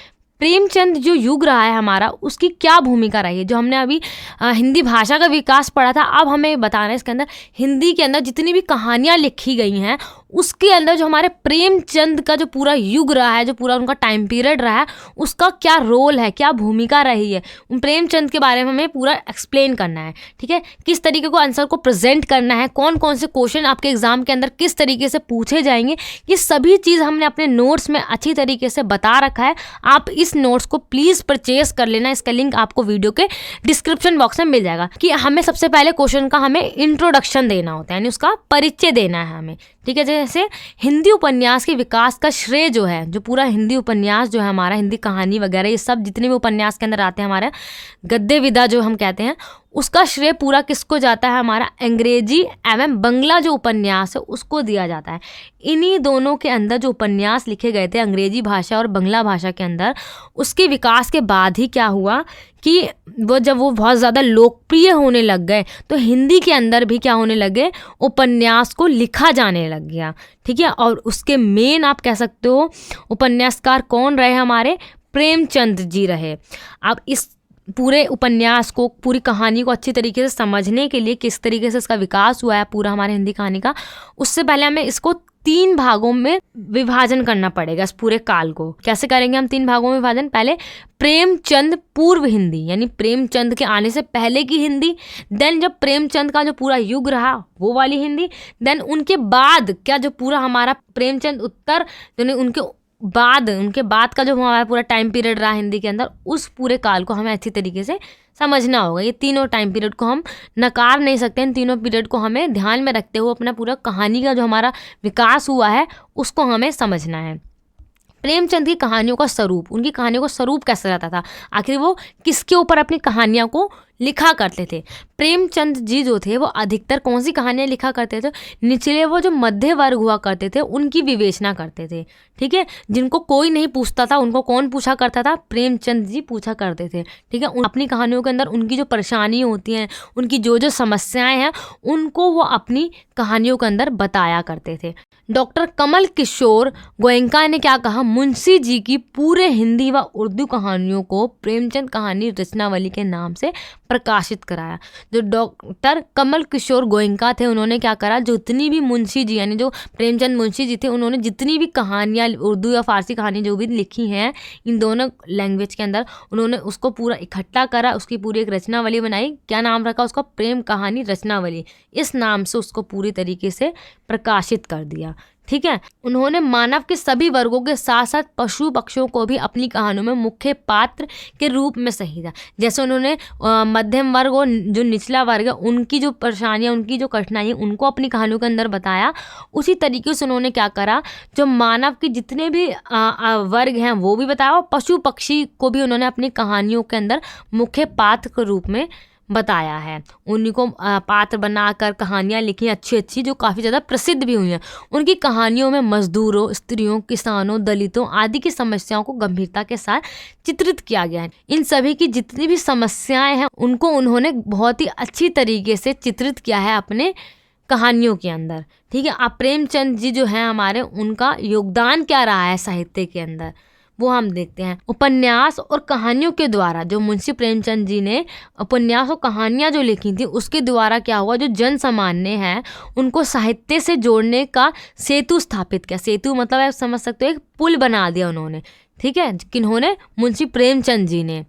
प्रेमचंद जो युग रहा है हमारा, उसकी क्या भूमिका रही है। जो हमने अभी हिंदी भाषा का विकास पढ़ा था, अब हमें बताना है इसके अंदर हिंदी के अंदर जितनी भी कहानियाँ लिखी गई हैं उसके अंदर जो हमारे प्रेमचंद का जो पूरा युग रहा है, जो पूरा उनका टाइम पीरियड रहा है, उसका क्या रोल है, क्या भूमिका रही है, उन प्रेमचंद के बारे में हमें पूरा एक्सप्लेन करना है। ठीक है, किस तरीके को आंसर को प्रेजेंट करना है, कौन कौन से क्वेश्चन आपके एग्जाम के अंदर किस तरीके से पूछे जाएंगे, ये सभी चीज़ हमने अपने नोट्स में अच्छी तरीके से बता रखा है। आप इस नोट्स को प्लीज़ परचेज कर लेना, इसका लिंक आपको वीडियो के डिस्क्रिप्शन बॉक्स में मिल जाएगा। कि हमें सबसे पहले क्वेश्चन का हमें इंट्रोडक्शन देना होता है, यानी उसका परिचय देना है हमें। ठीक है, जैसे हिंदी उपन्यास के विकास का श्रेय जो है, जो पूरा हिंदी उपन्यास जो है हमारा, हिंदी कहानी वगैरह ये सब जितने भी उपन्यास के अंदर आते हैं, हमारे गद्य विधा जो हम कहते हैं, उसका श्रेय पूरा किसको जाता है, हमारा अंग्रेजी एवं बंगला जो उपन्यास है उसको दिया जाता है। इन्हीं दोनों के अंदर जो उपन्यास लिखे गए थे अंग्रेजी भाषा और बंगला भाषा के अंदर, उसके विकास के बाद ही क्या हुआ कि जब वो बहुत ज़्यादा लोकप्रिय होने लग गए तो हिंदी के अंदर भी क्या होने लगे, उपन्यास को लिखा जाने लग गया। ठीक है, और उसके मेन आप कह सकते हो उपन्यासकार कौन रहे, हमारे प्रेमचंद जी रहे। अब इस पूरे उपन्यास को, पूरी कहानी को अच्छी तरीके से समझने के लिए, किस तरीके से इसका विकास हुआ है पूरा हमारे हिंदी कहानी का, उससे पहले हमें इसको 3 भागों में विभाजन करना पड़ेगा। इस पूरे काल को कैसे करेंगे हम 3 भागों में विभाजन? पहले प्रेमचंद पूर्व हिंदी, यानी प्रेमचंद के आने से पहले की हिंदी, देन जब प्रेमचंद का जो पूरा युग रहा वो वाली हिंदी, देन उनके बाद क्या जो पूरा हमारा प्रेमचंद उत्तर, यानी उनके बाद का जो हमारा पूरा टाइम पीरियड रहा हिंदी के अंदर, उस पूरे काल को हमें अच्छी तरीके से समझना होगा। ये तीनों टाइम पीरियड को हम नकार नहीं सकते, इन तीनों पीरियड को हमें ध्यान में रखते हुए अपना पूरा कहानी का जो हमारा विकास हुआ है उसको हमें समझना है। प्रेमचंद की कहानियों का स्वरूप, उनकी कहानियों का स्वरूप कैसा रहता था, आखिर वो किसके ऊपर अपनी कहानियों को लिखा करते थे? प्रेमचंद जी जो थे वो अधिकतर कौन सी कहानियाँ लिखा करते थे? निचले वो जो मध्य वर्ग हुआ करते थे उनकी विवेचना करते थे। ठीक है, जिनको कोई नहीं पूछता था उनको कौन पूछा करता था? प्रेमचंद जी पूछा करते थे। ठीक है, अपनी कहानियों के अंदर उनकी जो परेशानी होती हैं, उनकी जो जो समस्याएं हैं, उनको वो अपनी कहानियों के अंदर बताया करते थे। डॉक्टर कमल किशोर गोयनका ने क्या कहा, मुंशी जी की पूरे हिंदी व उर्दू कहानियों को प्रेमचंद कहानी रचनावली के नाम से प्रकाशित कराया। जो डॉक्टर कमल किशोर गोयनका थे, उन्होंने क्या करा, जितनी भी मुंशी जी, यानी जो प्रेमचंद मुंशी जी थे, उन्होंने जितनी भी कहानियाँ उर्दू या फारसी कहानी जो भी लिखी हैं इन दोनों लैंग्वेज के अंदर, उन्होंने उसको पूरा इकट्ठा करा, उसकी पूरी एक रचनावली बनाई। क्या नाम रखा उसका? प्रेम कहानी रचनावली। इस नाम से उसको पूरी तरीके से प्रकाशित कर दिया। ठीक है, उन्होंने मानव के सभी वर्गों के साथ साथ पशु पक्षियों को भी अपनी कहानियों में मुख्य पात्र के रूप में सहेजा। जैसे उन्होंने मध्यम वर्ग और जो निचला वर्ग है उनकी जो परेशानियाँ, उनकी जो कठिनाइयाँ, उनको अपनी कहानियों के अंदर बताया। उसी तरीके से उन्होंने क्या करा, जो मानव के जितने भी वर्ग हैं वो भी बताया, और पशु पक्षी को भी उन्होंने अपनी कहानियों के अंदर मुख्य पात्र के रूप में बताया है। उन्हीं को पात्र बनाकर कहानियाँ लिखी अच्छी अच्छी, जो काफ़ी ज़्यादा प्रसिद्ध भी हुई हैं। उनकी कहानियों में मजदूरों, स्त्रियों, किसानों, दलितों आदि की समस्याओं को गंभीरता के साथ चित्रित किया गया है। इन सभी की जितनी भी समस्याएं हैं उनको उन्होंने बहुत ही अच्छी तरीके से चित्रित किया है अपने कहानियों के अंदर। ठीक है, अब प्रेमचंद जी जो हैं हमारे, उनका योगदान क्या रहा है साहित्य के अंदर, वो हम देखते हैं। उपन्यास और कहानियों के द्वारा, जो मुंशी प्रेमचंद जी ने उपन्यास और कहानियाँ जो लिखी थी उसके द्वारा क्या हुआ, जो जन सामान्य हैं उनको साहित्य से जोड़ने का सेतु स्थापित किया। सेतु मतलब आप समझ सकते हो, एक पुल बना दिया उन्होंने। ठीक है, किन्होंने? मुंशी प्रेमचंद जी ने।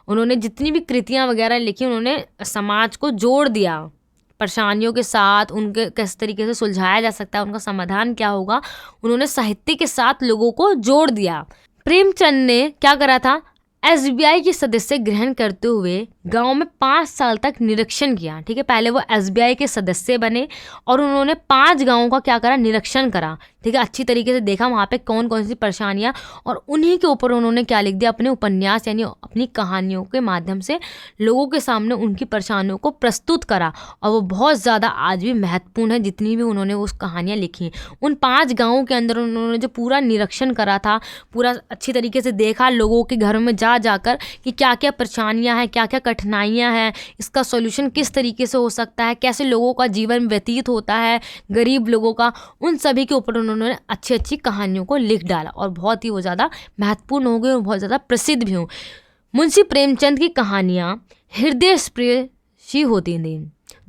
उन्होंने जितनी भी कृतियाँ वगैरह लिखी, उन्होंने समाज को जोड़ दिया परेशानियों के साथ, उनके किस तरीके से सुलझाया जा सकता है, उनका समाधान क्या होगा, उन्होंने साहित्य के साथ लोगों को जोड़ दिया। प्रेमचंद ने क्या करा था, SBI की सदस्य ग्रहण करते हुए गांव में 5 साल तक निरीक्षण किया। ठीक है, पहले वो SBI के सदस्य बने और उन्होंने 5 गांवों का क्या करा, निरीक्षण करा। ठीक है, अच्छी तरीके से देखा वहाँ पे कौन कौन सी परेशानियाँ, और उन्हीं के ऊपर उन्होंने क्या लिख दिया, अपने उपन्यास यानी अपनी कहानियों के माध्यम से लोगों के सामने उनकी परेशानियों को प्रस्तुत करा। और वो बहुत ज़्यादा आज भी महत्वपूर्ण है, जितनी भी उन्होंने उस कहानियाँ लिखी। उन 5 गाँवों के अंदर उन्होंने जो पूरा निरीक्षण करा था, पूरा अच्छी तरीके से देखा लोगों के घरों में जाकर कि क्या क्या परेशानियां हैं, क्या क्या कठिनाइयां हैं, इसका सॉल्यूशन किस तरीके से हो सकता है, कैसे लोगों का जीवन व्यतीत होता है, गरीब लोगों का, उन सभी के ऊपर उन्होंने अच्छी अच्छी कहानियों को लिख डाला और बहुत ही वो ज़्यादा महत्वपूर्ण हो गई और बहुत ज़्यादा प्रसिद्ध भी हुई। मुंशी प्रेमचंद की कहानियाँ हृदय स्पर्शी होती थीं।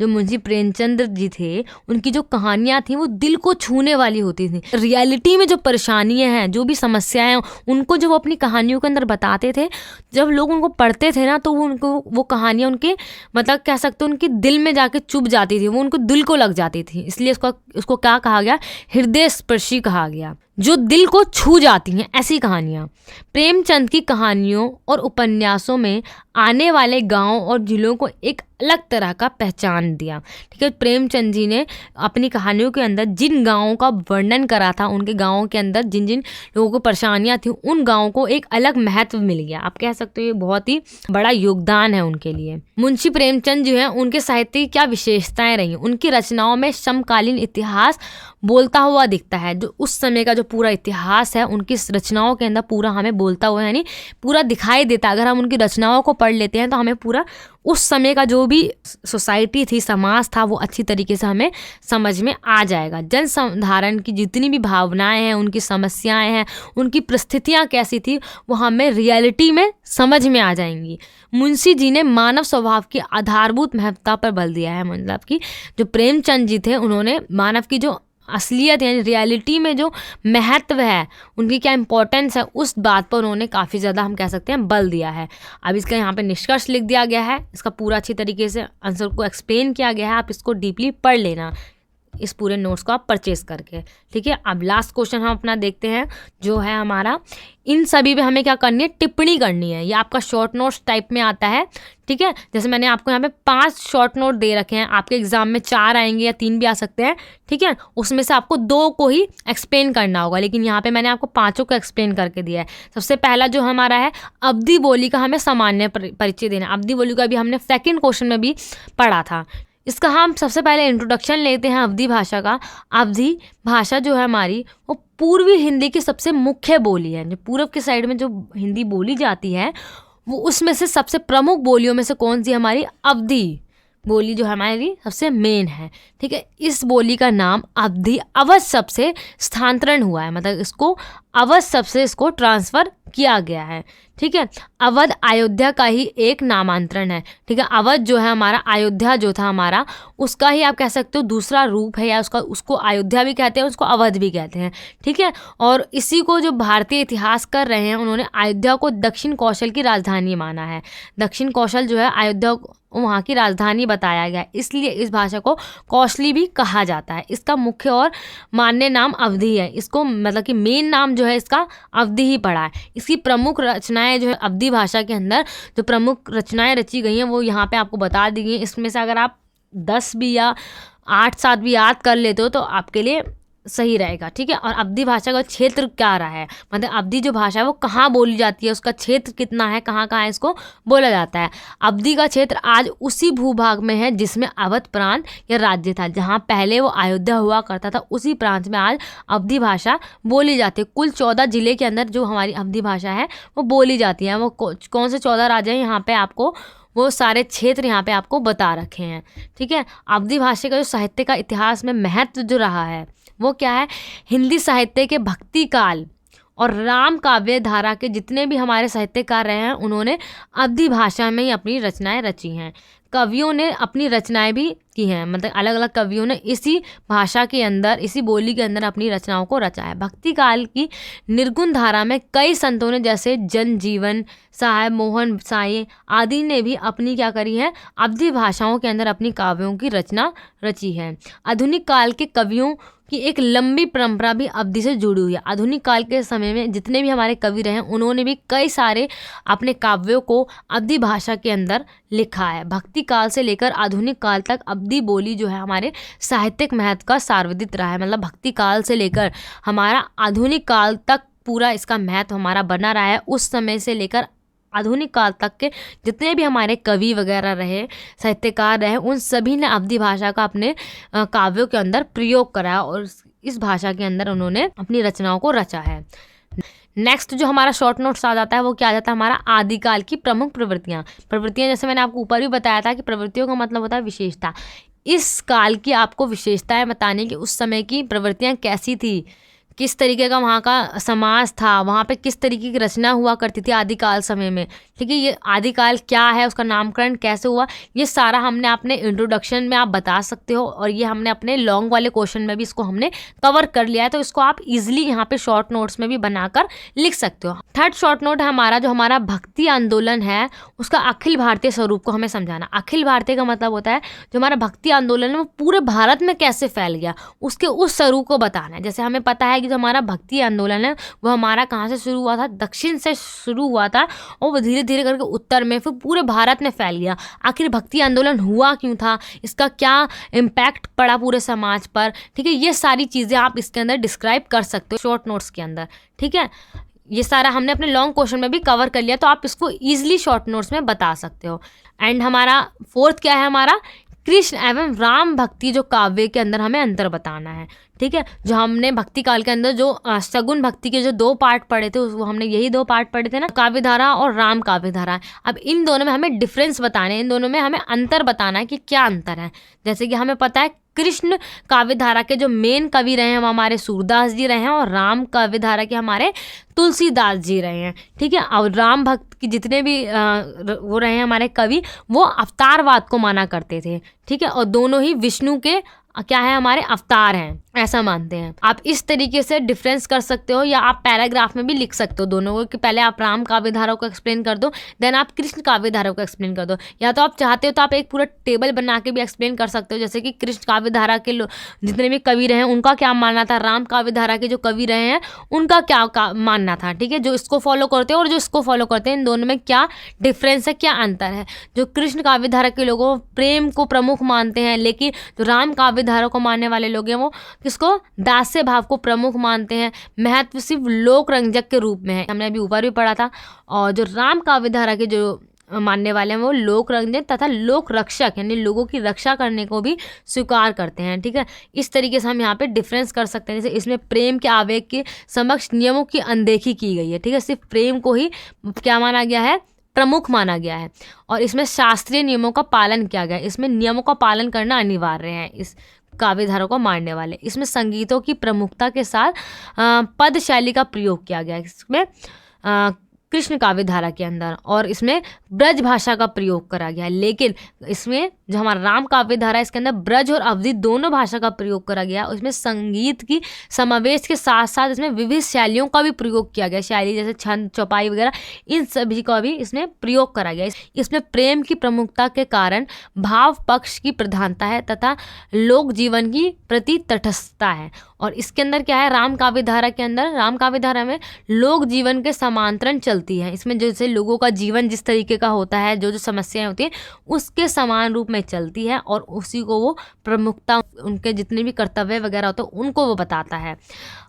जो मुंशी प्रेमचंद जी थे, उनकी जो कहानियाँ थी वो दिल को छूने वाली होती थी। रियलिटी में जो परेशानियाँ हैं, जो भी समस्याएं हैं, उनको जो वो अपनी कहानियों के अंदर बताते थे, जब लोग उनको पढ़ते थे ना, तो वो कहानियाँ उनके मतलब कह सकते हो उनके दिल में जाके चुभ जाती थी, वो उनको दिल को लग जाती थी। इसलिए उसको क्या कहा गया, हृदय स्पर्शी कहा गया, जो दिल को छू जाती हैं ऐसी कहानियाँ। प्रेमचंद की कहानियों और उपन्यासों में आने वाले गांव और जिलों को एक अलग तरह का पहचान दिया। ठीक है, प्रेमचंद जी ने अपनी कहानियों के अंदर जिन गांवों का वर्णन करा था, उनके गांवों के अंदर जिन जिन लोगों को परेशानियां थी, उन गांवों को एक अलग महत्व मिल गया। आप कह सकते हो ये बहुत ही बड़ा योगदान है उनके लिए। मुंशी प्रेमचंद जो है, उनके साहित्य की क्या विशेषताएं रही, उनकी रचनाओं में समकालीन इतिहास बोलता हुआ दिखता है। जो उस समय का जो पूरा इतिहास है, उनकी रचनाओं के अंदर पूरा हमें बोलता हुआ यानी पूरा दिखाई देता। अगर हम उनकी रचनाओं को पढ़ लेते हैं तो हमें पूरा उस समय का जो भी सोसाइटी थी, समाज था, वो अच्छी तरीके से हमें समझ में आ जाएगा। जन साधारण की जितनी भी भावनाएं हैं, उनकी समस्याएं हैं, उनकी परिस्थितियां कैसी थी, वो हमें रियलिटी में समझ में आ जाएंगी। मुंशी जी ने मानव स्वभाव की आधारभूत महत्ता पर बल दिया है। मतलब कि जो प्रेमचंद जी थे, उन्होंने मानव की जो असलियत यानी रियलिटी में जो महत्व है, उनकी क्या इंपॉर्टेंस है, उस बात पर उन्होंने काफ़ी ज़्यादा हम कह सकते हैं बल दिया है। अब इसका यहाँ पे निष्कर्ष लिख दिया गया है, इसका पूरा अच्छी तरीके से आंसर को एक्सप्लेन किया गया है। आप इसको डीपली पढ़ लेना, इस पूरे नोट्स को आप परचेज करके। ठीक है, अब लास्ट क्वेश्चन हम अपना देखते हैं, जो है हमारा इन सभी पे हमें क्या करनी है, टिप्पणी करनी है। ये आपका शॉर्ट नोट्स टाइप में आता है। ठीक है, जैसे मैंने आपको यहाँ पे 5 शॉर्ट नोट दे रखे हैं, आपके एग्जाम में 4 आएंगे या 3 भी आ सकते हैं। ठीक है, उसमें से आपको 2 को ही एक्सप्लेन करना होगा, लेकिन यहाँ पे मैंने आपको 5 को एक्सप्लेन करके दिया है। सबसे पहला जो हमारा है, अवधि बोली का हमें सामान्य परिचय देना। अवधि बोली का भी हमने सेकेंड क्वेश्चन में भी पढ़ा था। इसका हम सबसे पहले इंट्रोडक्शन लेते हैं अवधी भाषा का। अवधी भाषा जो है हमारी, वो पूर्वी हिंदी की सबसे मुख्य बोली है। जो पूर्व के साइड में जो हिंदी बोली जाती है, वो उसमें से सबसे प्रमुख बोलियों में से कौन सी हमारी, अवधी बोली जो हमारी सबसे मेन है। ठीक है, इस बोली का नाम अवधी अवध शब्द से स्थानांतरण हुआ है, मतलब इसको अवध शब्द से इसको ट्रांसफर किया गया है। ठीक है, अवध अयोध्या का ही एक नामांतरण है। ठीक है, अवध जो है हमारा, अयोध्या जो था हमारा, उसका ही आप कह सकते हो दूसरा रूप है, या उसको अयोध्या भी कहते हैं, उसको अवध भी कहते हैं। ठीक है, और इसी को जो भारतीय इतिहास कर रहे हैं, उन्होंने अयोध्या को दक्षिण कौशल की राजधानी माना है। दक्षिण कौशल जो है अयोध्या वहाँ की राजधानी बताया गया, इसलिए इस भाषा को कौशली भी कहा जाता है। इसका मुख्य और मान्य नाम अवधी है। इसको मतलब कि मेन नाम जो है इसका अवधी ही पड़ा है। इसकी प्रमुख रचनाएं जो है अवधी भाषा के अंदर जो प्रमुख रचनाएं रची गई हैं, वो यहाँ पे आपको बता दी गई हैं। इसमें से अगर आप 10 भी या 8-7 भी याद कर लेते हो तो आपके लिए सही रहेगा। ठीक है, और अवधी भाषा का क्षेत्र क्या रहा है, मतलब अवधी जो भाषा है वो कहाँ बोली जाती है, उसका क्षेत्र कितना है, कहाँ कहाँ इसको बोला जाता है। अवधी का क्षेत्र आज उसी भूभाग में है जिसमें अवध प्रांत या राज्य था, जहाँ पहले वो अयोध्या हुआ करता था, उसी प्रांत में आज अवधी भाषा बोली जाती है। कुल 14 जिले के अंदर जो हमारी अवधी भाषा है वो बोली जाती है। वो कौन से 14 राज्य हैं, यहाँ पे आपको वो सारे क्षेत्र यहाँ पे आपको बता रखे हैं। ठीक है, अवधी भाषा का जो साहित्य का इतिहास में महत्व जो रहा है, वो क्या है, हिंदी साहित्य के भक्ति काल और राम काव्य धारा के जितने भी हमारे साहित्यकार रहे हैं, उन्होंने अवधी भाषा में ही अपनी रचनाएं रची हैं। कवियों ने अपनी रचनाएं भी की हैं, मतलब अलग अलग कवियों ने इसी भाषा के अंदर, इसी बोली के अंदर अपनी रचनाओं को रचा है। भक्ति काल की निर्गुण धारा में कई संतों ने, जैसे जनजीवन, साहेब मोहन साई आदि ने भी अपनी क्या करी है, अवधी भाषाओं के अंदर अपनी काव्यों की रचना रची है। आधुनिक काल के कवियों की एक लंबी परंपरा भी अवधी से जुड़ी हुई है। आधुनिक काल के समय में जितने भी हमारे कवि रहे हैं, उन्होंने भी कई सारे अपने काव्यों को अवधी भाषा के अंदर लिखा है। भक्ति काल से लेकर आधुनिक काल तक अवधी बोली जो है हमारे साहित्यिक महत्व का सार्वधिक रहा है। मतलब भक्ति काल से लेकर हमारा आधुनिक काल तक पूरा इसका महत्व हमारा बना रहा है। उस समय से लेकर आधुनिक काल तक के जितने भी हमारे कवि वगैरह रहे, साहित्यकार रहे, उन सभी ने अवधी भाषा का अपने काव्यों के अंदर प्रयोग करा और इस भाषा के अंदर उन्होंने अपनी रचनाओं को रचा है। नेक्स्ट जो हमारा शॉर्ट नोट्स आ जाता है, वो क्या आ जाता है, हमारा आदिकाल की प्रमुख प्रवृत्तियाँ। जैसे मैंने आपको ऊपर भी बताया था कि प्रवृत्तियों का मतलब होता है विशेषता। इस काल की आपको विशेषताएं बताने की, उस समय की प्रवृत्तियाँ कैसी थी, किस तरीके का वहाँ का समाज था, वहाँ पे किस तरीके की रचना हुआ करती थी आदिकाल समय में, ठीक है। ये आदिकाल क्या है, उसका नामकरण कैसे हुआ, ये सारा हमने अपने इंट्रोडक्शन में आप बता सकते हो, और ये हमने अपने लॉन्ग वाले क्वेश्चन में भी इसको हमने कवर कर लिया है। तो इसको आप इजीली यहाँ पे शॉर्ट नोट्स में भी बनाकर लिख सकते हो। थर्ड शॉर्ट नोट है हमारा, जो हमारा भक्ति आंदोलन है उसका अखिल भारतीय स्वरूप को हमें समझाना। अखिल भारतीय का मतलब होता है जो हमारा भक्ति आंदोलन है वो पूरे भारत में कैसे फैल गया, उसके उस स्वरूप को बताना है। जैसे हमें पता है कि जो हमारा भक्ति आंदोलन है वो हमारा कहाँ से शुरू हुआ था, दक्षिण से शुरू हुआ था, और वो धीरे धीरे करके उत्तर में फिर पूरे भारत में फैल गया। आखिर भक्ति आंदोलन हुआ क्यों था, इसका क्या इम्पैक्ट पड़ा पूरे समाज पर, ठीक है। ये सारी चीज़ें आप इसके अंदर डिस्क्राइब कर सकते हो शॉर्ट नोट्स के अंदर, ठीक है। ये सारा हमने अपने लॉन्ग क्वेश्चन में भी कवर कर लिया, तो आप इसको ईजिली शॉर्ट नोट्स में बता सकते हो। एंड हमारा फोर्थ क्या है, हमारा कृष्ण एवं राम भक्ति जो काव्य के अंदर हमें अंतर बताना है, ठीक है। जो हमने भक्ति काल के अंदर जो सगुन भक्ति के जो 2 पार्ट पढ़े थे, वो हमने यही 2 पार्ट पढ़े थे ना, काव्य धारा और राम काव्य धारा। अब इन दोनों में हमें डिफरेंस बताने हैं, इन दोनों में हमें अंतर बताना है कि क्या अंतर है। जैसे कि हमें पता है कृष्ण काव्य धारा के जो मेन कवि रहे हैं वो हमारे सूरदास जी रहे हैं, और राम काव्य धारा के हमारे तुलसीदास जी रहे हैं, ठीक है। और राम भक्त की जितने भी वो रहे हैं हमारे कवि, वो अवतारवाद को माना करते थे, ठीक है। और दोनों ही विष्णु के क्या है, हमारे अवतार हैं, ऐसा मानते हैं। आप इस तरीके से डिफरेंस कर सकते हो, या आप पैराग्राफ में भी लिख सकते हो दोनों को, कि पहले आप राम काव्य धारा को एक्सप्लेन कर दो, देन आप कृष्ण काव्य धारा को एक्सप्लेन कर दो। या तो आप चाहते हो तो आप एक पूरा टेबल बना के भी एक्सप्लेन कर सकते हो, जैसे कि कृष्ण काव्य धारा के जितने भी कवि रहे हैं उनका क्या मानना था, राम काव्य धारा के जो कवि रहे हैं उनका क्या मानना था, ठीक है। जो इसको फॉलो करते हैं और जो इसको फॉलो करते हैं, इन दोनों में क्या डिफरेंस है, क्या अंतर है। जो कृष्ण काव्य धारा के लोगों प्रेम को प्रमुख मानते हैं, लेकिन जो राम काव्य धारा को मानने वाले लोग हैं वो किसको, दास्य भाव को प्रमुख मानते हैं। महत्व सिर्फ लोक रंजक के रूप में है, हमने अभी ऊपर भी पढ़ा था। और जो राम काव्य धारा के जो मानने वाले हैं वो लोक रंजक तथा लोक रक्षक, यानी लोगों की रक्षा करने को भी स्वीकार करते हैं, ठीक है। इस तरीके से हम यहाँ पे डिफरेंस कर सकते हैं। जैसे इसमें प्रेम के आवेग के समक्ष नियमों की अनदेखी की गई है, ठीक है। सिर्फ प्रेम को ही क्या माना गया है, प्रमुख माना गया है। और इसमें शास्त्रीय नियमों का पालन किया गया है, इसमें नियमों का पालन करना अनिवार्य है इस काव्य धारा को मानने वाले। इसमें संगीतों की प्रमुखता के साथ पद शैली का प्रयोग किया गया है इसमें कृष्ण काव्य धारा के अंदर, और इसमें ब्रज भाषा का प्रयोग करा गया है। लेकिन इसमें जो हमारा राम काव्य धारा है इसके अंदर ब्रज और अवधि दोनों भाषा का प्रयोग करा गया। उसमें संगीत की समावेश के साथ साथ इसमें विविध शैलियों का भी प्रयोग किया गया, शैली जैसे छंद, चौपाई वगैरह, इन सभी का भी इसमें प्रयोग करा गया। इसमें प्रेम की प्रमुखता के कारण भाव पक्ष की प्रधानता है तथा लोक जीवन की प्रति तटस्थता है। और इसके अंदर क्या है, राम काव्य धारा के अंदर, राम काव्य धारा में लोक जीवन के समांतरण चलती है। इसमें जैसे लोगों का जीवन जिस तरीके का होता है, जो जो समस्याएं होती हैं उसके समान रूप में चलती है, और उसी को वो प्रमुखता, उनके जितने भी कर्तव्य वगैरह होते हैं उनको वो बताता है।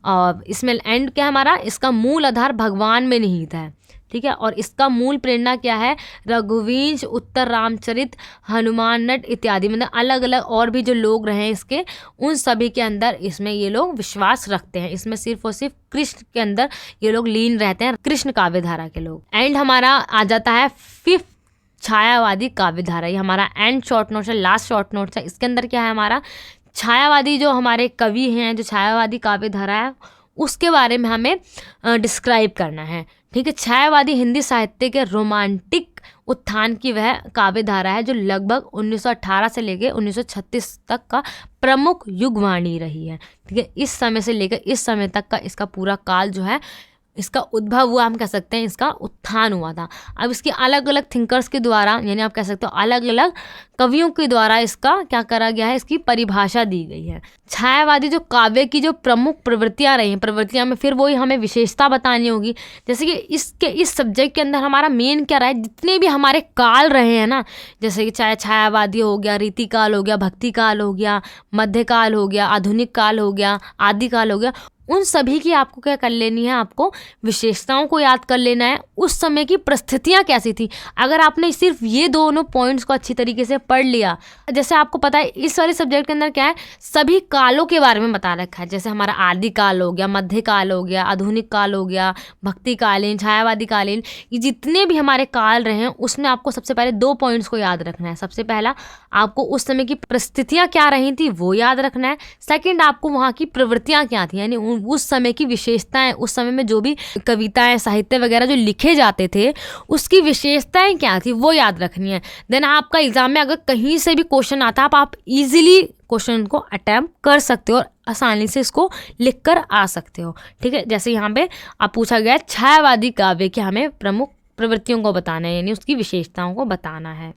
और इसमें एंड क्या है हमारा, इसका मूल आधार भगवान में निहित है, ठीक है। और इसका मूल प्रेरणा क्या है, रघुवंश, उत्तर रामचरित, हनुमान नट इत्यादि, मतलब अलग अलग और भी जो लोग रहे हैं इसके, उन सभी के अंदर इसमें ये लोग विश्वास रखते हैं। इसमें सिर्फ और सिर्फ कृष्ण के अंदर ये लोग लीन रहते हैं, कृष्ण काव्य धारा के लोग। एंड हमारा आ जाता है 5th छायावादी काव्य धारा। ये हमारा एंड शॉर्ट नोट्स है, लास्ट शॉर्ट नोट्स है। इसके अंदर क्या है, हमारा छायावादी जो हमारे कवि हैं, जो छायावादी काव्य धारा है उसके बारे में हमें डिस्क्राइब करना है, ठीक है। छायावादी हिंदी साहित्य के रोमांटिक उत्थान की वह काव्य धारा है जो लगभग 1918 से लेकर 1936 तक का प्रमुख युगवाणी रही है, ठीक है। इस समय से लेकर इस समय तक का इसका पूरा काल जो है, इसका उद्भव हुआ, हम कह सकते हैं इसका उत्थान हुआ था। अब इसकी अलग अलग थिंकर्स के द्वारा, यानी आप कह सकते हो अलग अलग कवियों के द्वारा इसका क्या करा गया है, इसकी परिभाषा दी गई है। छायावादी जो काव्य की जो प्रमुख प्रवृत्तियां रही हैं, प्रवृत्तियां में फिर वही हमें विशेषता बतानी होगी। जैसे कि इस सब्जेक्ट के अंदर हमारा मेन क्या रहा है, जितने भी हमारे काल रहे हैं ना, जैसे कि चाहे छायावादी हो गया, रीतिकाल हो गया, भक्ति काल हो गया, मध्यकाल हो गया, आधुनिक काल हो गया, आदिकाल हो गया, उन सभी की आपको क्या कर लेनी है, आपको विशेषताओं को याद कर लेना है, उस समय की परिस्थितियां कैसी थी। अगर आपने सिर्फ ये दोनों पॉइंट्स को अच्छी तरीके से पढ़ लिया, जैसे आपको पता है इस वाले सब्जेक्ट के अंदर क्या है, सभी कालों के बारे में बता रखा है। जैसे हमारा आदिकाल हो गया, मध्यकाल हो गया, आधुनिक काल हो गया, भक्ति कालीन, छायावादी कालीन, ये जितने भी हमारे काल रहे हैं उसमें आपको सबसे पहले 2 पॉइंट्स को याद रखना है। सबसे पहला आपको उस समय की परिस्थितियां क्या रही थी वो याद रखना है। सेकेंड आपको वहाँ की प्रवृत्तियाँ क्या थी, यानी उस समय की विशेषताएं, उस समय में जो भी कविताएं, साहित्य वगैरह जो लिखे जाते थे उसकी विशेषताएं क्या थी वो याद रखनी है। देन आपका एग्जाम में अगर कहीं से भी क्वेश्चन आता है आप इजीली क्वेश्चन को अटेम्प्ट कर सकते हो और आसानी से इसको लिख कर आ सकते हो। ठीक है, जैसे यहाँ पे आप पूछा गया छायावादी काव्य के हमें प्रमुख प्रवृत्तियों को बताना है, यानी उसकी विशेषताओं को बताना है।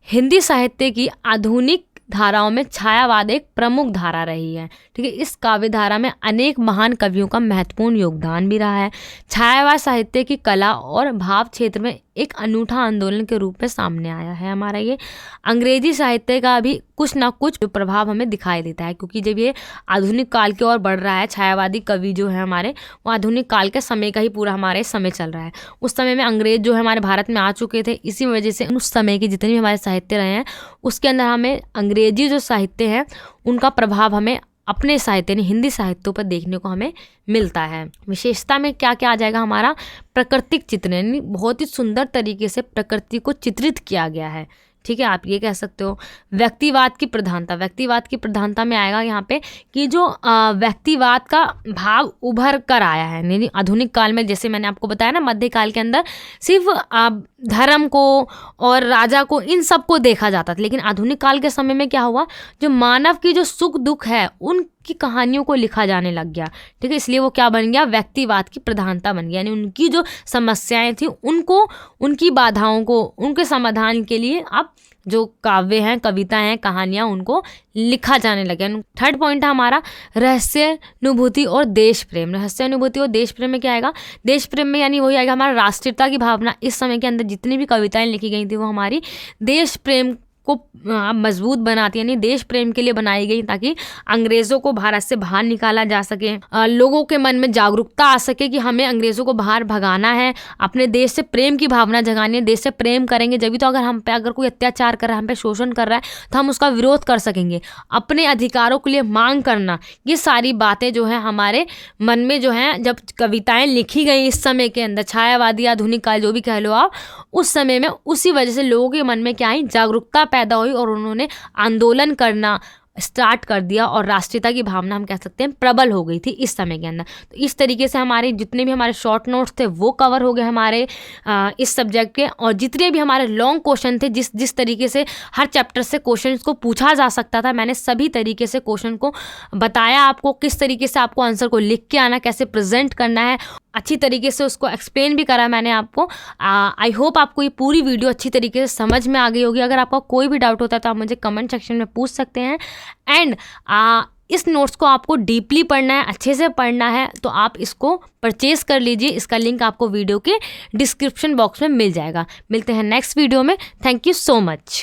हिंदी साहित्य की आधुनिक धाराओं में छायावाद एक प्रमुख धारा रही है। ठीक है, इस काव्य धारा में अनेक महान कवियों का महत्वपूर्ण योगदान भी रहा है। छायावाद साहित्य की कला और भाव क्षेत्र में एक अनूठा आंदोलन के रूप में सामने आया है हमारा ये। अंग्रेजी साहित्य का भी कुछ ना कुछ प्रभाव हमें दिखाई देता है, क्योंकि जब ये आधुनिक काल की ओर बढ़ रहा है, छायावादी कवि जो है हमारे वो आधुनिक काल के समय का ही पूरा हमारे समय चल रहा है। उस समय में अंग्रेज जो है हमारे भारत में आ चुके थे, इसी वजह से उस समय के जितने भी हमारे साहित्य रहे हैं उसके अंदर हमें अंग्रेजी जो साहित्य है उनका प्रभाव हमें अपने साहित्य यानी हिंदी साहित्यों पर देखने को हमें मिलता है। विशेषता में क्या क्या आ जाएगा हमारा प्राकृतिक चित्रण, यानी बहुत ही सुंदर तरीके से प्रकृति को चित्रित किया गया है। ठीक है, आप ये कह सकते हो। व्यक्तिवाद की प्रधानता, व्यक्तिवाद की प्रधानता में आएगा यहाँ पे कि जो व्यक्तिवाद का भाव उभर कर आया है, यानी आधुनिक काल में जैसे मैंने आपको बताया ना मध्यकाल के अंदर सिर्फ धर्म को और राजा को इन सब को देखा जाता था, लेकिन आधुनिक काल के समय में क्या हुआ, जो मानव की जो सुख दुख है उनकी कहानियों को लिखा जाने लग गया। ठीक है, इसलिए वो क्या बन गया, व्यक्तिवाद की प्रधानता बन गया, यानी उनकी जो समस्याएं थी उनको, उनकी बाधाओं को, उनके समाधान के लिए अब जो काव्य हैं, कविताएं हैं, कहानियां उनको लिखा जाने लगे। थर्ड पॉइंट है हमारा रहस्यानुभूति और देश प्रेम। रहस्यानुभूति और देश प्रेम में क्या आएगा, देश प्रेम में यानी वही आएगा हमारा राष्ट्रीयता की भावना। इस समय के अंदर जितनी भी कविताएं लिखी गई थी वो हमारी देश प्रेम को मजबूत बनाती, यानी देश प्रेम के लिए बनाई गई, ताकि अंग्रेज़ों को भारत से बाहर निकाला जा सके, लोगों के मन में जागरूकता आ सके कि हमें अंग्रेज़ों को बाहर भगाना है, अपने देश से प्रेम की भावना जगानी है। देश से प्रेम करेंगे जब भी तो अगर हम पे अगर कोई अत्याचार कर रहा है, हम पे शोषण कर रहा है तो हम उसका विरोध कर सकेंगे। अपने अधिकारों के लिए मांग करना, ये सारी बातें जो है हमारे मन में जो है, जब कविताएं लिखी गई इस समय के अंदर, छायावादी आधुनिक काल जो भी कह लो आप, उस समय में उसी वजह से लोगों के मन में क्या आई, जागरूकता पैदा हुई और उन्होंने आंदोलन करना स्टार्ट कर दिया और राष्ट्रीयता की भावना हम कह सकते हैं प्रबल हो गई थी इस समय के अंदर। तो इस तरीके से हमारे जितने भी हमारे शॉर्ट नोट्स थे वो कवर हो गए हमारे इस सब्जेक्ट के, और जितने भी हमारे लॉन्ग क्वेश्चन थे, जिस तरीके से हर चैप्टर से क्वेश्चन को पूछा जा सकता था, मैंने सभी तरीके से क्वेश्चन को बताया आपको, किस तरीके से आपको आंसर को लिख के आना, कैसे प्रेजेंट करना है, अच्छी तरीके से उसको एक्सप्लेन भी करा मैंने आपको। आई होप आपको ये पूरी वीडियो अच्छी तरीके से समझ में आ गई होगी। अगर आपका कोई भी डाउट होता है तो आप मुझे कमेंट सेक्शन में पूछ सकते हैं। एंड इस नोट्स को आपको डीपली पढ़ना है, अच्छे से पढ़ना है, तो आप इसको परचेज कर लीजिए। इसका लिंक आपको वीडियो के डिस्क्रिप्शन बॉक्स में मिल जाएगा। मिलते हैं नेक्स्ट वीडियो में। Thank you so much.